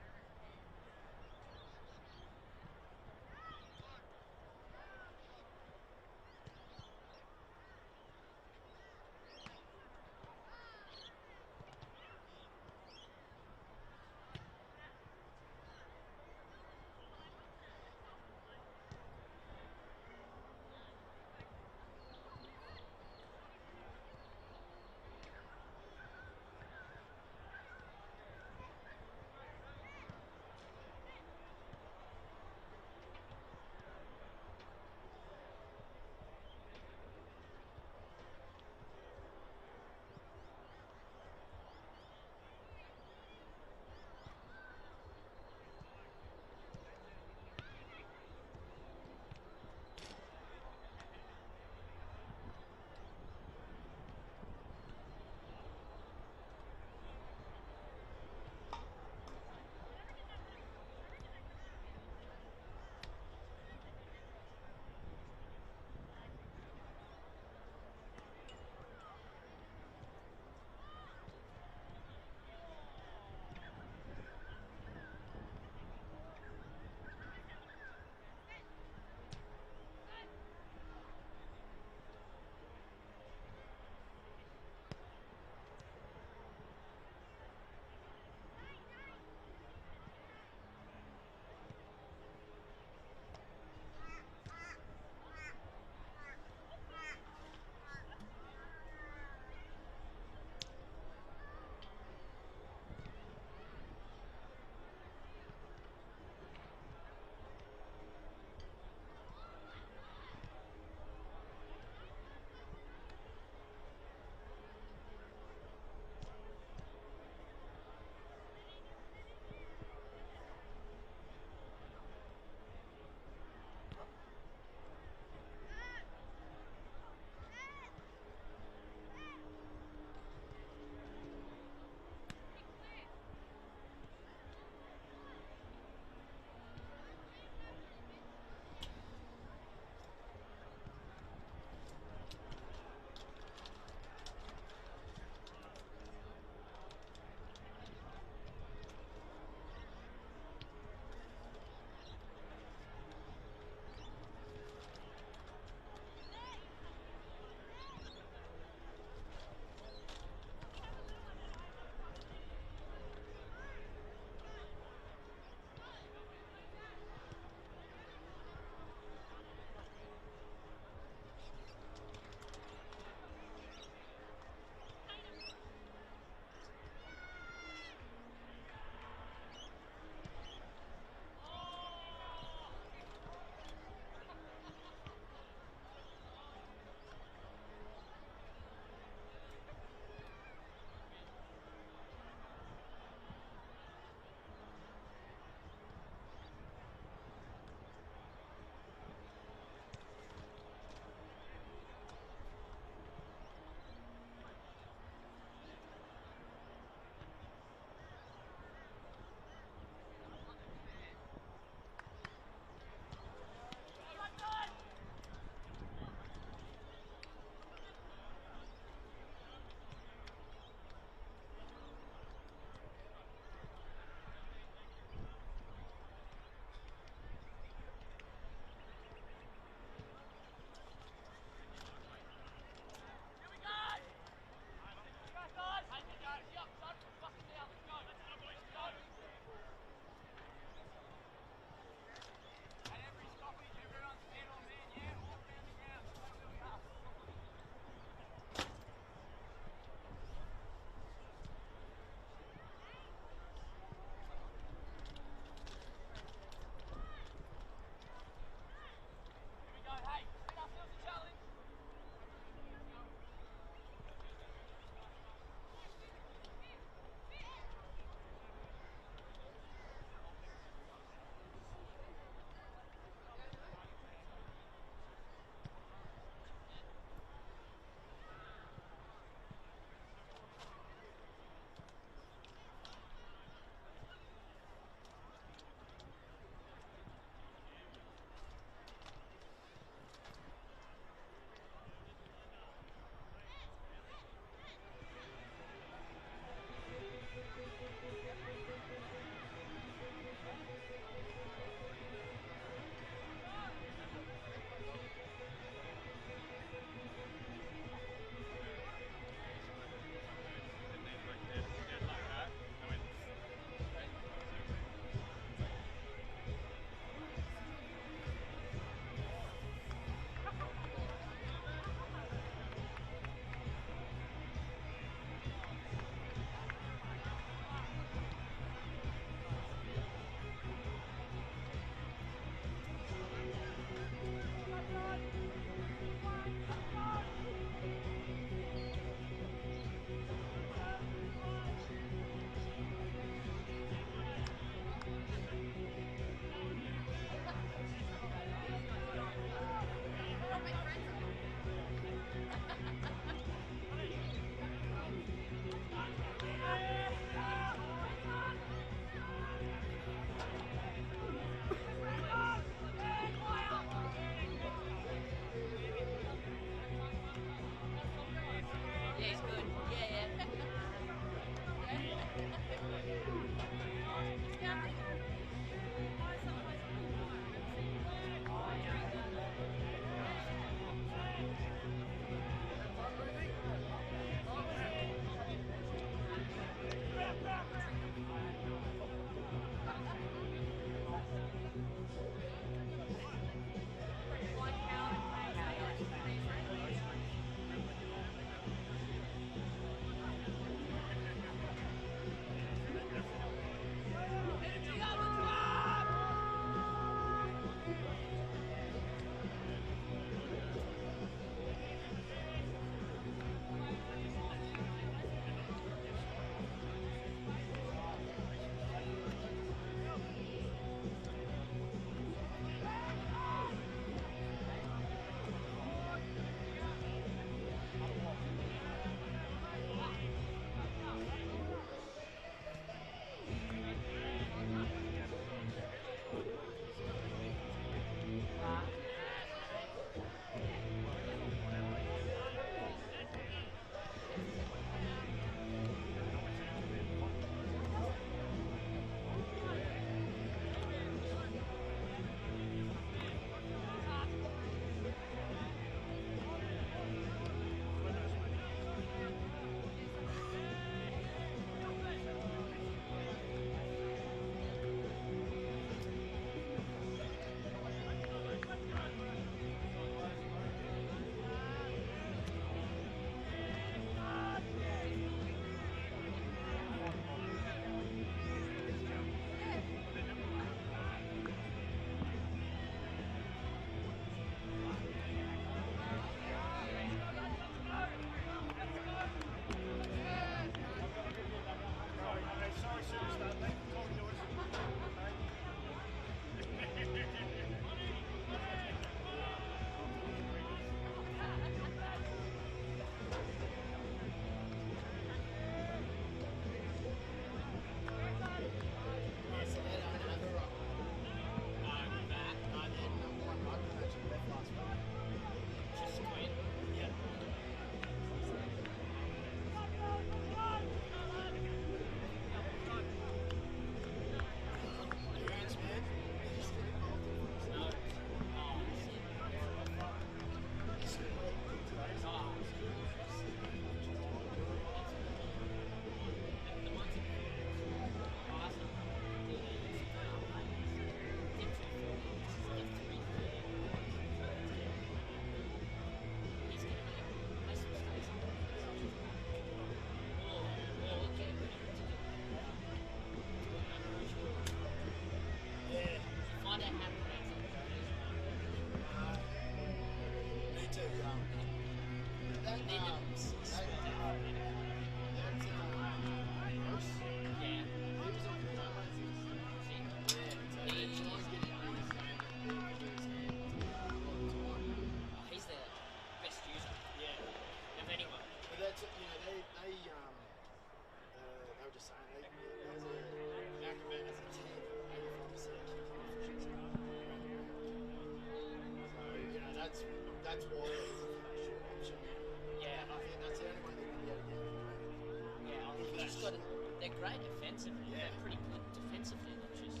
They're great offensively. Yeah. They're pretty good defensively. They're just...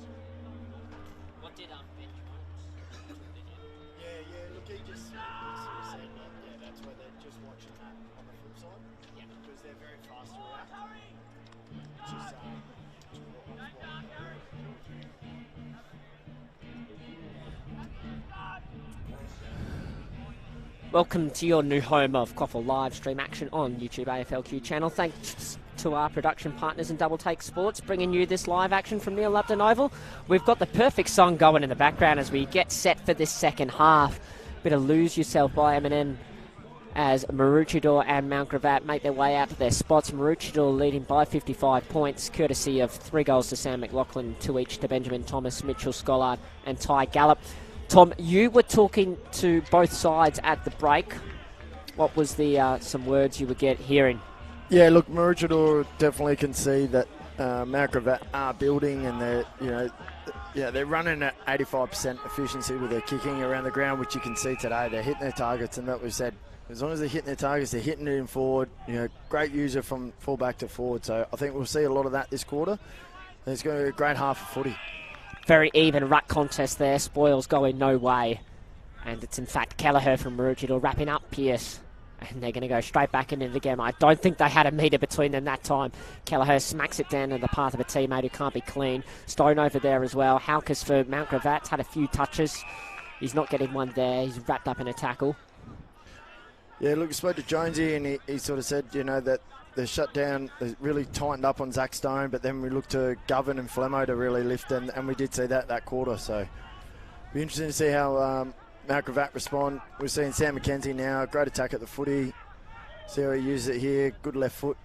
What did Ben Jones? Yeah. Look, he just sort of said that. Yeah, that's where they're just watching that on the flip side. Yeah. Because they're very fast to react. Just Welcome to your new home of QAFL live stream action on YouTube AFLQ channel. Thanks to our production partners in Double Take Sports, bringing you this live action from Neil Lupton Oval. We've got the perfect song going in the background as we get set for this second half. Bit of Lose Yourself by Eminem as Maroochydore and Mount Gravatt make their way out to their spots. Maroochydore leading by 55 points, courtesy of 3 goals to Sam McLaughlin, 2 each to Benjamin Thomas, Mitchell Scollard and Ty Gallup. Tom, you were talking to both sides at the break. What was the some words you were hearing? Yeah, look, Maroochydore definitely can see that Mount Gravatt are building, and they're running at 85% efficiency with their kicking around the ground, which you can see today. They're hitting their targets, and that we've said As long as they're hitting their targets, they're hitting it in forward. Great user from fullback to forward. So I think we'll see a lot of that this quarter. And it's going to be a great half of footy. Very even ruck contest there. Spoils going no way. And it's in fact Kelleher from Maroochydore wrapping up Pearce. And they're going to go straight back into the game. I don't think they had a metre between them that time. Kelleher smacks it down in the path of a teammate who can't be clean. Stone over there as well. Halkes for Mount Gravatt's had a few touches. He's not getting one there. He's wrapped up in a tackle. Yeah, look, I spoke to Jonesy and he sort of said, that the shutdown really tightened up on Zach Stone, but then we looked to Govan and Flemo to really lift, and we did see that quarter. So be interesting to see how Mount Gravatt respond. We're seeing Sam McKenzie now, great attack at the footy. See how he uses it here, good left foot.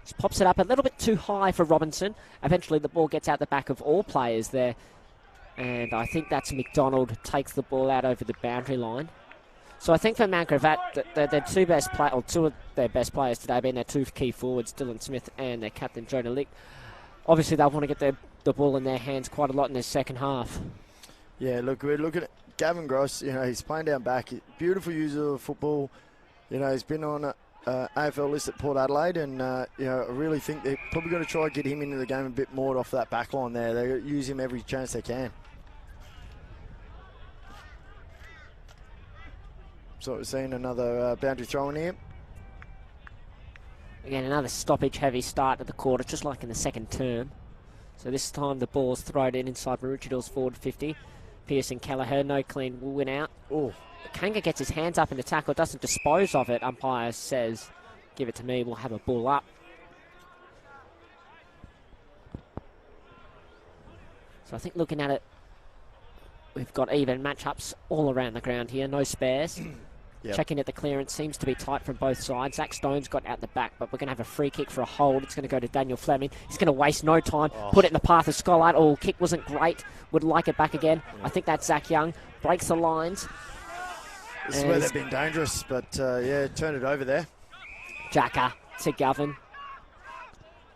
Just pops it up a little bit too high for Robinson. Eventually the ball gets out the back of all players there. And I think that's McDonald takes the ball out over the boundary line. So I think for Mount Gravatt, their two of their best players today being their two key forwards, Dylan Smith and their captain, Jonah Lick. Obviously they'll want to get the ball in their hands quite a lot in their second half. Yeah, look, we're looking at Gavin Gross. He's playing down back. Beautiful user of football. He's been on a AFL list at Port Adelaide, and I really think they're probably going to try and get him into the game a bit more off that back line there. They use him every chance they can. So we're seeing another boundary throw in here. Again, another stoppage-heavy start at the quarter, just like in the second term. So this time the ball's thrown in inside Maroochidore's forward 50. Pearson Kelleher, no clean, will win out. Oh, Kanga gets his hands up in the tackle, doesn't dispose of it. Umpire says, give it to me, we'll have a ball up. So I think looking at it, we've got even matchups all around the ground here, no spares. Yep. Checking at the clearance, seems to be tight from both sides. Zach Stone's got out the back, but we're going to have a free kick for a hold. It's going to go to Daniel Fleming. He's going to waste no time, put it in the path of Skylight. Oh, kick wasn't great. Would like it back again. I think that's Zach Young. Breaks the lines. This is where they've been dangerous, but turn it over there. Jacker to Govan.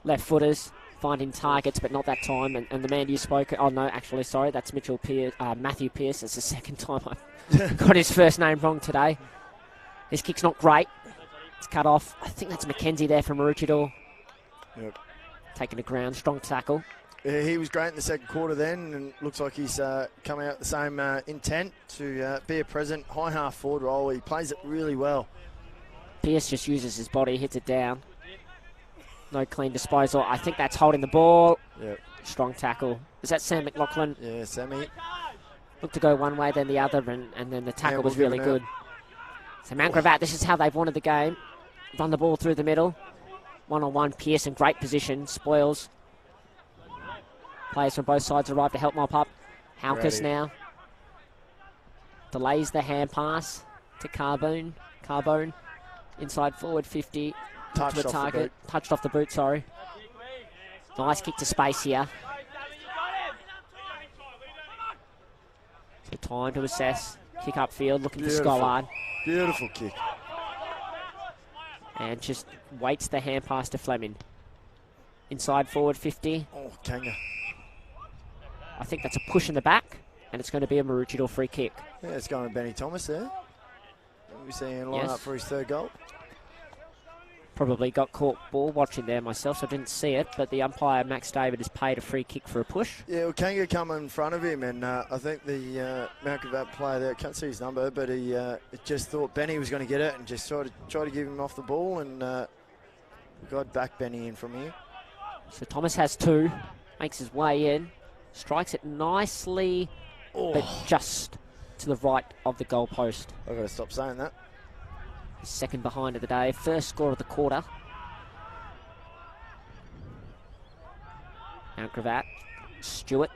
Left footers finding targets, but not that time. And the man you spoke, oh no, actually, sorry, that's Matthew Pearce. It's the second time I've got his first name wrong today. His kick's not great. It's cut off. I think that's McKenzie there from Maroochydore. Yep. Taking the ground, strong tackle. Yeah, he was great in the second quarter then, and looks like he's coming out the same intent to be a present high half forward role. He plays it really well. Pearce just uses his body, hits it down. No clean disposal. I think that's holding the ball. Yep. Strong tackle. Is that Sam McLaughlin? Yeah, Sammy. Looked to go one way, then the other, and then the tackle was really good. So Mount Gravatt, this is how they've wanted the game. Run the ball through the middle. One-on-one, Pearce in great position. Spoils. Players from both sides arrive to help mop up. Halkes now. Delays the hand pass to Carbone. Carbone inside forward 50. Touched to the target. Touched off the boot, sorry. Nice kick to space here. So time to assess. Kick upfield, looking for Skyline. Beautiful kick. And just waits the hand pass to Fleming. Inside forward 50. Oh, Kanga. I think that's a push in the back, and it's going to be a Maroochydore free kick. Yeah, it's going to Benny Thomas there. We're seeing him line up for his third goal. Probably got caught ball watching there myself, so I didn't see it, but the umpire, Max David, has paid a free kick for a push. Yeah, well, Kanga come in front of him, and I think the Mount Gravatt player there, can't see his number, but he just thought Benny was going to get it and just try to give him off the ball, and got back Benny in from here. So Thomas has two, makes his way in, strikes it nicely, but just to the right of the goal post. I've got to stop saying that. Second behind of the day, first score of the quarter. Mount Gravatt, Stewart.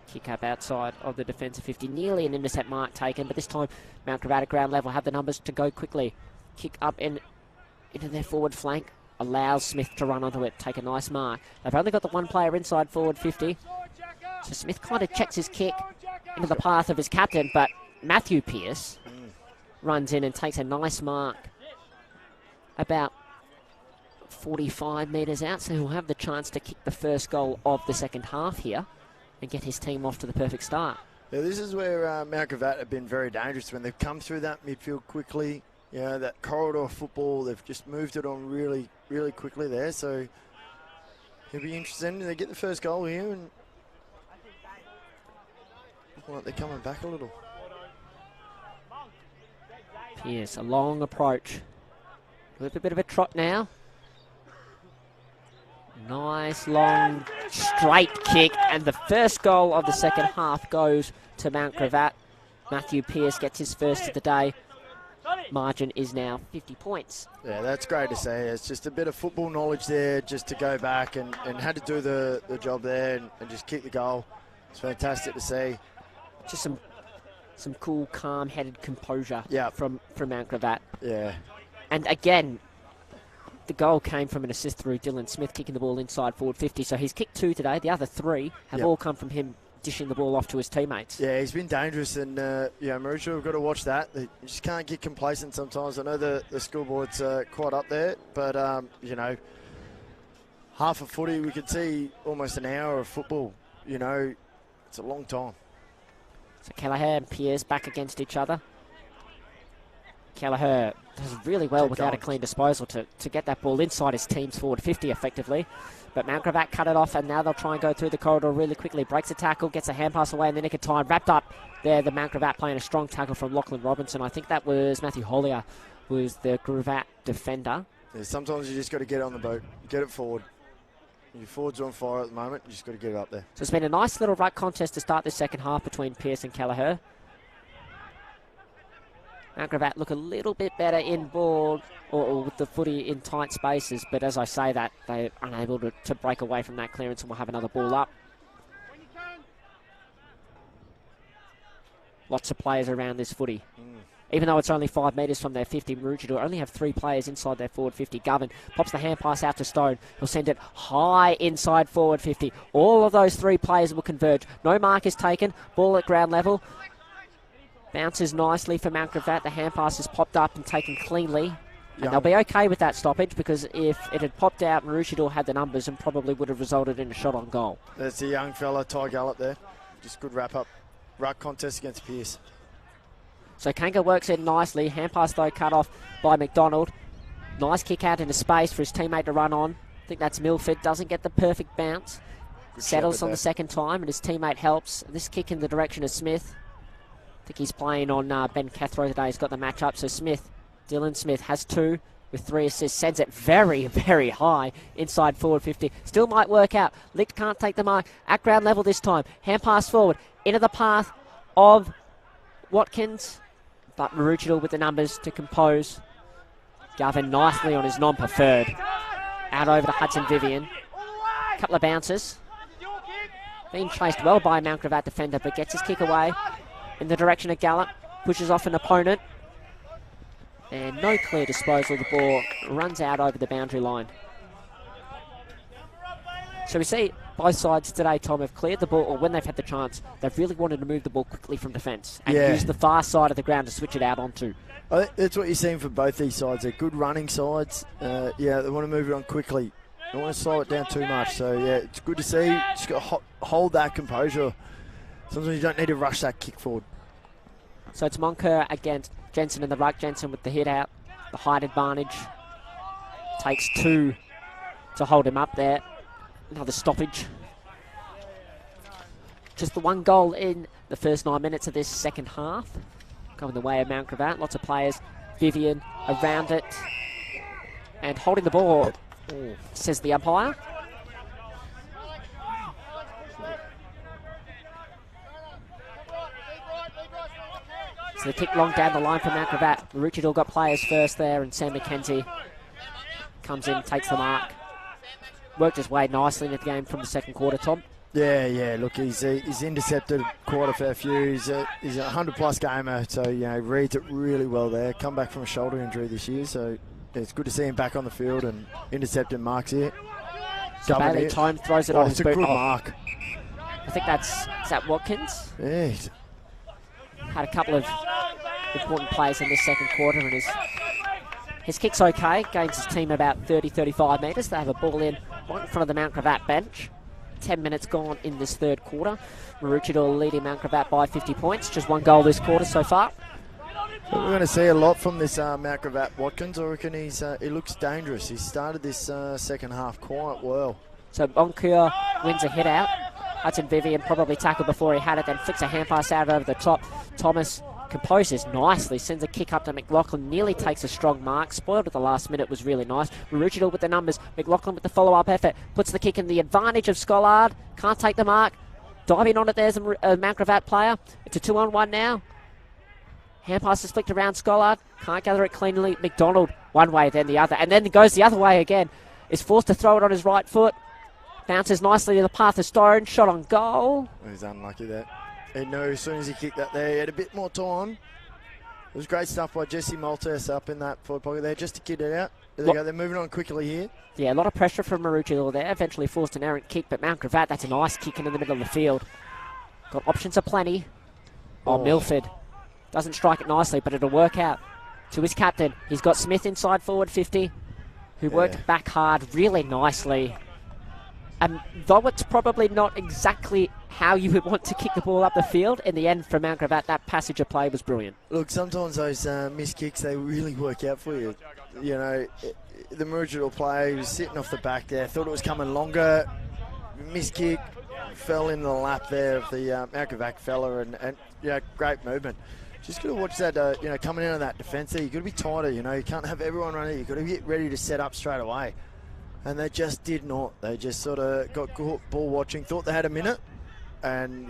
Kick up outside of the defensive 50, nearly an intercept mark taken, but this time Mount Gravatt at ground level have the numbers to go quickly. Kick up and into their forward flank, allows Smith to run onto it, take a nice mark. They've only got the one player inside forward 50, so Smith kind of checks his kick into the path of his captain, but Matthew Pearce runs in and takes a nice mark about 45 metres out, so he'll have the chance to kick the first goal of the second half here and get his team off to the perfect start. Yeah, this is where Mount Gravatt have been very dangerous when they've come through that midfield quickly. You know, that corridor football, they've just moved it on really, really quickly there. So it'll be interesting. They get the first goal here, and look like they're coming back a little. Pierce, a long approach. With a bit of a trot now. Nice, long, straight kick. And the first goal of the second half goes to Mount Gravatt. Matthew Pierce gets his first of the day. Margin is now 50 points. Yeah, that's great to see. It's just a bit of football knowledge there just to go back and had to do the job there and just kick the goal. It's fantastic to see. Just some cool, calm-headed composure Yeah. from Mount Gravatt. Yeah. And again, the goal came from an assist through Dylan Smith kicking the ball inside forward 50. So he's kicked 2 today. The other 3 have all come from him dishing the ball off to his teammates. Yeah, he's been dangerous, and Maroochydore, we've got to watch that. You just can't get complacent sometimes. I know the scoreboard's quite up there, but, half a footy, we could see almost an hour of football. You know, it's a long time. So Kelleher and Pierce back against each other. Kelleher does really well without a clean disposal to get that ball inside his team's forward 50 effectively. But Mount Gravatt cut it off, and now they'll try and go through the corridor really quickly. Breaks a tackle, gets a hand pass away in the nick of time. Wrapped up there, the Mount Gravatt playing a strong tackle from Lachlan Robinson. I think that was Matthew Hollier, was the Gravatt defender. Yeah, sometimes you just got to get it on the boat, get it forward. Your forwards are on fire at the moment, you just got to get it up there. So it's been a nice little ruck contest to start this second half between Pierce and Kelleher. Mount Gravatt look a little bit better in ball or with the footy in tight spaces, but as I say that, they're unable to break away from that clearance, and we'll have another ball up. Lots of players around this footy. Even though it's only 5 metres from their 50, Maroochydore only have 3 players inside their forward 50. Govan pops the hand pass out to Stone. He'll send it high inside forward 50. All of those 3 players will converge. No mark is taken. Ball at ground level. Bounces nicely for Mount Gravatt. The hand pass is popped up and taken cleanly. And they'll be okay with that stoppage, because if it had popped out, Maroochydore had the numbers and probably would have resulted in a shot on goal. That's the young fella, Ty Gallop there. Just good wrap-up. Ruck contest against Pierce. So Kanga works in nicely. Hand pass, though, cut off by McDonald. Nice kick out into space for his teammate to run on. I think that's Milford. Doesn't get the perfect bounce. Good settles on the second time, and his teammate helps. This kick in the direction of Smith. I think he's playing on Ben Cathro today. He's got the match up. So Smith, Dylan Smith, has 2 with 3 assists. Sends it very, very high inside forward 50. Still might work out. Licht can't take the mark. At ground level this time. Hand pass forward. Into the path of Watkins. But Maroochydore with the numbers to compose. Gavin nicely on his non-preferred. Out over to Hudson Vivian. Couple of bounces. Being chased well by a Mount Gravatt defender, but gets his kick away in the direction of Gallup. Pushes off an opponent. And no clear disposal. The ball runs out over the boundary line. So we see both sides today, Tom, have cleared the ball, or when they've had the chance, they've really wanted to move the ball quickly from defence and use the far side of the ground to switch it out onto. I think that's what you're seeing for both these sides. They're good running sides. They want to move it on quickly. They don't want to slow it down too much. So, it's good to see. Just got to hold that composure. Sometimes you don't need to rush that kick forward. So it's Moncur against Jensen in the ruck. Jensen with the hit out, the height advantage. Takes 2 to hold him up there. Another stoppage. Just the 1 goal in the first 9 minutes of this second half. Going the way of Mount Gravatt. Lots of players. Vivian around it. And holding the ball, says the umpire. So the kick long down the line for Mount Gravatt. Maroochydore got players first there, and Sam McKenzie comes in, takes the mark. Worked his way nicely into the game from the second quarter, Tom. Yeah. Look, he's intercepted quite a fair few. He's a 100-plus gamer, so reads it really well there. Come back from a shoulder injury this year, so it's good to see him back on the field and intercepting marks here. So Bailey Tome throws it on his boot. It's a good mark. I think is that Watkins? Yeah. Had a couple of important plays in this second quarter, and his kick's okay. Gains his team about 30-35 metres. They have a ball in right in front of the Mount Gravatt bench. 10 minutes gone in this third quarter. Maroochydore leading Mount Gravatt by 50 points. Just one goal this quarter so far. We're going to see a lot from this Mount Gravatt Watkins. I reckon he looks dangerous. He started this second half quite well. So Boncure wins a hit out. Hudson Vivian probably tackled before he had it, then flicks a hand pass out over the top. Thomas composes nicely, sends a kick up to McLaughlin, nearly takes a strong mark. Spoiled at the last minute, was really nice. Maroochydore with the numbers. McLaughlin with the follow-up effort. Puts the kick in the advantage of Scollard. Can't take the mark. Diving on it, there's a Mount Gravatt player. It's a 2-on-1 now. Hand pass is flicked around Scollard. Can't gather it cleanly. McDonald one way, then the other. And then goes the other way again. Is forced to throw it on his right foot. Bounces nicely to the path of Stone. Shot on goal. He's unlucky there. He knew as soon as he kicked that there, he had a bit more time. It was great stuff by Jesse Maltese up in that forward pocket there, just to get it out. There they go. They're moving on quickly here. Yeah, a lot of pressure from Maroochydore there. Eventually forced an errant kick, but Mount Gravatt, that's a nice kick in the middle of the field. Got options aplenty. Milford doesn't strike it nicely, but it'll work out. To his captain, he's got Smith inside forward 50, who worked back hard really nicely. And though it's probably not exactly how you would want to kick the ball up the field, in the end for Mount Gravatt, that passage of play was brilliant. Look, sometimes those missed kicks, they really work out for you. You know, the Maroochydore player was sitting off the back there, thought it was coming longer, missed kick, fell in the lap there of the Mount Gravatt fella, and yeah, great movement. Just got to watch that, coming out of that defence there. You've got to be tighter, you can't have everyone running. You've got to get ready to set up straight away. And they just did not. They just sort of got caught ball watching, thought they had a minute, and,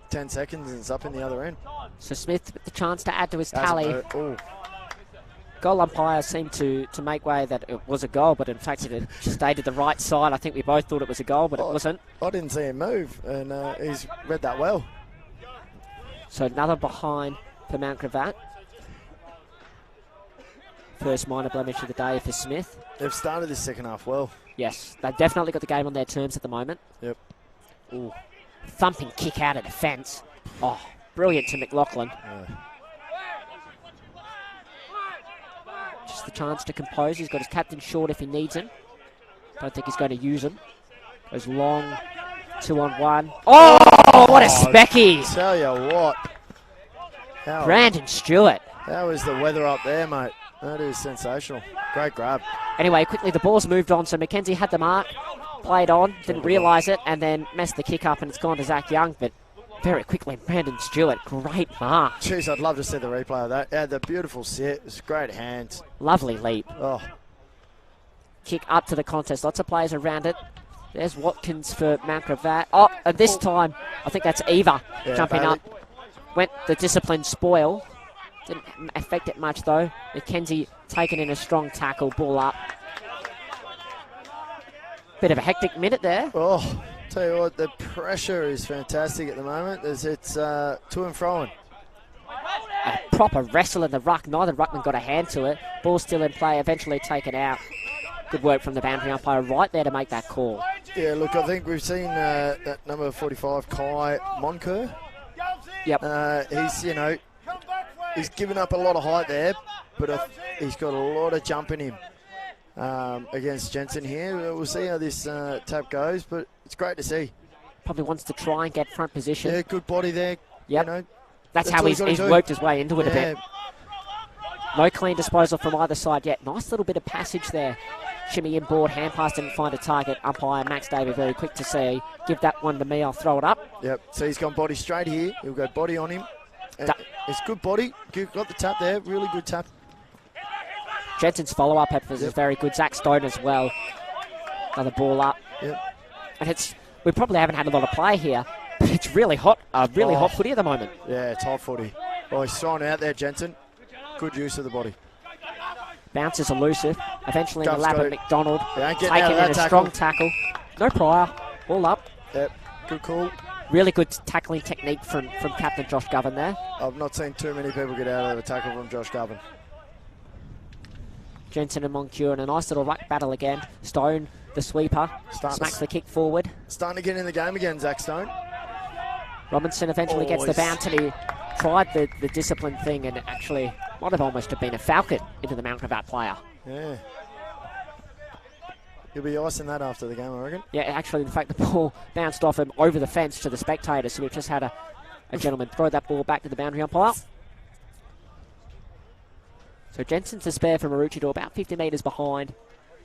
10 seconds and it's up in the other end. So Smith with the chance to add to his tally. Goal umpire seemed to make way that it was a goal, but in fact it stayed to the right side. I think we both thought it was a goal, but it wasn't. I didn't see him move, and he's read that well. So another behind for Mount Gravatt. First minor blemish of the day for Smith. They've started this second half well. Yes, they've definitely got the game on their terms at the moment. Yep. Ooh, thumping kick out of defence. Oh, brilliant to McLaughlin. Just the chance to compose. He's got his captain short if he needs him. Don't think he's going to use him. Goes long, 2-on-1. Oh, what a specky! Tell you what. Brandon Stewart. How is the weather up there, mate? That is sensational. Great grab. Anyway, quickly the ball's moved on, so Mackenzie had the mark, played on, didn't realise it, and then messed the kick up, and it's gone to Zach Young, but very quickly, Brandon Stewart, great mark. Jeez, I'd love to see the replay of that. Yeah, the beautiful sit, it's great hands. Lovely leap. Oh. Kick up to the contest, lots of players around it. There's Watkins for Mount Gravatt. Oh, and this time, I think that's Eva jumping up. Went the discipline spoil. Didn't affect it much though. Mackenzie taken in a strong tackle, ball up. Bit of a hectic minute there. Oh, tell you what, the pressure is fantastic at the moment. It's to and fro. A proper wrestle in the ruck. Neither ruckman got a hand to it. Ball still in play, eventually taken out. Good work from the boundary umpire right there to make that call. Yeah, look, I think we've seen that number 45, Kai Monker. Yep. He's given up a lot of height there, but he's got a lot of jump in him against Jensen here. We'll see how this tap goes, but it's great to see. Probably wants to try and get front position. Yeah, good body there. Yep. That's how he's worked his way into it a bit. No clean disposal from either side yet. Nice little bit of passage there. Shimmy inboard, hand pass, didn't find a target. Umpire Max Davey very quick to see. Give that one to me, I'll throw it up. Yep, so he's gone body straight here. He'll go body on him. It's good body. Got the tap there. Really good tap. Jensen's follow-up effort is very good. Zach Stone as well. Another ball up. Yep. And we probably haven't had a lot of play here, but it's really hot. Hot footy at the moment. Yeah, it's hot footy. Oh, he's thrown out there, Jensen. Good use of the body. Bounce is elusive. Eventually in the lap of McDonald. Taken in a strong tackle. No prior. All up. Yep. Good call. Really good tackling technique from Captain Josh Govan there. I've not seen too many people get out of a tackle from Josh Govan. Jensen and Moncure in a nice little ruck battle again. Stone, the sweeper, smacks the kick forward. Starting to get in the game again, Zach Stone. Robinson eventually gets the bounce, and he tried the discipline thing, and it actually might have almost been a falcon into the Mount Gravatt player. Yeah. He'll be icing that after the game, I reckon. Yeah, actually, in fact, the ball bounced off him over the fence to the spectators, so we've just had a gentleman throw that ball back to the boundary umpire. So Jensen's to spare for Maroochydore, about 50 metres behind,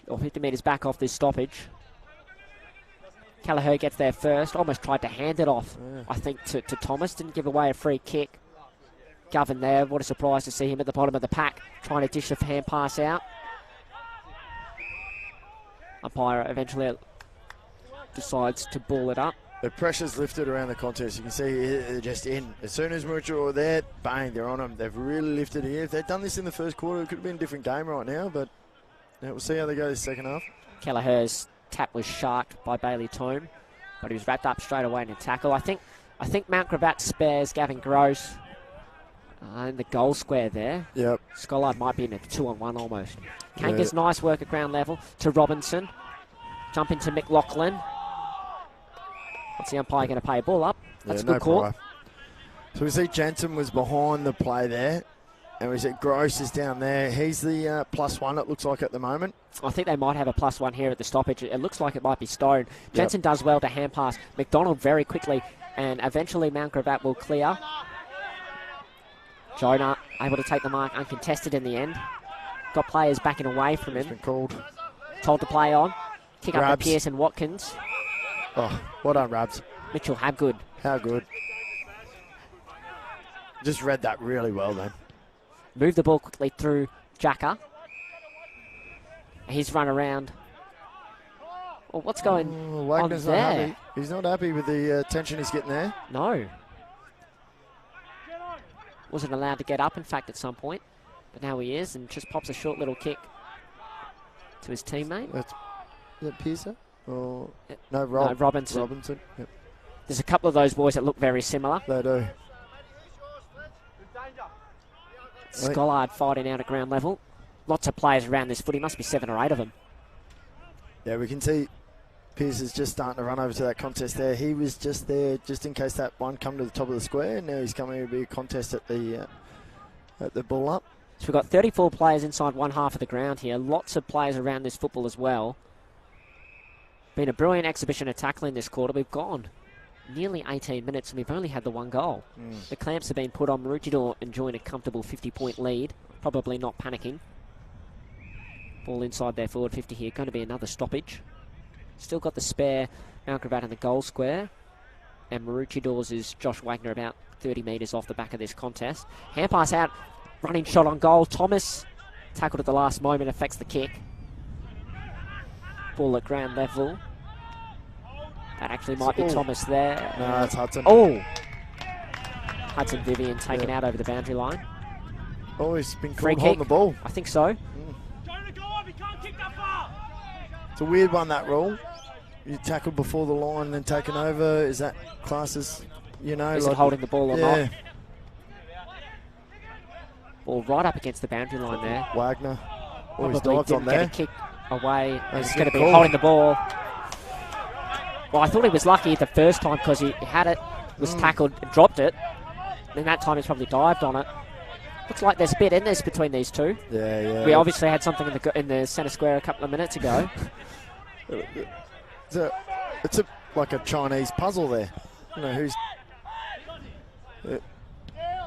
or 50 metres back off this stoppage. Kelleher gets there first, almost tried to hand it off, I think, to Thomas. Didn't give away a free kick. Govan there, what a surprise to see him at the bottom of the pack, trying to dish a hand pass out. Umpire eventually decides to ball it up. The pressure's lifted around the contest. You can see they're just in. As soon as Maroochydore were there, bang, they're on them. They've really lifted here. If they'd done this in the first quarter, it could have been a different game right now, but we'll see how they go this second half. Kelleher's tap was sharked by Bailey Tome, but he was wrapped up straight away in a tackle. I think Mount Gravatt spares Gavin Gross in the goal square there. Yep. Scollard might be in a 2-on-1 almost. Kanga's nice work at ground level to Robinson. Jump into McLaughlin. What's the umpire going to pay a ball up? That's a good call. Prior. So we see Jensen was behind the play there. And we see Gross is down there. He's the +1, it looks like, at the moment. I think they might have a +1 here at the stoppage. It looks like it might be Stone. Jensen does well to hand pass McDonald very quickly, and eventually Mount Gravatt will clear. Jonah able to take the mark uncontested in the end. Got players backing away from him. Been called. Told to play on. Kick up Rabs. to Pearson Watkins. Oh, well done, Rabs. Mitchell Habgood. How good. Just read that really well then. Move the ball quickly through Jacka. He's run around. Well, what's going Wagner's on not there? happy. He's not happy with the attention he's getting there. No. Wasn't allowed to get up, in fact, at some point. But now he is, and just pops a short little kick to his teammate. Is that Pearson? Or No, no, Robinson. Robinson. Yep. There's a couple of those boys that look very similar. They do. Scollard fighting out at ground level. Lots of players around this footy. Must be 7 or 8 of them. Yeah, we can see Pearce is just starting to run over to that contest there. He was just there just in case that one come to the top of the square. Now he's coming to be a contest at the ball up. So we've got 34 players inside one half of the ground here. Lots of players around this football as well. Been a brilliant exhibition of tackling this quarter. We've gone nearly 18 minutes and we've only had the one goal. The clamps have been put on. Maroochydore enjoying a comfortable 50-point lead. Probably not panicking. Ball inside their forward 50 here. Going to be another stoppage. Still got the spare Mount Gravatt in the goal square. And Maroochidore's is Josh Wagner about 30 metres off the back of this contest. Hand pass out. Running shot on goal. Thomas tackled at the last moment. Affects the kick. Ball at ground level. That actually might be Thomas there. No, that's Hudson. Oh! Hudson Vivian taken out over the boundary line. Oh, he's been Free called holding kick. the ball. I think so. It's a weird one, that rule. You tackle before the line and then taken over. Is that classes, you know? Is like it holding the ball or yeah. not? Ball right up against the boundary line there. Wagner. Oh, he's Probably dived didn't on get a there. kick away. That's He's a going to good be call. holding the ball. Well, I thought he was lucky the first time because he had it, was tackled, dropped it. And that time he's probably dived on it. Looks like there's a bit in this between these two. Yeah, yeah. We obviously had something in the centre square a couple of minutes ago. It's like a Chinese puzzle there. You know, who's...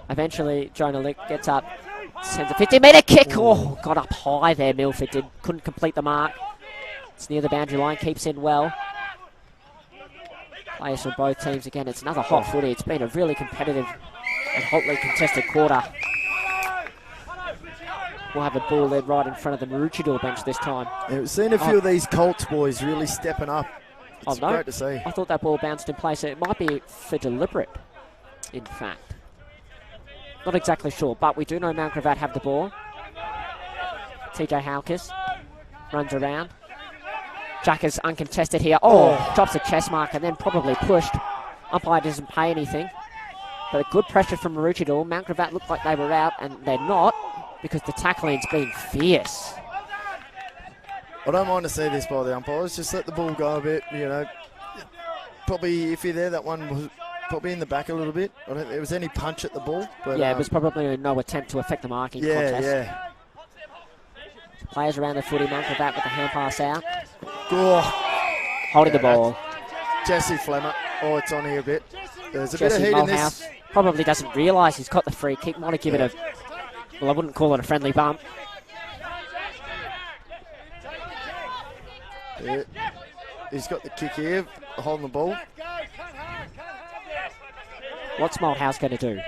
Eventually, Jonah Lick gets up, sends a 50-metre kick. Oh, got up high there, Milford did. Couldn't complete the mark. It's near the boundary line, keeps in well. Players from both teams again. It's another hot footy. It's been a really competitive and hotly contested quarter. We'll have a ball led right in front of the Maroochydore bench this time. Yeah, we've seen a few of these Colts boys really stepping up. It's no. great to see. I thought that ball bounced in place. It might be for deliberate, in fact. Not exactly sure, but we do know Mount Gravatt have the ball. TJ Halkis runs around. Jack is uncontested here. Drops a chest mark and then probably pushed. Umpire doesn't pay anything. But a good pressure from Maroochydore. Mount Gravatt looked like they were out, and they're not because the tackling's been fierce. I don't mind to see this by the umpires. Just let the ball go a bit, you know. Probably, if you're there, that one was probably in the back a little bit. I don't think there was any punch at the ball. But, yeah, it was probably no attempt to affect the marking contest. Yeah. Players around the footy. Mount Gravatt with the hand pass out. Oh, Holding the ball. Jesse Flemmer. Oh, it's on here a bit. There's a bit Jesse of heat in Mulhouse this. probably doesn't realise he's got the free kick. Might have given it well, I wouldn't call it a friendly bump. Yeah. He's got the kick here, holding the ball. What's Mulhouse going to do?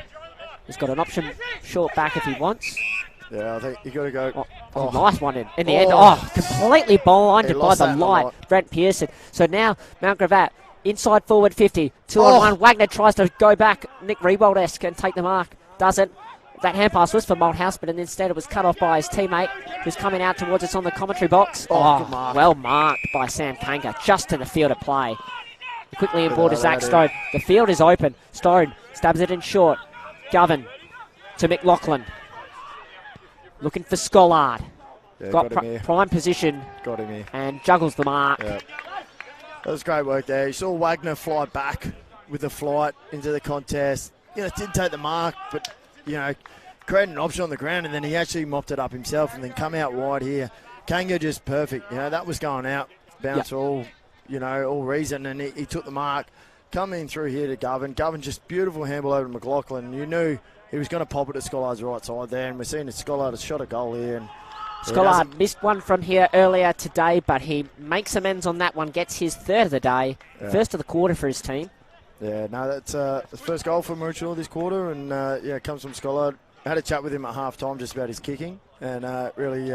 He's got an option short back if he wants. Yeah, I think you got to go. Nice one in the end. Oh, completely blinded by the light. Brent Pearson. So now Mount Gravatt inside forward 50. 2-on-1. Wagner tries to go back. Nick Rebold-esque and take the mark. Doesn't. That hand pass was for Mulhouse, but instead it was cut off by his teammate who's coming out towards us on the commentary box. Good mark. Well marked by Sam Kanga, just to the field of play. Quickly inboard to Zach Stone. The field is open. Stone stabs it in short. Govan to McLaughlin. Looking for Scollard. Yeah, got got him here. prime position. Got him here. And juggles the mark. Yeah. That was great work there. You saw Wagner fly back with the flight into the contest. Didn't take the mark, but, created an option on the ground, and then he actually mopped it up himself and then come out wide here. Kanga just perfect. That was going out. Bounce all reason, and he took the mark. Coming through here to Govan. Govan just beautiful handball over to McLaughlin. You knew he was going to pop it to Scollard's right side there, and we're seeing that Scollard has shot a goal here. And Scollard missed one from here earlier today, but he makes amends on that one, gets his third of the day, first of the quarter for his team. Yeah, no, that's the first goal for Maroochydore this quarter, and it comes from Scollard. I had a chat with him at half-time just about his kicking, and really,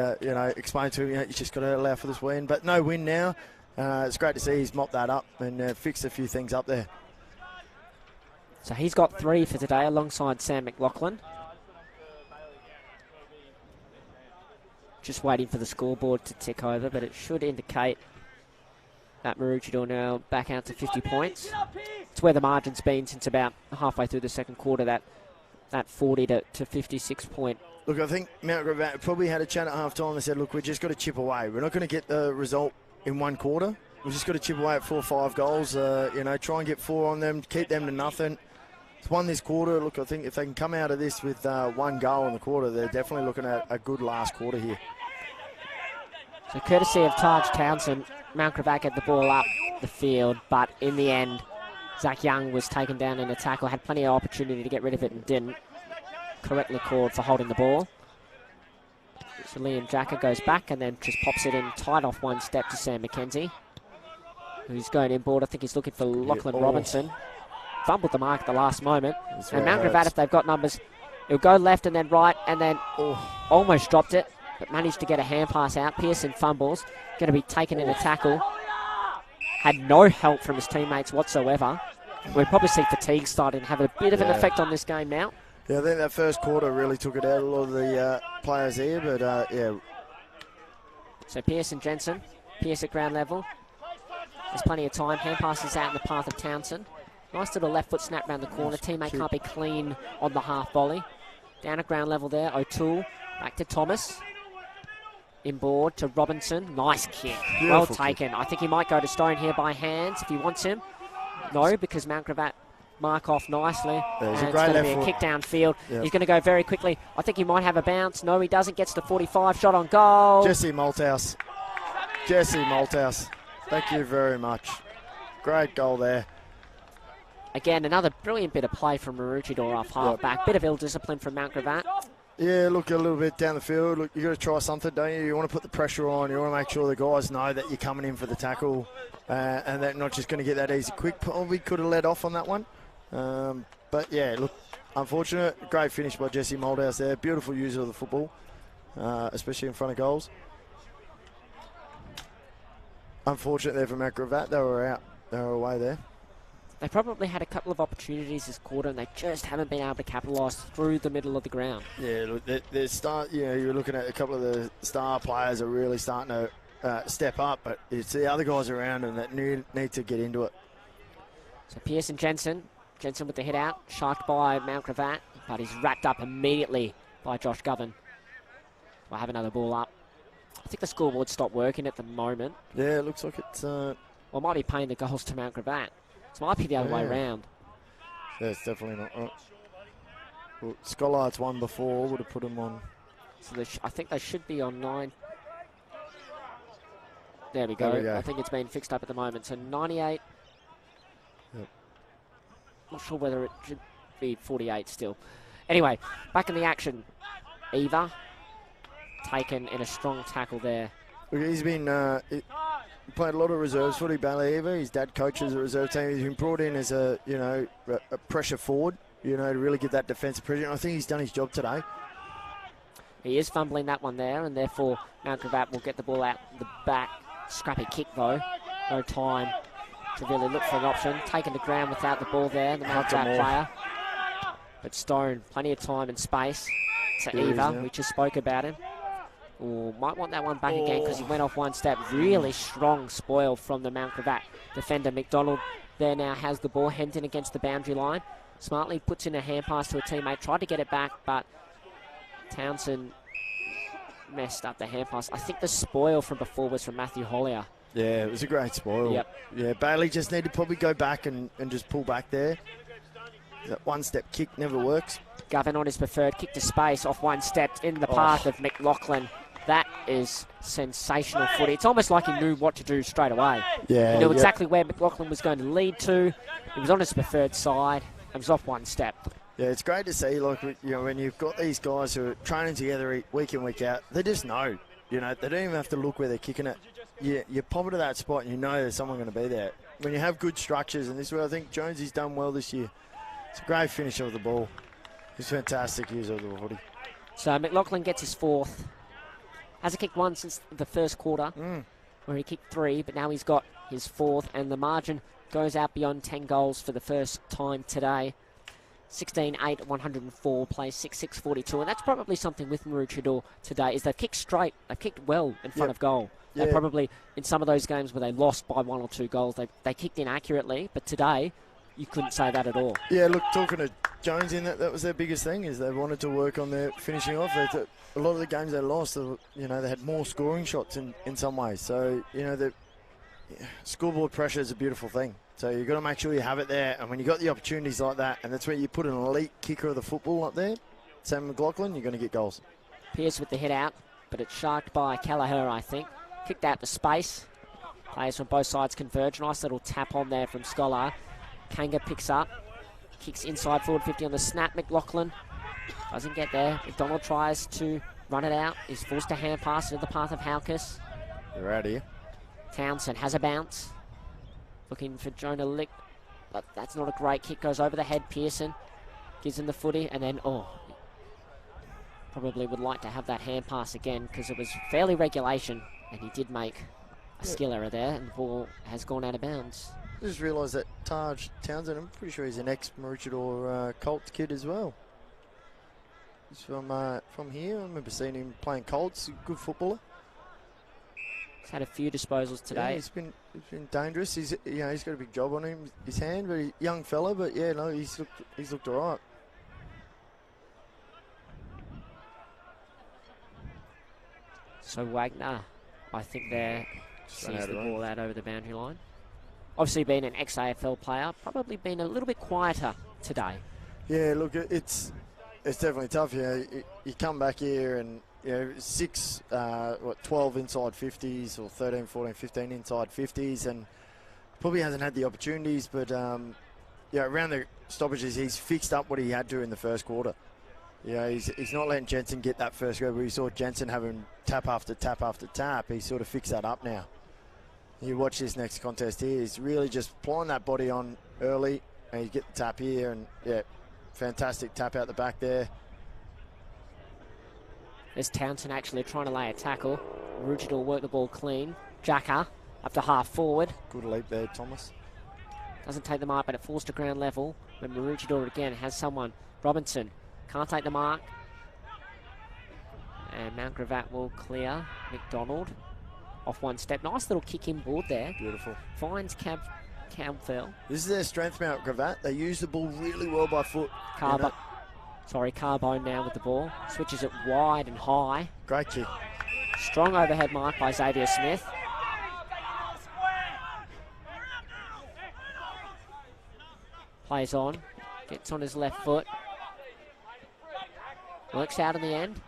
explained to him, you just got to allow for this win. But no win now. It's great to see he's mopped that up and fixed a few things up there. So he's got 3 for today alongside Sam McLaughlin. Just waiting for the scoreboard to tick over, but it should indicate that Maroochydore now back out to 50 points. It's where the margin's been since about halfway through the second quarter, that 40 to 56 point. Look, I think Mount Gravatt probably had a chat at half-time. They said, look, we've just got to chip away. We're not going to get the result in one quarter. We've just got to chip away at 4 or 5 goals, try and get 4 on them, keep them to nothing. It's won this quarter. Look, I think if they can come out of this with 1 goal in the quarter, they're definitely looking at a good last quarter here. So courtesy of Taj Townsend, Mount Gravatt get the ball up the field, but in the end, Zach Young was taken down in a tackle, had plenty of opportunity to get rid of it and didn't. Correctly called for holding the ball. So Liam Jacker goes back and then just pops it in tight off one step to Sam McKenzie, who's going inboard. I think he's looking for Lachlan Robinson. Fumbled the mark at the last moment. And Mount Gravatt, if they've got numbers, he'll go left and then right and then almost dropped it, but managed to get a hand pass out. Pearson fumbles, going to be taken in a tackle. Had no help from his teammates whatsoever. We'll probably see fatigue starting to have a bit of an effect on this game now. Yeah, I think that first quarter really took it out a lot of the players here, but So Jensen, Pierce at ground level. There's plenty of time. Hand passes out in the path of Townsend. Nice little left foot snap round the corner. Teammate can't be clean on the half volley. Down at ground level there. O'Toole back to Thomas. Inboard to Robinson. Nice kick. Well taken. I think he might go to Stone here by hands if he wants him. No, because Mount Gravatt mark off nicely. And it's going to be a kick downfield. Yep. He's going to go very quickly. I think he might have a bounce. No, he doesn't. Gets to 45. Shot on goal. Jesse Malthouse. Thank you very much. Great goal there. Again, another brilliant bit of play from Maroochydore off half-back. Bit of ill-discipline from Mount Gravatt. Yeah, look a little bit down the field. Look, you got to try something, don't you? You want to put the pressure on. You want to make sure the guys know that you're coming in for the tackle and they're not just going to get that easy quick. Probably could have let off on that one. But, yeah, look, unfortunate. Great finish by Jesse Moldhouse there. Beautiful use of the football, especially in front of goals. Unfortunate there for Mount Gravatt. They were out. They were away there. They probably had a couple of opportunities this quarter and they just haven't been able to capitalise through the middle of the ground. Yeah, look, you're looking at a couple of the star players are really starting to step up, but it's the other guys around them that need to get into it. So Pearson Jensen with the hit out, sharked by Mount Gravatt, but he's wrapped up immediately by Josh Govan. We'll have another ball up. I think the scoreboard stopped working at the moment. Yeah, it looks like it's... Well, it might be paying the goals to Mount Gravatt. It might be the other way around. Yeah, it's definitely not right. Well, Scollard's won before, would have put him on. So I think they should be on 9. There we go. There we go. I think it's been fixed up at the moment. So 98. Yep. Not sure whether it should be 48 still. Anyway, back in the action. Eva taken in a strong tackle there. Look, he's been he played a lot of reserves footy, Ballyeva. His dad coaches a reserve team. He's been brought in as a pressure forward, to really get that defensive pressure. And I think he's done his job today. He is fumbling that one there, and therefore Mount Gravatt will get the ball out the back. Scrappy kick though. No time to really look for an option. Taken to ground without the ball there, the Mount Gravatt player. But Stone, plenty of time and space to Eva. We just spoke about him. Ooh, might want that one back again because he went off one step. Really strong spoil from the Mount Gravatt defender. McDonald there now has the ball. Henton against the boundary line. Smartly puts in a hand pass to a teammate. Tried to get it back, but Townsend messed up the hand pass. I think the spoil from before was from Matthew Hollier. Yeah, it was a great spoil. Yep. Yeah, Bailey just needed to probably go back and just pull back there. That one-step kick never works. Govern on his preferred kick to space off one step in the path of McLaughlin. That is sensational footy. It's almost like he knew what to do straight away. Yeah, he knew exactly where McLaughlin was going to lead to. He was on his preferred side. It was off one step. Yeah, it's great to see, like, when you've got these guys who are training together week in, week out, they just know. They don't even have to look where they're kicking it. You pop it to that spot and you know there's someone going to be there. When you have good structures, and this is where I think Jonesy's done well this year. It's a great finish of the ball. He's fantastic use of the footy. So McLaughlin gets his fourth. Hasn't kicked one since the first quarter, where he kicked 3, but now he's got his fourth, and the margin goes out beyond 10 goals for the first time today. 16-8, 104, plays 6-6, 42, and that's probably something with Maroochydore today, is they've kicked straight, they've kicked well in front of goal. Yeah. They probably, in some of those games where they lost by 1 or 2 goals, they kicked in accurately, but today, you couldn't say that at all. Yeah, look, talking to Jones in that was their biggest thing, is they wanted to work on their finishing off. A lot of the games they lost, they had more scoring shots in some ways. So, the scoreboard pressure is a beautiful thing. So you've got to make sure you have it there. And when you've got the opportunities like that, and that's where you put an elite kicker of the football up there, Sam McLaughlin, you're going to get goals. Pearce with the hit out, but it's sharked by Kelleher, I think. Kicked out to space. Players from both sides converge. Nice little tap on there from Scholar. Kanga picks up. Kicks inside forward 50 on the snap. McLaughlin doesn't get there. McDonald tries to run it out. He's forced to hand pass into the path of Halkus. They're out here. Townsend has a bounce. Looking for Jonah Lick, but that's not a great kick. Goes over the head. Pearson gives him the footy, and then, probably would like to have that hand pass again because it was fairly regulation, and he did make a skill error there, and the ball has gone out of bounds. I just realised that Taj Townsend, I'm pretty sure he's an ex-Maroochydore Colts kid as well. He's from here. I remember seeing him playing Colts. A good footballer. He's had a few disposals today. Yeah, he's been dangerous. He's got a big job on him, his hand, but he's a young fella. But he's looked all right. So Wagner, I think there sees the ball out over the boundary line. Obviously being an ex-AFL player, probably been a little bit quieter today. Yeah, look, it's definitely tough. You come back here and 12 inside 50s or 13, 14, 15 inside 50s, and probably hasn't had the opportunities. But around the stoppages, he's fixed up what he had to in the first quarter. He's not letting Jensen get that first go, but we saw Jensen having tap after tap after tap. He's sort of fixed that up now. You watch this next contest here, he's really just pulling that body on early, and you get the tap here, and fantastic tap out the back there. There's Townsend actually trying to lay a tackle. Maroochydore work the ball clean. Jacker up to half forward. Good leap there, Thomas. Doesn't take the mark, but it falls to ground level. When Maroochydore again has someone. Robinson can't take the mark. And Mount Gravatt will clear. McDonald off one step. Nice little kick inboard there. Beautiful. Finds Campbell. This is their strength, Mount Gravatt. They use the ball really well by foot. Carbone now with the ball. Switches it wide and high. Great kick. Strong overhead mark by Xavier Smith. Plays on. Gets on his left foot. Works out in the end.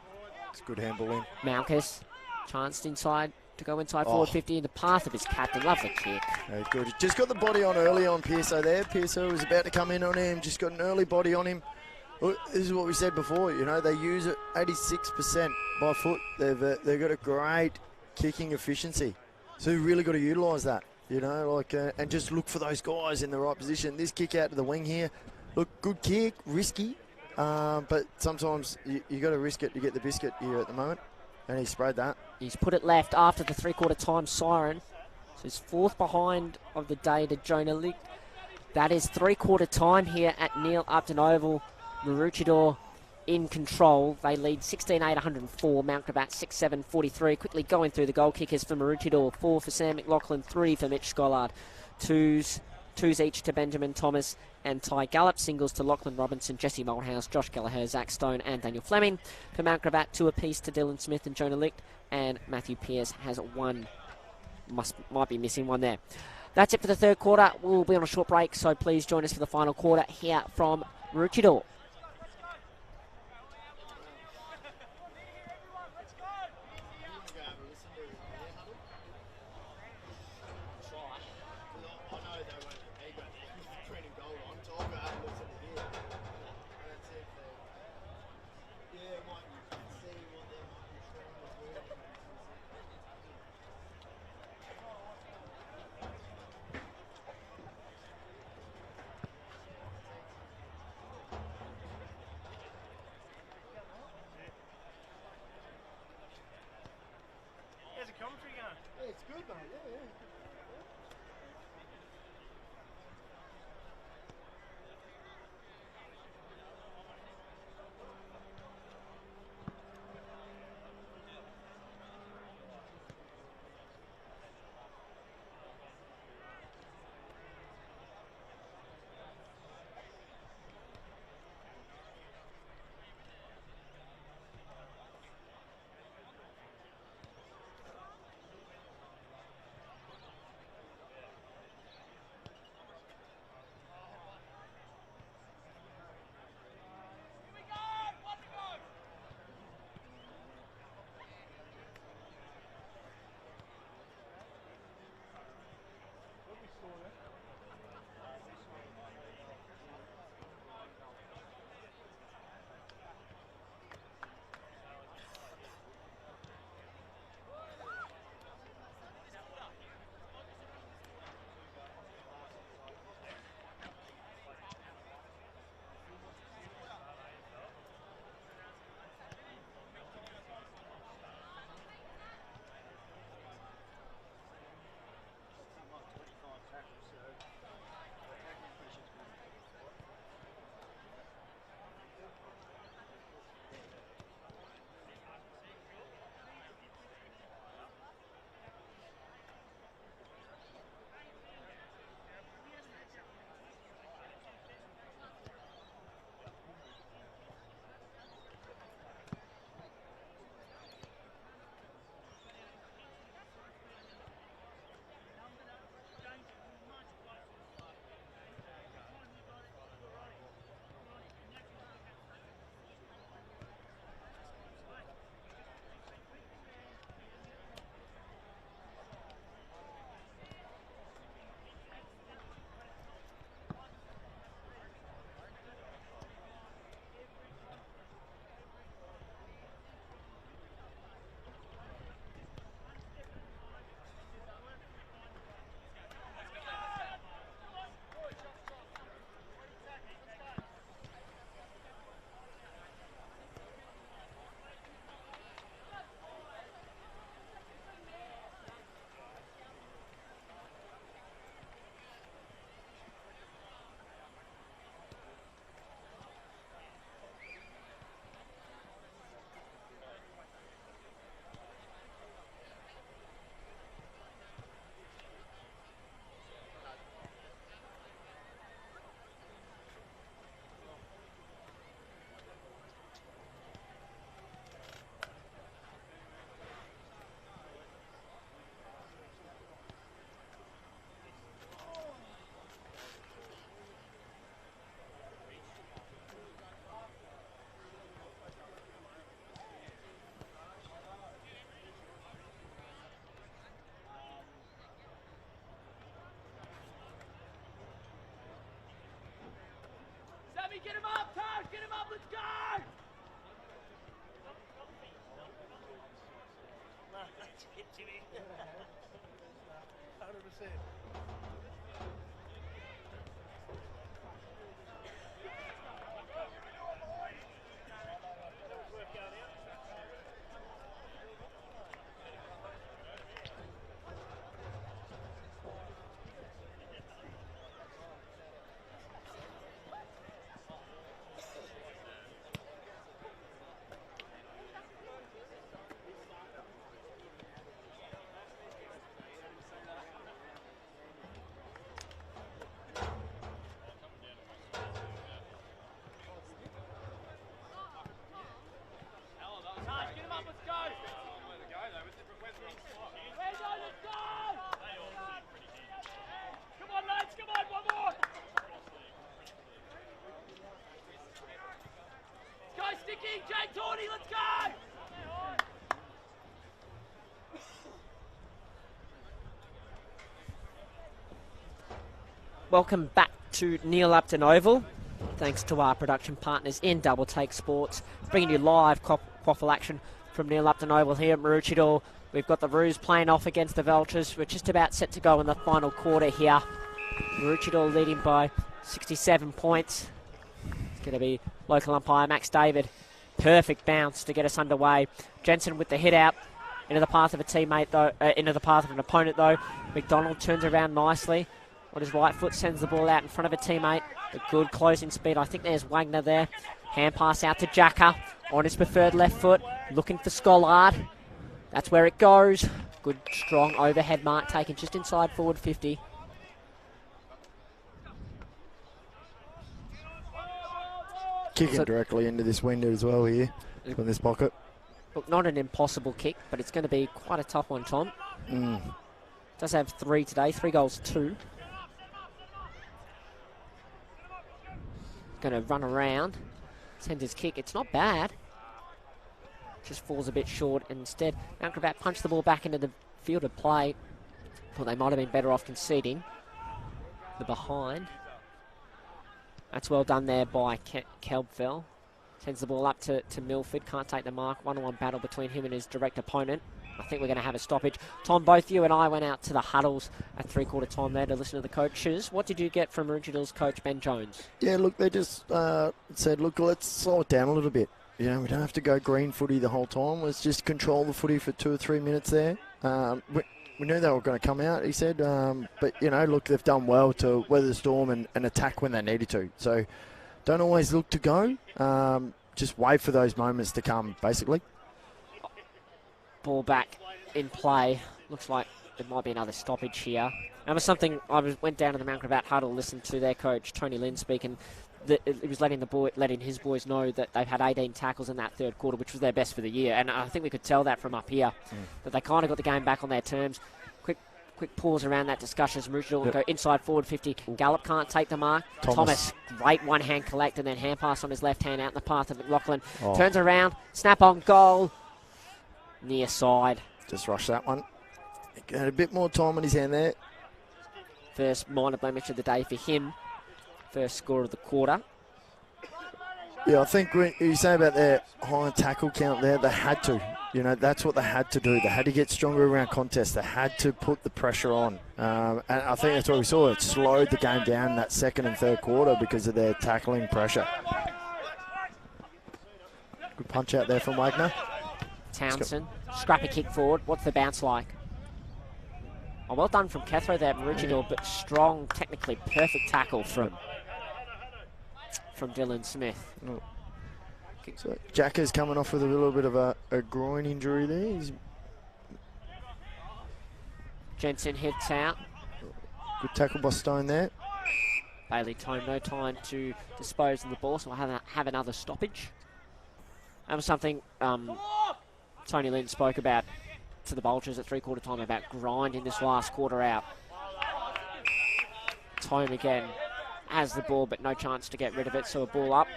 It's a good handball in. Malchus chanced inside to go inside forward 50 in the path of his captain. Lovely kick. Very good. Just got the body on early on Pearso there. Pearso was about to come in on him, just got an early body on him. Well, this is what we said before, you know, they use it 86% by foot. They've got a great kicking efficiency. So you really got to utilise that, you know, like, and just look for those guys in the right position. This kick out to the wing here, look, good kick, risky, but sometimes you got to risk it to get the biscuit here at the moment. And he sprayed that. He's put it left after the three-quarter time siren. So he's fourth behind of the day to Jonah Lick. That is three-quarter time here at Neil Upton Oval. Maroochydore in control. They lead 16-8, 104. Mount Gravatt 6-7, 43. Quickly going through the goal kickers for Maroochydore. 4 for Sam McLaughlin, 3 for Mitch Scollard. Twos each to Benjamin Thomas and Ty Gallup. Singles to Lachlan Robinson, Jesse Malthouse, Josh Gallagher, Zach Stone and Daniel Fleming. For Mount Gravatt, 2 apiece to Dylan Smith and Jonah Licht. And Matthew Pearce has 1. Might be missing 1 there. That's it for the third quarter. We'll be on a short break, so please join us for the final quarter here from Maroochydore. It's good, mate. Yeah. Get him up, Taj! Get him up, let's go! That's it, Jimmy. 100%. Jake Tawney, let's go! Welcome back to Neil Upton Oval. Thanks to our production partners in Double Take Sports, bringing you live QAFL action from Neil Upton Oval here at Maroochydore. We've got the Roos playing off against the Vultures. We're just about set to go in the final quarter here. Maroochydore leading by 67 points. It's going to be local umpire Max David. Perfect bounce to get us underway. Jensen with the hit out into the path of a teammate though, into the path of an opponent though. McDonald turns around nicely on his right foot, sends the ball out in front of a teammate. A good closing speed. I think there's Wagner there. Hand pass out to Jacker on his preferred left foot, looking for Scollard. That's where it goes. Good strong overhead mark taken just inside forward 50. Kicking directly into this window as well here from this pocket. Look, not an impossible kick, but it's going to be quite a tough one, Tom. Does have 3 today, 3 goals, 2. Going to run around, send his kick. It's not bad. Just falls a bit short. Instead, Mount Gravatt punched the ball back into the field of play. Thought they might have been better off conceding the behind. That's well done there by Kelbfell. Sends the ball up to Milford. Can't take the mark. 1-on-1 battle between him and his direct opponent. I think we're going to have a stoppage. Tom, both you and I went out to the huddles at three-quarter time there to listen to the coaches. What did you get from Maroochidore's coach, Ben Jones? Yeah, look, they just said, look, let's slow it down a little bit. You know, we don't have to go green footy the whole time. Let's just control the footy for 2 or 3 minutes there. We knew they were going to come out, he said. But, you know, look, they've done well to weather the storm and attack when they needed to. So don't always look to go. Just wait for those moments to come, basically. Ball back in play. Looks like there might be another stoppage here. That was something I went down to the Mount Gravatt huddle, listened to their coach, Tony Lynn, speak, and it was letting his boys know that they've had 18 tackles in that third quarter, which was their best for the year. And I think we could tell that from up here, that they kind of got the game back on their terms. Quick pause around that discussion as Maroochydore will go inside forward 50. Gallup can't take the mark. Thomas, great one-hand collect and then hand pass on his left hand out in the path of McLaughlin. Turns around, snap on goal. Near side. Just rush that one. Got a bit more time on his hand there. First minor blemish of the day for him. First score of the quarter. Yeah, I think when you say about their high tackle count there, they had to. You know, that's what they had to do. They had to get stronger around contests. They had to put the pressure on. And I think that's what we saw. It slowed the game down in that second and third quarter because of their tackling pressure. Good punch out there from Wagner. Townsend, scrappy kick forward. What's the bounce like? Oh, well done from Cathro there, Maroochydore, but strong, technically perfect tackle from Dylan Smith. So Jacker's coming off with a little bit of a groin injury there. Jensen hits out. Good tackle by Stone there. Bailey Tome, no time to dispose of the ball, so we'll have another stoppage. That was something Tony Lynn spoke about to the Vultures at three-quarter time about grinding this last quarter out. Tome again has the ball, but no chance to get rid of it, so a ball up.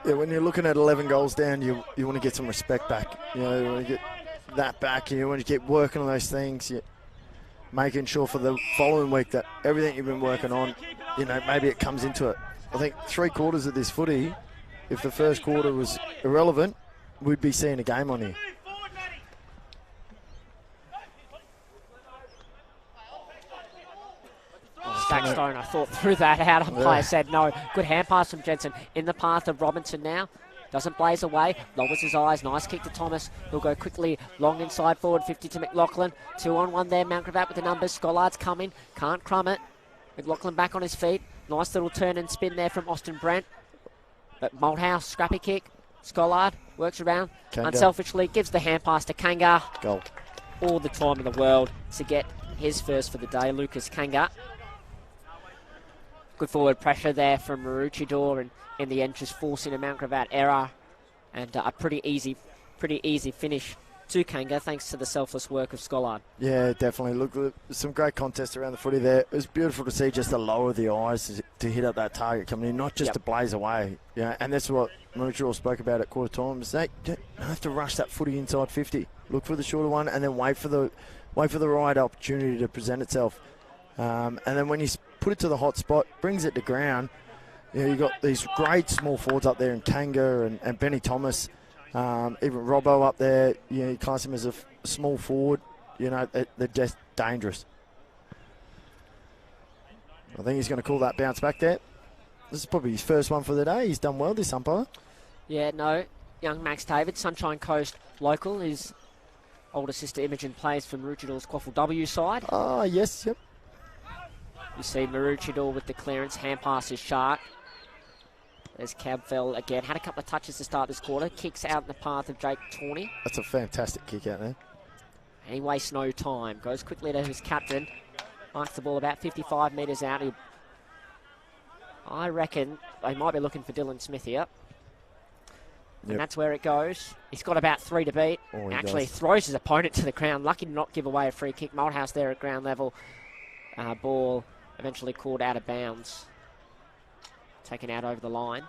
Yeah, when you're looking at 11 goals down, you want to get some respect back. You know, you want to get that back, and you want to get working on those things. Making sure for the following week that everything you've been working on, you know, maybe it comes into it. I think 3/4 of this footy, if the first quarter was irrelevant, we'd be seeing a game on here. Stackstone, I thought, threw that out. Umpire said no. Good hand pass from Jensen. In the path of Robinson now. Doesn't blaze away. Lowers his eyes. Nice kick to Thomas. He'll go quickly. Long inside forward. 50 to McLaughlin. 2-on-1 there. Mount Gravatt with the numbers. Scollard's coming. Can't crumb it. McLaughlin back on his feet. Nice little turn and spin there from Austin Brent. But Malthouse, scrappy kick. Scollard works around. Kanga. Unselfishly gives the hand pass to Kanga. Goal. All the time in the world to get his first for the day. Lucas Kanga. Good forward pressure there from Maroochydore, and in the end just forcing a Mount Gravatt error, and a pretty easy finish to Kanga thanks to the selfless work of Scollard. Yeah, definitely. Look, some great contest around the footy there. It was beautiful to see just the lower of the eyes to hit up that target coming in, not just to blaze away. Yeah, and that's what Maroochydore spoke about at quarter time. Is they don't have to rush that footy inside 50. Look for the shorter one, and then wait for the right opportunity to present itself. And then when you put it to the hot spot, brings it to ground. You know, you've got these great small forwards up there in Kanga and Benny Thomas. Even Robbo up there, you know, you class him as a small forward. You know, they're just dangerous. I think he's going to call that bounce back there. This is probably his first one for the day. He's done well, this umpire. Yeah, no. Young Max David, Sunshine Coast local. His older sister Imogen plays for Maroochidore's QAFL W side. Ah, yes, yep. You see Maroochydore with the clearance, hand pass is Shark. There's QAFL again. Had a couple of touches to start this quarter. Kicks out in the path of Jake Tawney. That's a fantastic kick out there. And he wastes no time. Goes quickly to his captain. Marks the ball about 55 metres out. I reckon they might be looking for Dylan Smith here. And that's where it goes. He's got about 3 to beat. Oh, Actually throws his opponent to the ground. Lucky to not give away a free kick. Malthouse there at ground level. Ball eventually called out of bounds. Taken out over the line.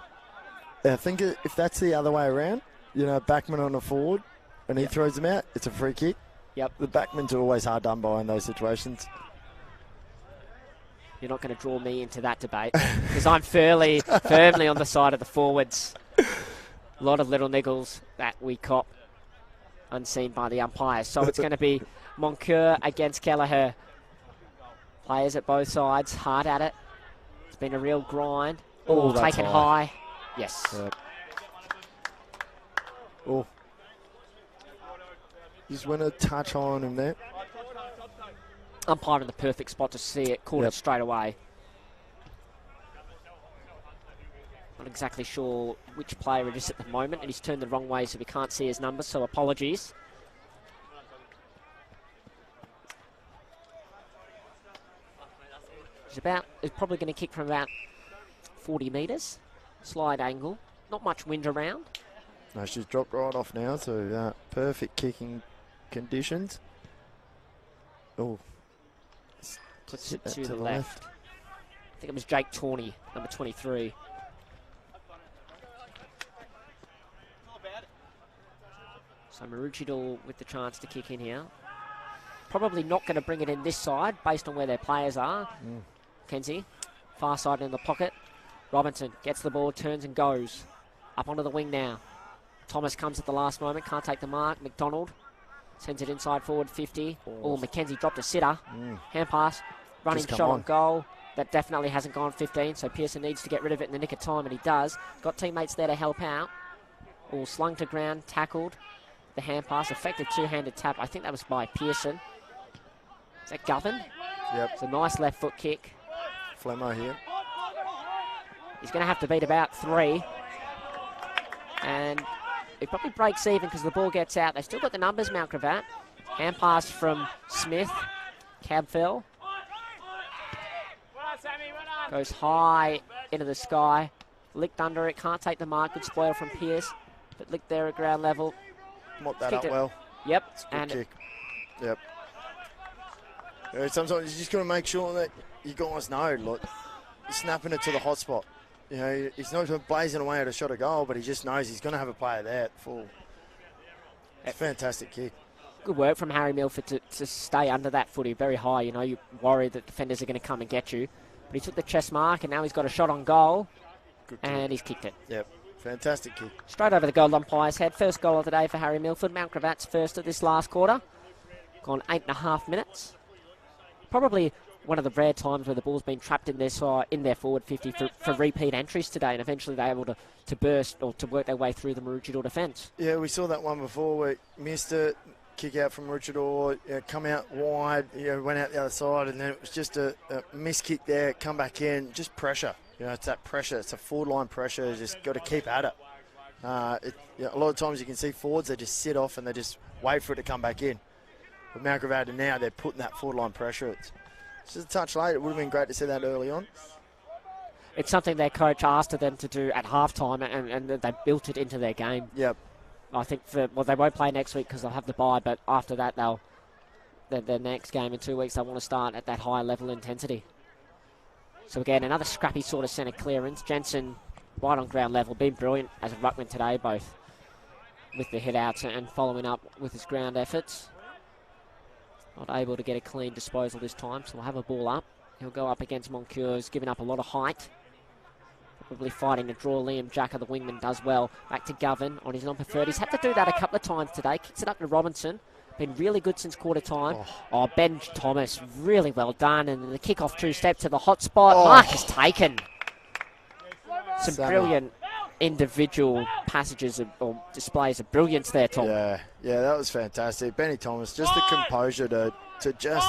I think if that's the other way around, you know, backman on a forward and he throws them out, it's a free kick. Yep. The backmans are always hard done by in those situations. You're not going to draw me into that debate because I'm firmly on the side of the forwards. A lot of little niggles that we cop unseen by the umpires. So it's going to be Moncur against Kelleher. Players at both sides, hard at it. It's been a real grind. Oh, taken high. Yes. Yep. Oh. Just went a touch on him there. Umpire in the perfect spot to see it. Caught it straight away. Not exactly sure which player it is at the moment, and he's turned the wrong way so we can't see his number, so apologies. He's probably going to kick from about 40 metres. Slide angle. Not much wind around. No, she's dropped right off now, so perfect kicking conditions. Oh. Puts it to the left. I think it was Jake Tawney, number 23. So Maroochydore with the chance to kick in here. Probably not going to bring it in this side based on where their players are. Kenzie, far side in the pocket. Robinson gets the ball, turns and goes. Up onto the wing now. Thomas comes at the last moment, can't take the mark. McDonald sends it inside forward 50. Oh, McKenzie dropped a sitter. Hand pass, running shot on goal. That definitely hasn't gone 15, so Pearson needs to get rid of it in the nick of time, and he does. Got teammates there to help out. All slung to ground, tackled. The hand pass, effective two-handed tap. I think that was by Pearson. Is that Govan? Yep. It's a nice left foot kick. Flemmo here. He's going to have to beat about 3. And it probably breaks even because the ball gets out. They still got the numbers, Mount Gravatt. Hand pass from Smith. QAFL. Goes high into the sky. Licked under it. Can't take the mark. Good spoil from Pierce. But licked there at ground level. Mopped that up well. Yep. It's a good kick. Yep. Sometimes you just got to make sure that you guys know, look, he's snapping it to the hot spot. You know, he's not blazing away at a shot of goal, but he just knows he's going to have a player there at full. It's a fantastic kick. Good work from Harry Milford to stay under that footy very high. You know, you're worried that defenders are going to come and get you. But he took the chest mark, and now he's got a shot on goal. Good kick. And he's kicked it. Yep. Fantastic kick. Straight over the goal umpire's head. First goal of the day for Harry Milford. Mount Gravatt's first of this last quarter. Gone 8.5 minutes. Probably one of the rare times where the ball's been trapped in their forward 50 for repeat entries today, and eventually they're able to burst or to work their way through the Maroochydore defence. Yeah, we saw that one before where missed it, kick out from Maroochydore, come out wide, went out the other side, and then it was just a miss kick there, come back in, just pressure. It's that pressure. It's a forward line pressure. You just got to keep at it. A lot of times you can see forwards, they just sit off and they just wait for it to come back in. But Mount Gravatt now, they're putting that forward line pressure. It's just a touch late. It would have been great to see that early on. It's something their coach asked of them to do at halftime, and they built it into their game. Yep. I think they won't play next week because they'll have the bye, but after that, their next game in 2 weeks, they want to start at that high level intensity. So again, another scrappy sort of centre clearance. Jensen right on ground level, been brilliant as a ruckman today, both with the hit outs and following up with his ground efforts. Not able to get a clean disposal this time, so we'll have a ball up. He'll go up against Moncur, who's giving up a lot of height. Probably fighting to draw. Liam Jacker, the wingman, does well. Back to Govan on his non-preferred. He's had to do that a couple of times today. Kicks it up to Robinson. Been really good since quarter time. Oh, Ben Thomas, really well done. And the kick-off two-step to the hot spot. Mark has taken some brilliant individual passages or displays of brilliance there, Tom. Yeah, that was fantastic. Benny Thomas, just the composure to just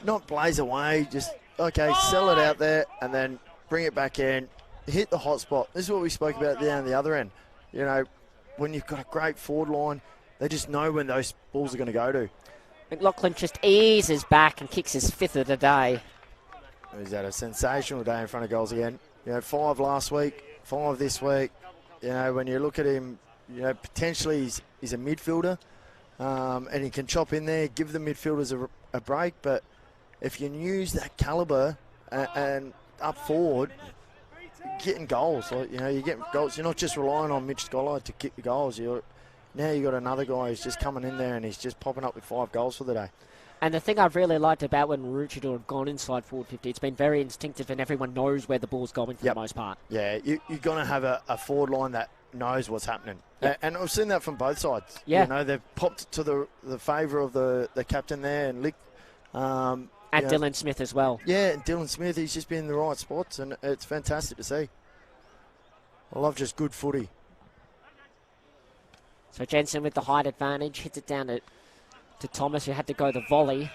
not blaze away, just, okay, sell it out there and then bring it back in, hit the hot spot. This is what we spoke about down the other end. When you've got a great forward line, they just know when those balls are going to go to. McLaughlin just eases back and kicks his fifth of the day. He's had a sensational day in front of goals again. 5 last week, 5 this week. When you look at him, potentially he's a midfielder, and he can chop in there, give the midfielders a break. But if you can use that calibre and up forward, getting goals, you get goals. You're not just relying on Mitch Schollard to kick the goals. Now you've got another guy who's just coming in there and he's just popping up with 5 goals for the day. And the thing I've really liked about when Maroochydore have gone inside forward 50, it's been very instinctive and everyone knows where the ball's going for the most part. Yeah, you're going to have a forward line that knows what's happening. Yep. And I've seen that from both sides. Yeah. They've popped to the favour of the captain there and licked. And Dylan Smith as well. Yeah, and Dylan Smith, he's just been in the right spots and it's fantastic to see. I love just good footy. So Jensen with the height advantage, hits it down to Thomas, who had to go the volley.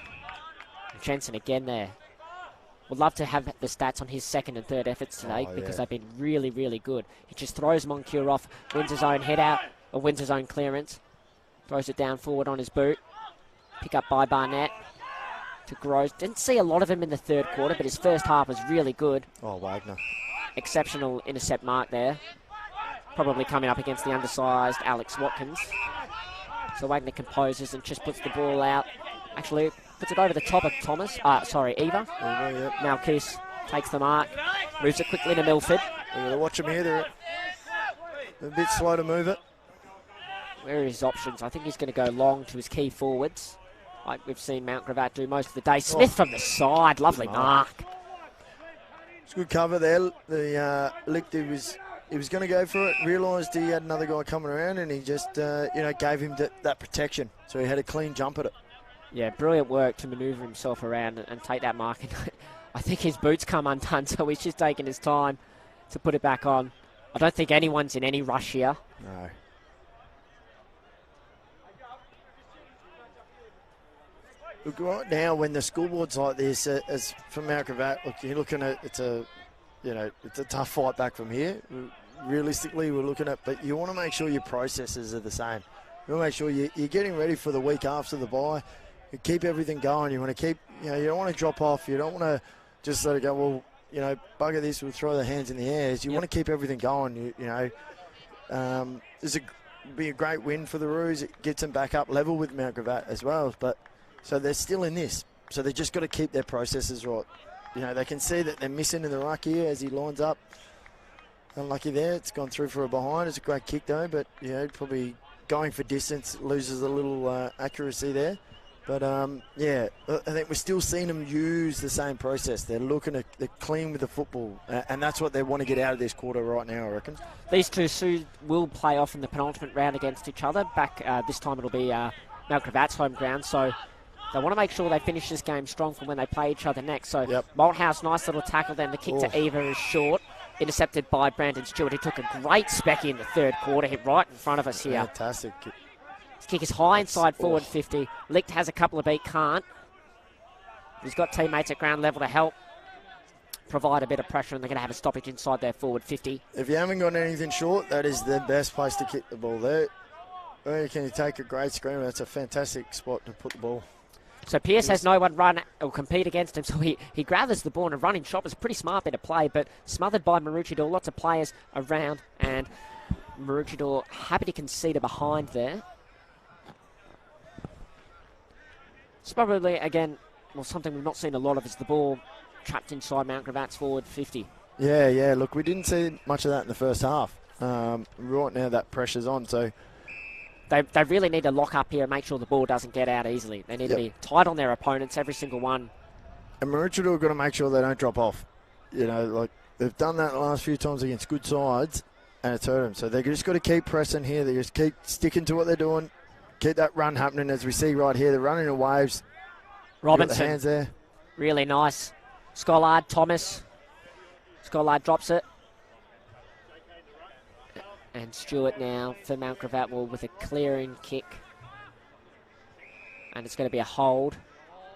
Jensen again there. Would love to have the stats on his second and third efforts today because they've been really, really good. He just throws Moncur off, wins his own head out, or wins his own clearance. Throws it down forward on his boot. Pick up by Barnett to Groves. Didn't see a lot of him in the third quarter, but his first half was really good. Oh, Wagner. Exceptional intercept mark there. Probably coming up against the undersized Alex Watkins. So Wagner composes and just puts the ball out. Actually, puts it over the top of Thomas. Eva. Yep. Malkis takes the mark. Moves it quickly to Milford. We've got to watch him here. They're a bit slow to move it. Where are his options? I think he's going to go long to his key forwards, like we've seen Mount Gravatt do most of the day. Smith from the side. Lovely mark. It's good cover there. The Lichter was going to go for it, realised he had another guy coming around and he just, gave him that protection. So he had a clean jump at it. Yeah, brilliant work to manoeuvre himself around and take that mark. I think his boots come undone, so he's just taking his time to put it back on. I don't think anyone's in any rush here. No. Look, right now, when the scoreboard's like this, as for Mount Gravatt, look, you're looking at it's a tough fight back from here. Realistically, we're looking at, but you want to make sure your processes are the same. You want to make sure you're getting ready for the week after the bye. You keep everything going. You want to keep, you don't want to drop off. You don't want to just let it go, well, bugger this, we'll throw the hands in the air. You want to keep everything going. This would be a great win for the Roos. It gets them back up level with Mount Gravatt as well. But so they're still in this. So they just got to keep their processes right. They can see that they're missing in the ruck here as he lines up. Unlucky there. It's gone through for a behind. It's a great kick though, but probably going for distance loses a little accuracy there. But, yeah, I think we're still seeing them use the same process. They're they're clean with the football, and that's what they want to get out of this quarter right now, I reckon. These two will play off in the penultimate round against each other. This time it'll be Mount Gravatt's home ground, so they want to make sure they finish this game strong for when they play each other next. So Malthouse, nice little tackle, then the kick to Eva is short. Intercepted by Brandon Stewart, who took a great specky in the third quarter, hit right in front of us here. Fantastic. His kick is high inside forward 50. Licht has a couple of beat, can't. He's got teammates at ground level to help provide a bit of pressure, and they're going to have a stoppage inside their forward 50. If you haven't got anything short, that is the best place to kick the ball there. Where can you take a great screamer? That's a fantastic spot to put the ball. So Pearce has no one run or compete against him, so he gathers the ball and a running shot. Was a pretty smart bit of play, but smothered by Maroochydore. Lots of players around, and Maroochydore happy to concede a behind there. It's probably, again, something we've not seen a lot of is the ball trapped inside Mount Gravatt's forward 50. Yeah, look, we didn't see much of that in the first half. Right now that pressure's on, so... They really need to lock up here and make sure the ball doesn't get out easily. They need to be tight on their opponents, every single one. And Maroochydore have got to make sure they don't drop off. You know, like, they've done that the last few times against good sides, and it's hurt them. So they've just got to keep pressing here. They just keep sticking to what they're doing. Keep that run happening, as we see right here. They're running in waves. Robinson. The hands there. Really nice. Scollard, Thomas. Scollard drops it. And Stewart now for Mount Gravatt with a clearing kick. And it's going to be a hold.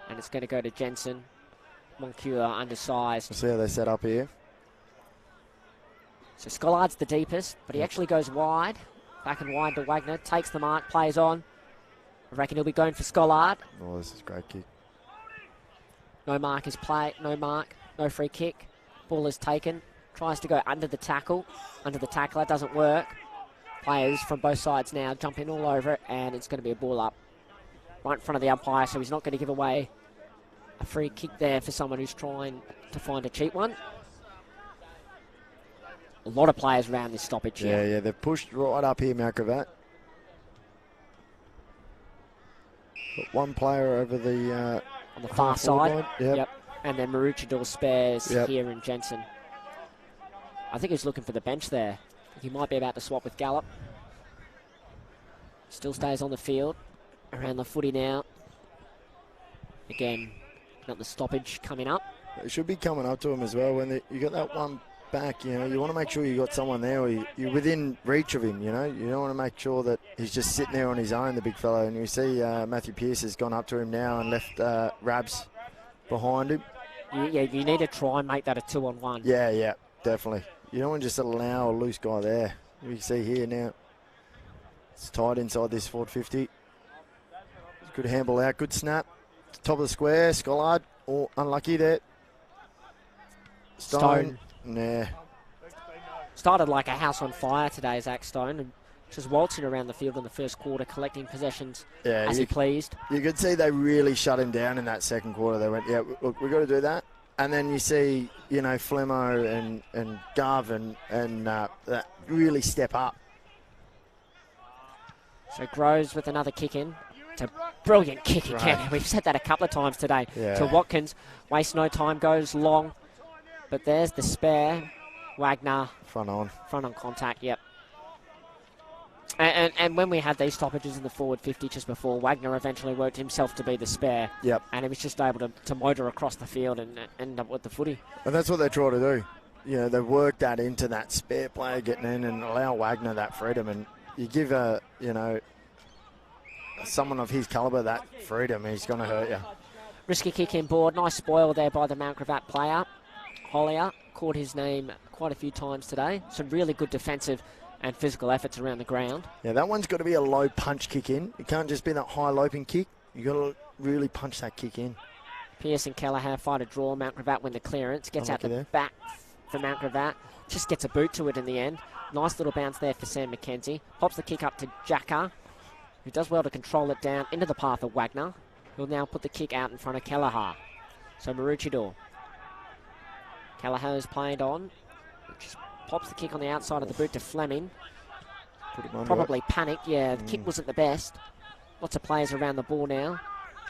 And it's going to go to Jensen. Moncure undersized. We'll see how they set up here. So Scollard's the deepest, but he actually goes wide. Back and wide to Wagner. Takes the mark, plays on. I reckon he'll be going for Scollard. Oh, this is a great kick. No mark is play. No mark. No free kick. Ball is taken. Tries to go under the tackle. Under the tackler. Doesn't work. Players from both sides now jumping all over it, and it's going to be a ball up right in front of the umpire, so he's not going to give away a free kick there for someone who's trying to find a cheap one. A lot of players around this stoppage here. Yeah, they've pushed right up here, Mount Gravatt. Got one player over the... on the far side. Yep. And then Maroochydore spares here in Jensen. I think he's looking for the bench there. He might be about to swap with Gallup. Still stays on the field. Around the footy now. Again, got the stoppage coming up. It should be coming up to him as well. When you got that one back, you know, you want to make sure you got someone there, or you're within reach of him, you know. You don't want to make sure that he's just sitting there on his own, the big fellow. And you see Matthew Pearce has gone up to him now and left Rabs behind him. You need to try and make that a 2-on-1. Yeah, definitely. You don't want to just allow a loose guy there. You can see here now. It's tight inside this forward 50. Good handball out, good snap. Top of the square, Scollard. Oh, unlucky there. Stone. Nah. Started like a house on fire today, Zach Stone, and just waltzing around the field in the first quarter, collecting possessions as he pleased. You could see they really shut him down in that second quarter. They went, look, we've got to do that. And then you see, you know, Flemmo and Gov and that really step up. So Groves with another kick in. It's a brilliant kick again. Right. We've said that a couple of times today. Yeah. To Watkins. Wastes no time, goes long. But there's the spare. Wagner. Front on contact, yep. And when we had these stoppages in the forward 50 just before, Wagner eventually worked himself to be the spare. Yep. And he was just able to motor across the field and end up with the footy. And that's what they try to do. You know, they work that into that spare player getting in and allow Wagner that freedom. And you give someone of his calibre that freedom, he's going to hurt you. Risky kick in board. Nice spoil there by the Mount Gravatt player. Hollier caught his name quite a few times today. Some really good defensive and physical efforts around the ground. Yeah, that one's got to be a low punch kick in. It can't just be that high loping kick. You've got to really punch that kick in. Pearce and Kelleher fight a draw. Mount Gravatt win the clearance. Gets out the back for Mount Gravatt. Just gets a boot to it in the end. Nice little bounce there for Sam McKenzie. Pops the kick up to Jacka, who does well to control it down into the path of Wagner. He'll now put the kick out in front of Kelleher. So Maroochydore. Kelleher's played on. Just pops the kick on the outside of the boot to Fleming. Probably panicked. Yeah, the kick wasn't the best. Lots of players around the ball now.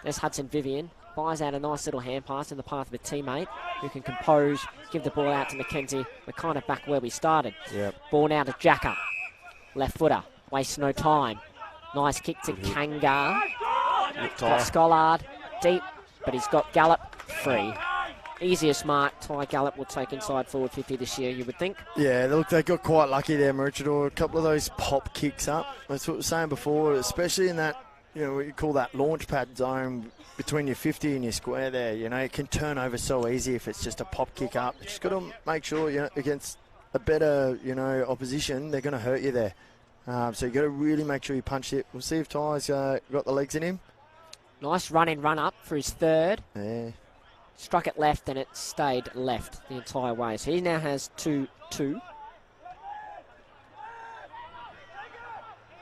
There's Hudson Vivian. Buys out a nice little hand pass in the path of a teammate who can compose, give the ball out to McKenzie. We're kind of back where we started. Yep. Ball now to Jacker. Left footer. Wastes no time. Nice kick to Kangar. Got Scollard. Deep, but he's got Gallup free. Easiest mark Ty Gallup will take inside forward 50 this year, you would think. Yeah, look, they got quite lucky there, Maroochydore. A couple of those pop kicks up. That's what we were saying before, especially in that, what you call that launch pad zone between your 50 and your square there. It can turn over so easy if it's just a pop kick up. Just got to make sure, against a better, opposition, they're going to hurt you there. So you got to really make sure you punch it. We'll see if Ty's got the legs in him. Nice run-in, run-up for his third. Yeah. Struck it left and it stayed left the entire way. So he now has 2-2.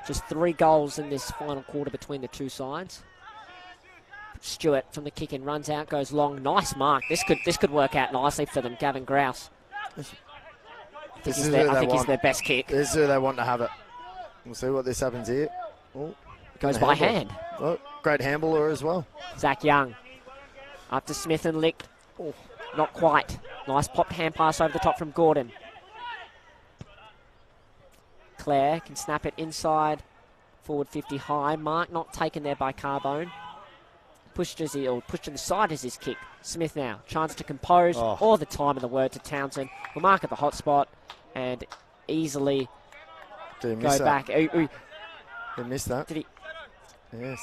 Just 3 goals in this final quarter between the two sides. Stewart from the kick in runs out, goes long. Nice mark. This could work out nicely for them. Gavin Grouse. I think he's their best kick. This is who they want to have it. We'll see what this happens here. Oh, goes by hand. Oh, great handballer as well. Zach Young. Up to Smith and Licht. Oh, not quite. Nice popped hand pass over the top from Gordon. Clare can snap it inside. Forward 50 high. Mark not taken there by Carbone. Pushed to the side as his kick. Smith now. Chance to compose. All the time in the word to Townsend. Will mark at the hot spot and easily go back. He missed that. Did he? Yes.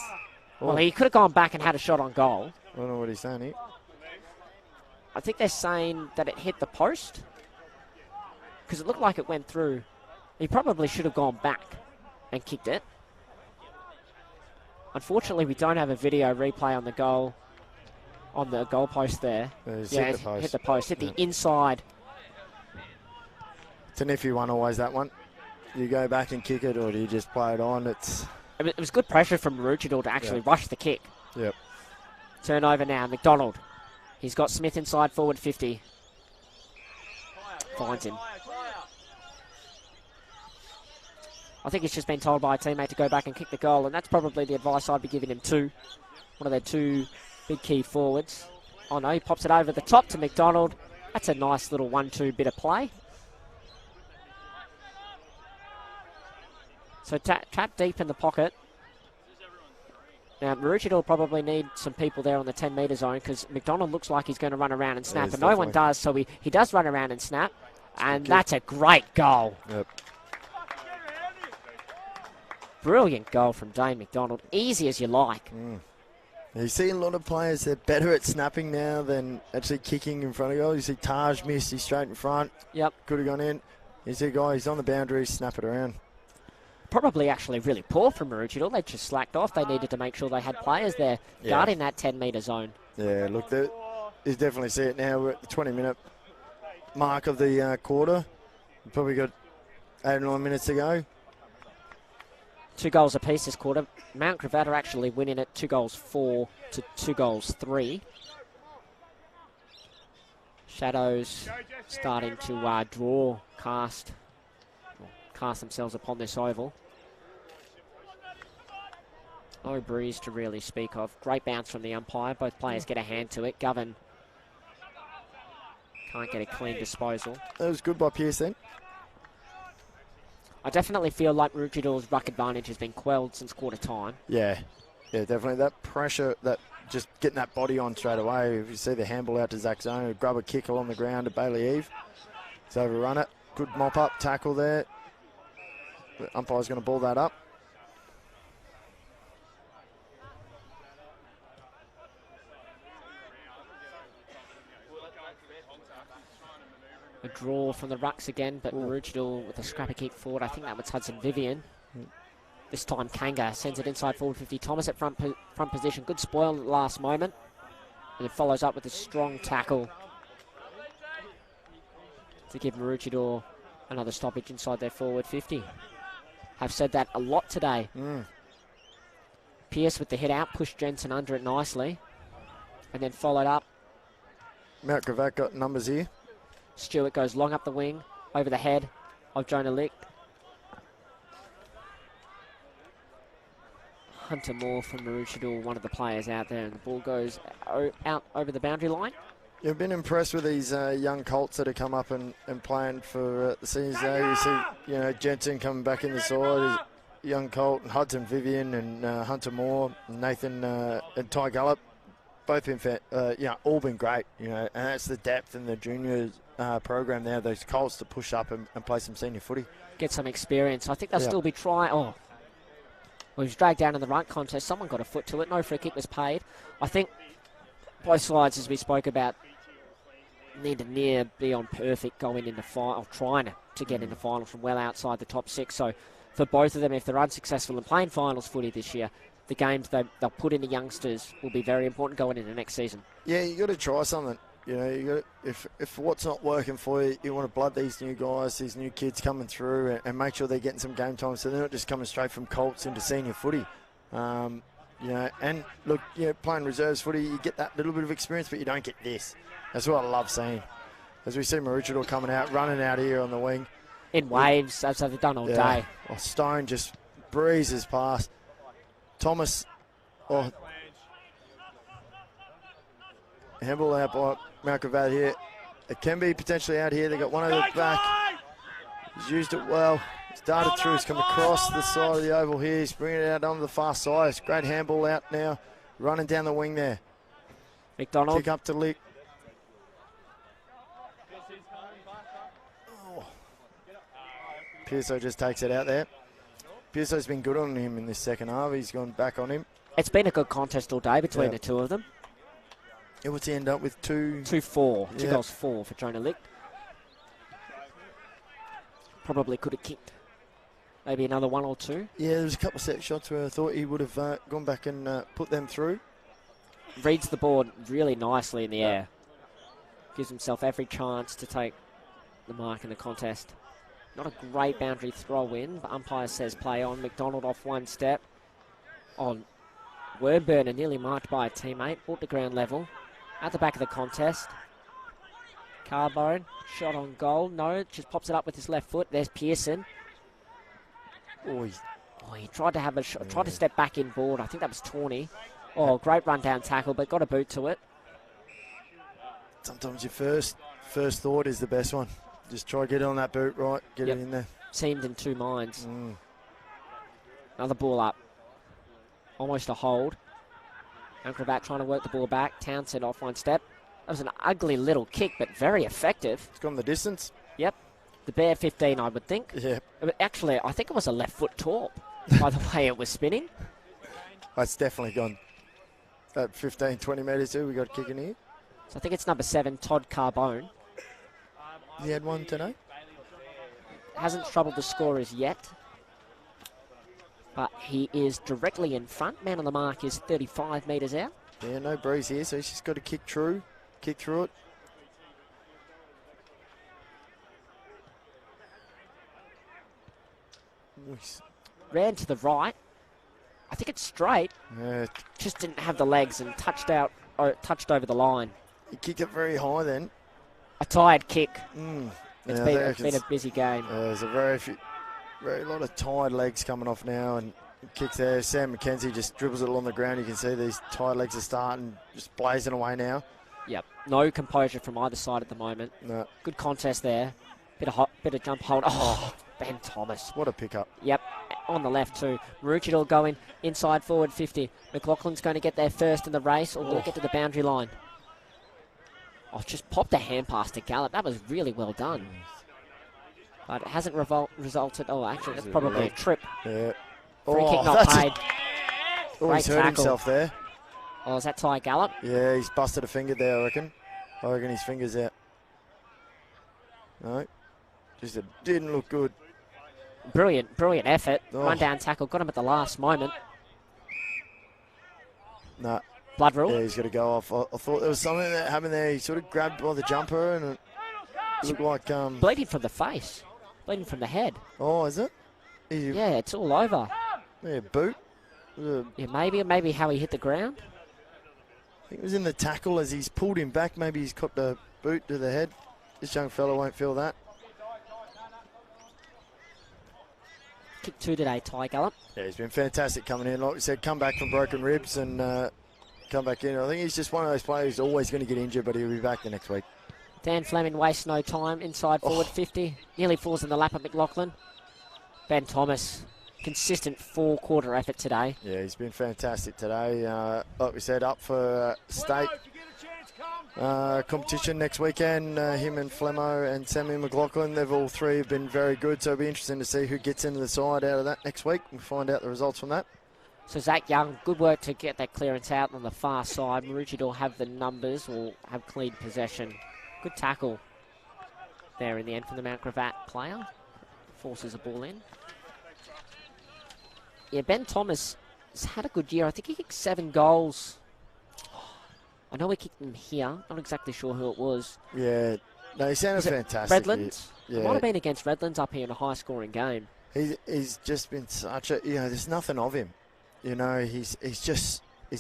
Well, he could have gone back and had a shot on goal. I don't know what he's saying here. I think they're saying that it hit the post because it looked like it went through. He probably should have gone back and kicked it. Unfortunately, we don't have a video replay on the goal post there. Hit the post. Hit the post. Hit the inside. It's an iffy one always, that one. You go back and kick it, or do you just play it on? It was good pressure from Maroochydore to actually rush the kick. Yep. Turnover now. McDonald. He's got Smith inside forward 50. Finds him. I think he's just been told by a teammate to go back and kick the goal, and that's probably the advice I'd be giving him too. One of their two big key forwards. Oh no, he pops it over the top to McDonald. That's a nice little 1-2 bit of play. So tap deep in the pocket. Now, Maroochydore will probably need some people there on the 10-metre zone because McDonald looks like he's going to run around and snap, and no one does, so he does run around and snap, and that's a great goal. Yep. Brilliant goal from Dane McDonald. Easy as you like. You see a lot of players, they're better at snapping now than actually kicking in front of goal. You see Taj miss, he's straight in front. Yep. Could have gone in. You see a guy, he's on the boundary, snap it around. Probably actually really poor from Maroochydore. They just slacked off. They needed to make sure they had players there guarding that 10-metre zone. Yeah, look, you definitely see it now. We're at the 20-minute mark of the quarter. We've probably got 8 or 9 minutes to go. 2 goals apiece this quarter. Mount Gravatt are actually winning it 2-4 to 2-3. Shadows starting to cast themselves upon this oval. No breeze to really speak of. Great bounce from the umpire. Both players get a hand to it. Govan can't get a clean disposal. That was good by Pearce then. I definitely feel like Maroochidore's ruck advantage has been quelled since quarter time. Yeah, definitely. That pressure, that just getting that body on straight away. If you see the handball out to Zach Zone, grab a kick along the ground to Bailey Eve. He's overrun it. Good mop-up tackle there. The umpire's going to ball that up. A draw from the rucks again, but Maroochydore with a scrappy kick forward. I think that was Hudson Vivian. This time Kanga sends it inside forward 50. Thomas at front position. Good spoil at the last moment. And it follows up with a strong tackle to give Maroochydore another stoppage inside their forward 50. I've said that a lot today. Pearce with the hit out, pushed Jensen under it nicely. And then followed up. Mount Gravatt got numbers here. Stewart goes long up the wing, over the head of Jonah Licht. Hunter Moore from Maroochydore, one of the players out there, and the ball goes out over the boundary line. You've been impressed with these young colts that have come up and playing for the seniors now. You see, Jensen coming back in the side, young colt, and Hudson Vivian and Hunter Moore, and Nathan and Ty Gallup, both been all been great. And that's the depth in the juniors program now. Those colts to push up and play some senior footy, get some experience. I think they'll still be trying. Oh, well, he was dragged down in the runt contest. Someone got a foot to it. No free kick was paid. I think both sides, as we spoke about, need to near be on perfect going into final, trying to get into finals from well outside the top 6. So for both of them, if they're unsuccessful in playing finals footy this year, the games they'll put in the youngsters will be very important going into next season. Yeah, you got to try something. You got if what's not working for you, you want to blood these new guys, these new kids coming through, and make sure they're getting some game time, so they're not just coming straight from colts into senior footy. And look, playing reserves footy, you get that little bit of experience, but you don't get this. That's what I love seeing. As we see Maroochydore coming out, running out here on the wing. In waves, as they've done all day. Oh, Stone just breezes past. Thomas, handball out by Mount Gravatt here. It can be potentially out here. They got one over the back. He's used it well. He's darted through. He's come across the side of the oval here. He's bringing it out on the far side. It's great handball out now. Running down the wing there. McDonald. Kick up to Lick. Pearso just takes it out there. Pearso's been good on him in this second half. He's gone back on him. It's been a good contest all day between the two of them. Yeah, what's he end up with? 2-4. 2 goals 4 for Jonah Lick. Probably could have kicked maybe another 1 or 2. Yeah, there was a couple of set shots where I thought he would have gone back and put them through. Reads the board really nicely in the air. Gives himself every chance to take the mark in the contest. Not a great boundary throw in, but umpire says play on. McDonald off one step. On Werburner, nearly marked by a teammate. Brought to ground level. At the back of the contest. Carbone, shot on goal. No, just pops it up with his left foot. There's Pearson. He tried to have a shot, tried to step back in board. I think that was Tawney. Oh, great run down tackle, but got a boot to it. Sometimes your first thought is the best one. Just try to get it on that boot, right? Get it in there. Seemed in two minds. Another ball up. Almost a hold. Gravatt trying to work the ball back. Townsend off one step. That was an ugly little kick, but very effective. It's gone the distance. Yep. The bare 15, I would think. Yeah. Actually, I think it was a left foot torp by the way it was spinning. It's definitely gone at 15, 20 metres too. We got a kick in here. So I think it's number 7, Todd Carbone. He had one today. Hasn't troubled the scorers yet. But he is directly in front. Man on the mark is 35 metres out. Yeah, no breeze here, so he's just got to kick through it. Ran to the right. I think it's straight. Yeah. Just didn't have the legs and touched over the line. He kicked it very high then. A tired kick. It's been a busy game. There's a very lot of tired legs coming off now, and kicks there. Sam McKenzie just dribbles it along the ground. You can see these tired legs are starting, just blazing away now. Yep, no composure from either side at the moment. No. Good contest there. Bit of jump hold. Oh, Ben Thomas. What a pickup. Yep, on the left too. Maroochydore going inside forward 50. McLaughlin's going to get there first in the race, or will it get to the boundary line? Oh, just popped a hand pass to Gallup. That was really well done. But it hasn't resulted. Oh, actually, that's probably a trip. Yeah. Free kick not paid. He's hurt himself there. Oh, is that Ty Gallup? Yeah, he's busted a finger there, I reckon. His finger's out. No. Just it didn't look good. Brilliant effort. Run down tackle. Got him at the last moment. No. Blood rule. Yeah, he's got to go off. I thought there was something that happened there. He sort of grabbed by the jumper and it looked like... bleeding from the face. Bleeding from the head. Oh, is it? Yeah, it's all over. Yeah, boot. Yeah, maybe how he hit the ground. I think it was in the tackle as he's pulled him back. Maybe he's copped a boot to the head. This young fella won't feel that. kicked 2 today, Ty Gallop. Yeah, he's been fantastic coming in. Like we said, come back from broken ribs and come back in. I think he's just one of those players who's always going to get injured, but he'll be back the next week. Dan Fleming wastes no time. Inside forward 50. Nearly falls in the lap of McLaughlin. Ben Thomas, consistent 4-quarter effort today. Yeah, he's been fantastic today. Like we said, up for state competition next weekend. Him and Flemo and Sammy McLaughlin, they've all three have been very good. So it'll be interesting to see who gets into the side out of that next week. We'll find out the results from that. So Zach Young, good work to get that clearance out on the far side. Maroochydore have the numbers, or have clean possession. Good tackle there in the end from the Mount Gravatt player. Forces a ball in. Yeah, Ben Thomas has had a good year. I think he kicked 7 goals. I know he kicked them here. Not exactly sure who it was. Yeah, no, he sounded fantastic. Redlands? Yeah. It might have been against Redlands up here in a high-scoring game. He's just been such a, there's nothing of him. He's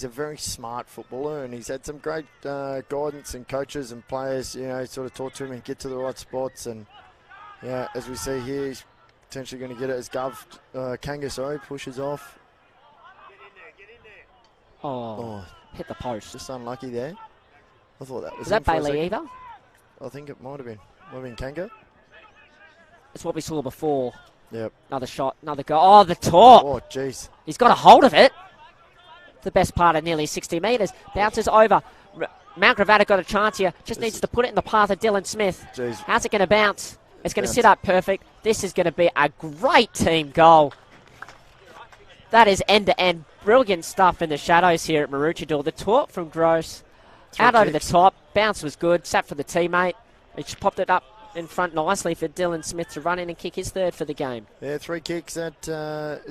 a very smart footballer, and he's had some great guidance and coaches and players, sort of taught to him and get to the right spots. And, as we see here, he's potentially going to get it as Kanga pushes off. Oh, hit the post. Just unlucky there. I thought that was that Bailey either? I think it might have been. Might have been Kanga. It's what we saw before. Yep. Another shot, another goal. Oh, the top. Oh, jeez. He's got a hold of it. The best part of nearly 60 metres. Bounces over. Mount Gravatt got a chance here. Just needs to put it in the path of Dylan Smith. Jeez. How's it going to bounce? It's going to sit up perfect. This is going to be a great team goal. That is end-to-end brilliant stuff in the shadows here at Maroochydore. The taunt from Gross. Out over the top. Bounce was good. Sat for the teammate. He just popped it up in front nicely for Dylan Smith to run in and kick his third for the game. Yeah, 3 kicks that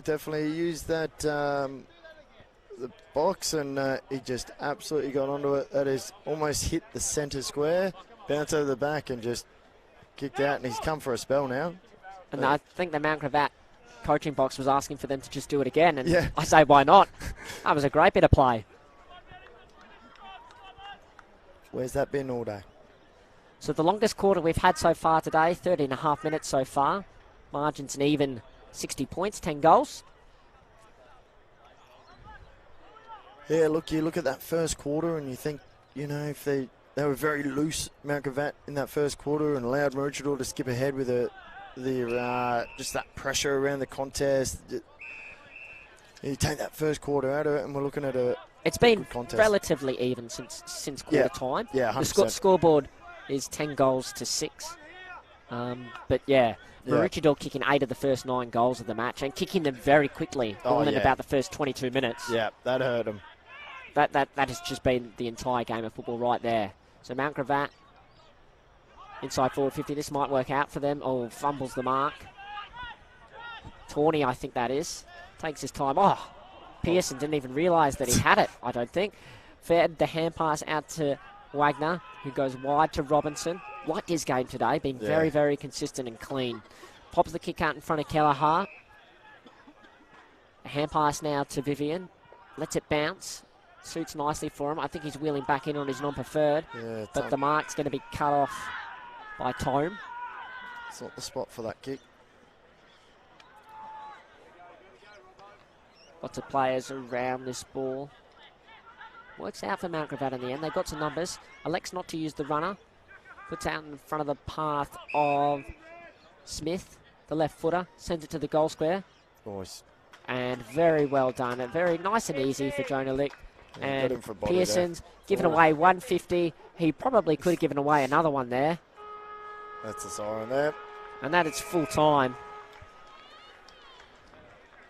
definitely used that the box, and he just absolutely got onto it. That is almost hit the centre square, bounced over the back and just kicked out, and he's come for a spell now. And I think the Mount Gravatt coaching box was asking for them to just do it again, and I say, why not? That was a great bit of play. Where's that been all day? So the longest quarter we've had so far today, 30.5 minutes so far. Margin's an even 60 points, 10 goals. Yeah, look, you look at that first quarter and you think, if they were very loose, Mount Gravatt, in that first quarter, and allowed Maroochydore to skip ahead with just that pressure around the contest. You take that first quarter out of it and we're looking at It's been contest. Relatively even since quarter time. Yeah, 100%. The scoreboard is 10 goals to 6. But Maroochydore kicking 8 of the first 9 goals of the match and kicking them very quickly, all in about the first 22 minutes. Yeah, that hurt them. That has just been the entire game of football right there. So Mount Gravatt, inside forward 50. This might work out for them. Oh, fumbles the mark. Tawney, I think that is. Takes his time. Oh, Pearson didn't even realise that he had it, I don't think. Fed the hand pass out to Wagner, who goes wide to Robinson. Liked his game today, been very, very consistent and clean. Pops the kick out in front of Kelleher. A hand pass now to Vivian. Lets it bounce. Suits nicely for him. I think he's wheeling back in on his non-preferred. Yeah, but the mark's going to be cut off by Tome. It's not the spot for that kick. Lots of players around this ball. Works out for Mount Gravatt in the end. They've got some numbers. Elects not to use the runner. Puts out in front of the path of Smith, the left footer. Sends it to the goal square. Nice. And very well done. And very nice and easy for Jonah Lick. And Pearson's given away 150. He probably could have given away another one there. That's the siren there. And that is full time.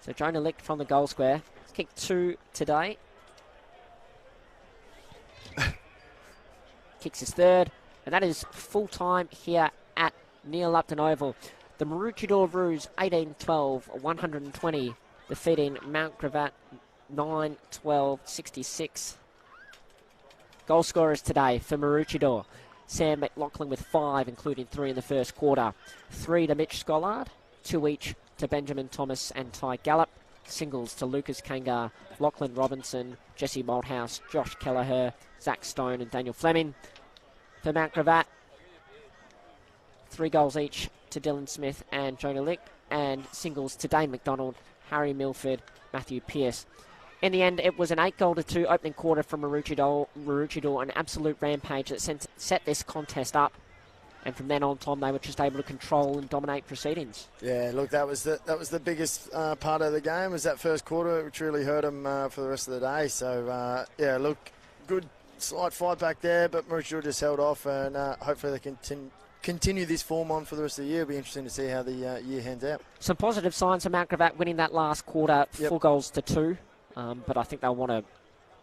So Jonah Lick from the goal square. He's kicked 2 today. Kicks his third. And that is full time here at Neil Upton Oval. The Maroochydore Roos 18-12, 120. Defeating Mount Gravatt 9-12-66. Goal scorers today for Maroochydore. Sam McLaughlin with 5, including 3 in the first quarter. 3 to Mitch Scollard, 2 each to Benjamin Thomas and Ty Gallop. Singles to Lucas Kangar, Lachlan Robinson, Jesse Malthouse, Josh Kelleher, Zach Stone and Daniel Fleming. For Mount Gravatt, 3 goals each to Dylan Smith and Jonah Lick. and singles to Dane McDonald, Harry Milford, Matthew Pearce. In the end, it was an 8-2 opening quarter from Maroochydore, an absolute rampage that set this contest up. And from then on, Tom, they were just able to control and dominate proceedings. Yeah, look, that was the biggest part of the game, was that first quarter, which really hurt them for the rest of the day. So, yeah, look, good slight fight back there, but Maroochydore just held off, and hopefully they can continue this form on for the rest of the year. It'll be interesting to see how the year hands out. Some positive signs of Mount Gravatt winning that last quarter, 4-2. But I think they'll want to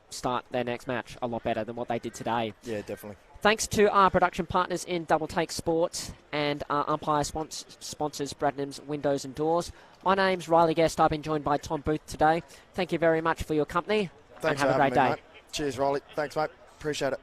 start their next match a lot better than what they did today. Yeah, definitely. Thanks to our production partners in Double Take Sports and our umpire sponsors, Bradnam's Windows and Doors. My name's Riley Guest. I've been joined by Tom Booth today. Thank you very much for your company. Thanks and have a great day. Mate. Cheers, Riley. Thanks, mate. Appreciate it.